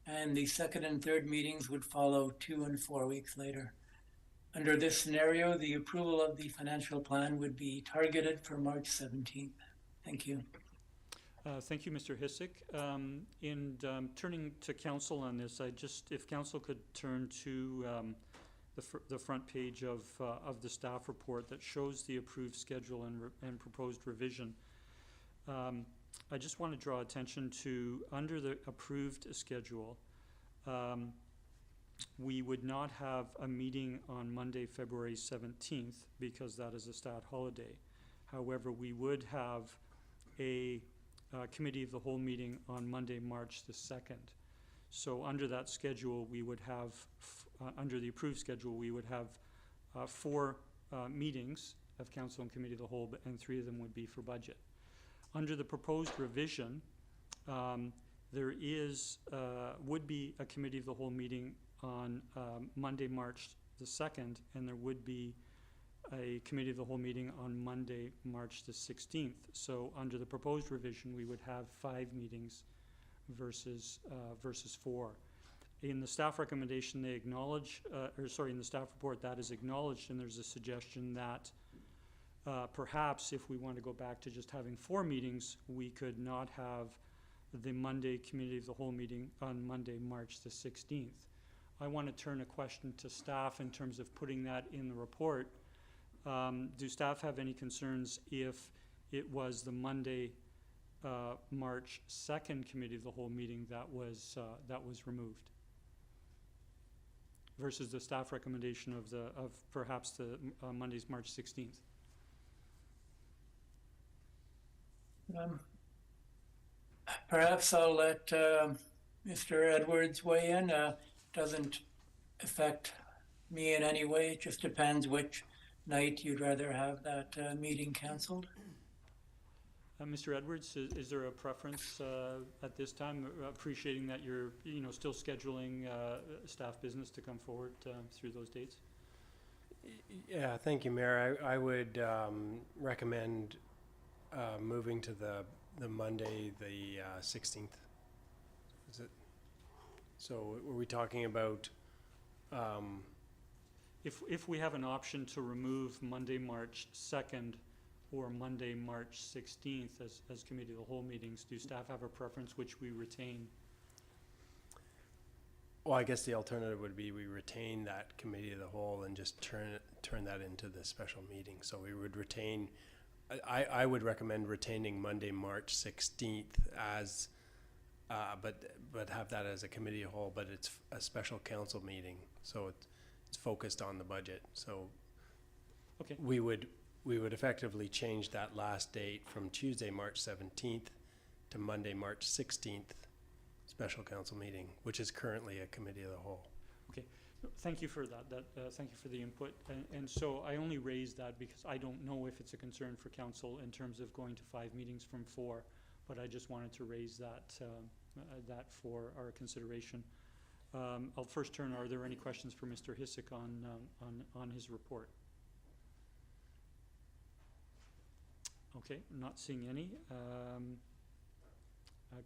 and the second and third meetings would follow 2 and 4 weeks later. Under this scenario, the approval of the financial plan would be targeted for March 17th. Thank you. Thank you, Mr. Hisik. Turning to council on this, if council could turn to the front page of the staff report that shows the approved schedule and proposed revision. I just want to draw attention to, under the approved schedule, we would not have a meeting on Monday, February 17th, because that is a stat holiday. However, we would have a committee of the whole meeting on Monday, March the 2nd. So under that schedule, we would have, under the approved schedule, we would have 4 meetings of council and committee of the whole, and 3 of them would be for budget. Under the proposed revision, there would be a committee of the whole meeting on Monday, March the 2nd, and there would be a committee of the whole meeting on Monday, March the 16th. So under the proposed revision, we would have 5 meetings versus 4. In the staff recommendation, they acknowledge, in the staff report, that is acknowledged, and there's a suggestion that perhaps if we want to go back to just having 4 meetings, we could not have the Monday committee of the whole meeting on Monday, March the 16th. I want to turn a question to staff in terms of putting that in the report. Do staff have any concerns if it was the Monday, March 2nd committee of the whole meeting that was removed versus the staff recommendation of perhaps the Monday's March 16th? Perhaps I'll let Mr. Edwards weigh in. Doesn't affect me in any way. It just depends which night you'd rather have that meeting canceled. Mr. Edwards, is there a preference at this time, appreciating that you're still scheduling staff business to come forward through those dates? Yeah, thank you, Mayor. I would recommend moving to the Monday, the 16th. Is it? So were we talking about? If we have an option to remove Monday, March 2nd or Monday, March 16th as committee of the whole meetings, do staff have a preference which we retain? Well, I guess the alternative would be we retain that committee of the whole and just turn that into the special meeting. So we would retain, I would recommend retaining Monday, March 16th as, but have that as a committee of the whole, but it's a special council meeting. So it's focused on the budget. So okay. We would effectively change that last date from Tuesday, March 17th to Monday, March 16th, special council meeting, which is currently a committee of the whole. Okay, thank you for that. Thank you for the input. And so I only raised that because I don't know if it's a concern for council in terms of going to 5 meetings from 4, but I just wanted to raise that for our consideration. I'll first turn. Are there any questions for Mr. Hisik on his report? Okay, not seeing any.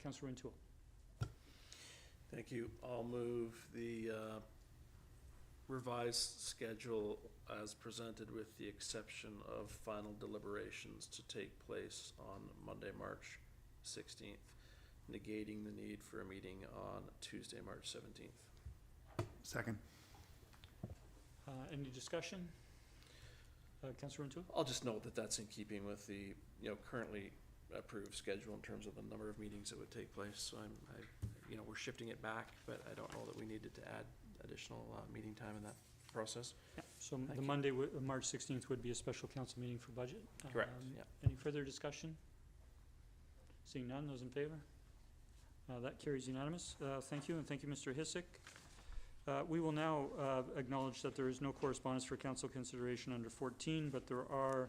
Councillor O'Toole. Thank you. I'll move the revised schedule as presented with the exception of final deliberations to take place on Monday, March 16th, negating the need for a meeting on Tuesday, March 17th. Second. Any discussion? Councillor Rintoul? I'll just note that that's in keeping with the, currently approved schedule in terms of the number of meetings that would take place. So we're shifting it back, but I don't know that we needed to add additional meeting time in that process. Yeah, so Thank the you. Monday, March 16th would be a special council meeting for budget. Correct, yeah. Any further discussion? Seeing none, those in favor? That carries unanimous. Thank you, and thank you, Mr. Hissick. We will now acknowledge that there is no correspondence for council consideration under 14, but there are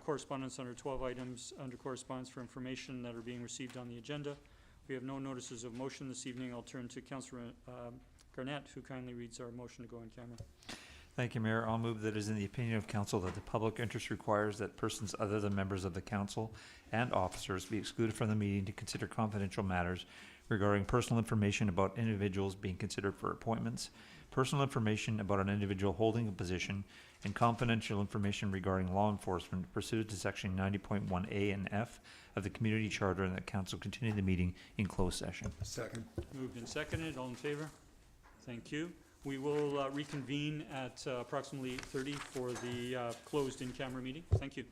correspondence under 12 items under correspondence for information that are being received on the agenda. We have no notices of motion this evening. I'll turn to Councillor Garnett, who kindly reads our motion to go in camera. Thank you, Mayor. I'll move that it is in the opinion of council that the public interest requires that persons other than members of the council and officers be excluded from the meeting to consider confidential matters regarding personal information about individuals being considered for appointments, personal information about an individual holding a position, and confidential information regarding law enforcement pursuant to section 90.1A and F of the community charter, and that council continue the meeting in closed session. Second. Moved and seconded. All in favor? Thank you. We will reconvene at approximately 8:30 for the closed in-camera meeting. Thank you.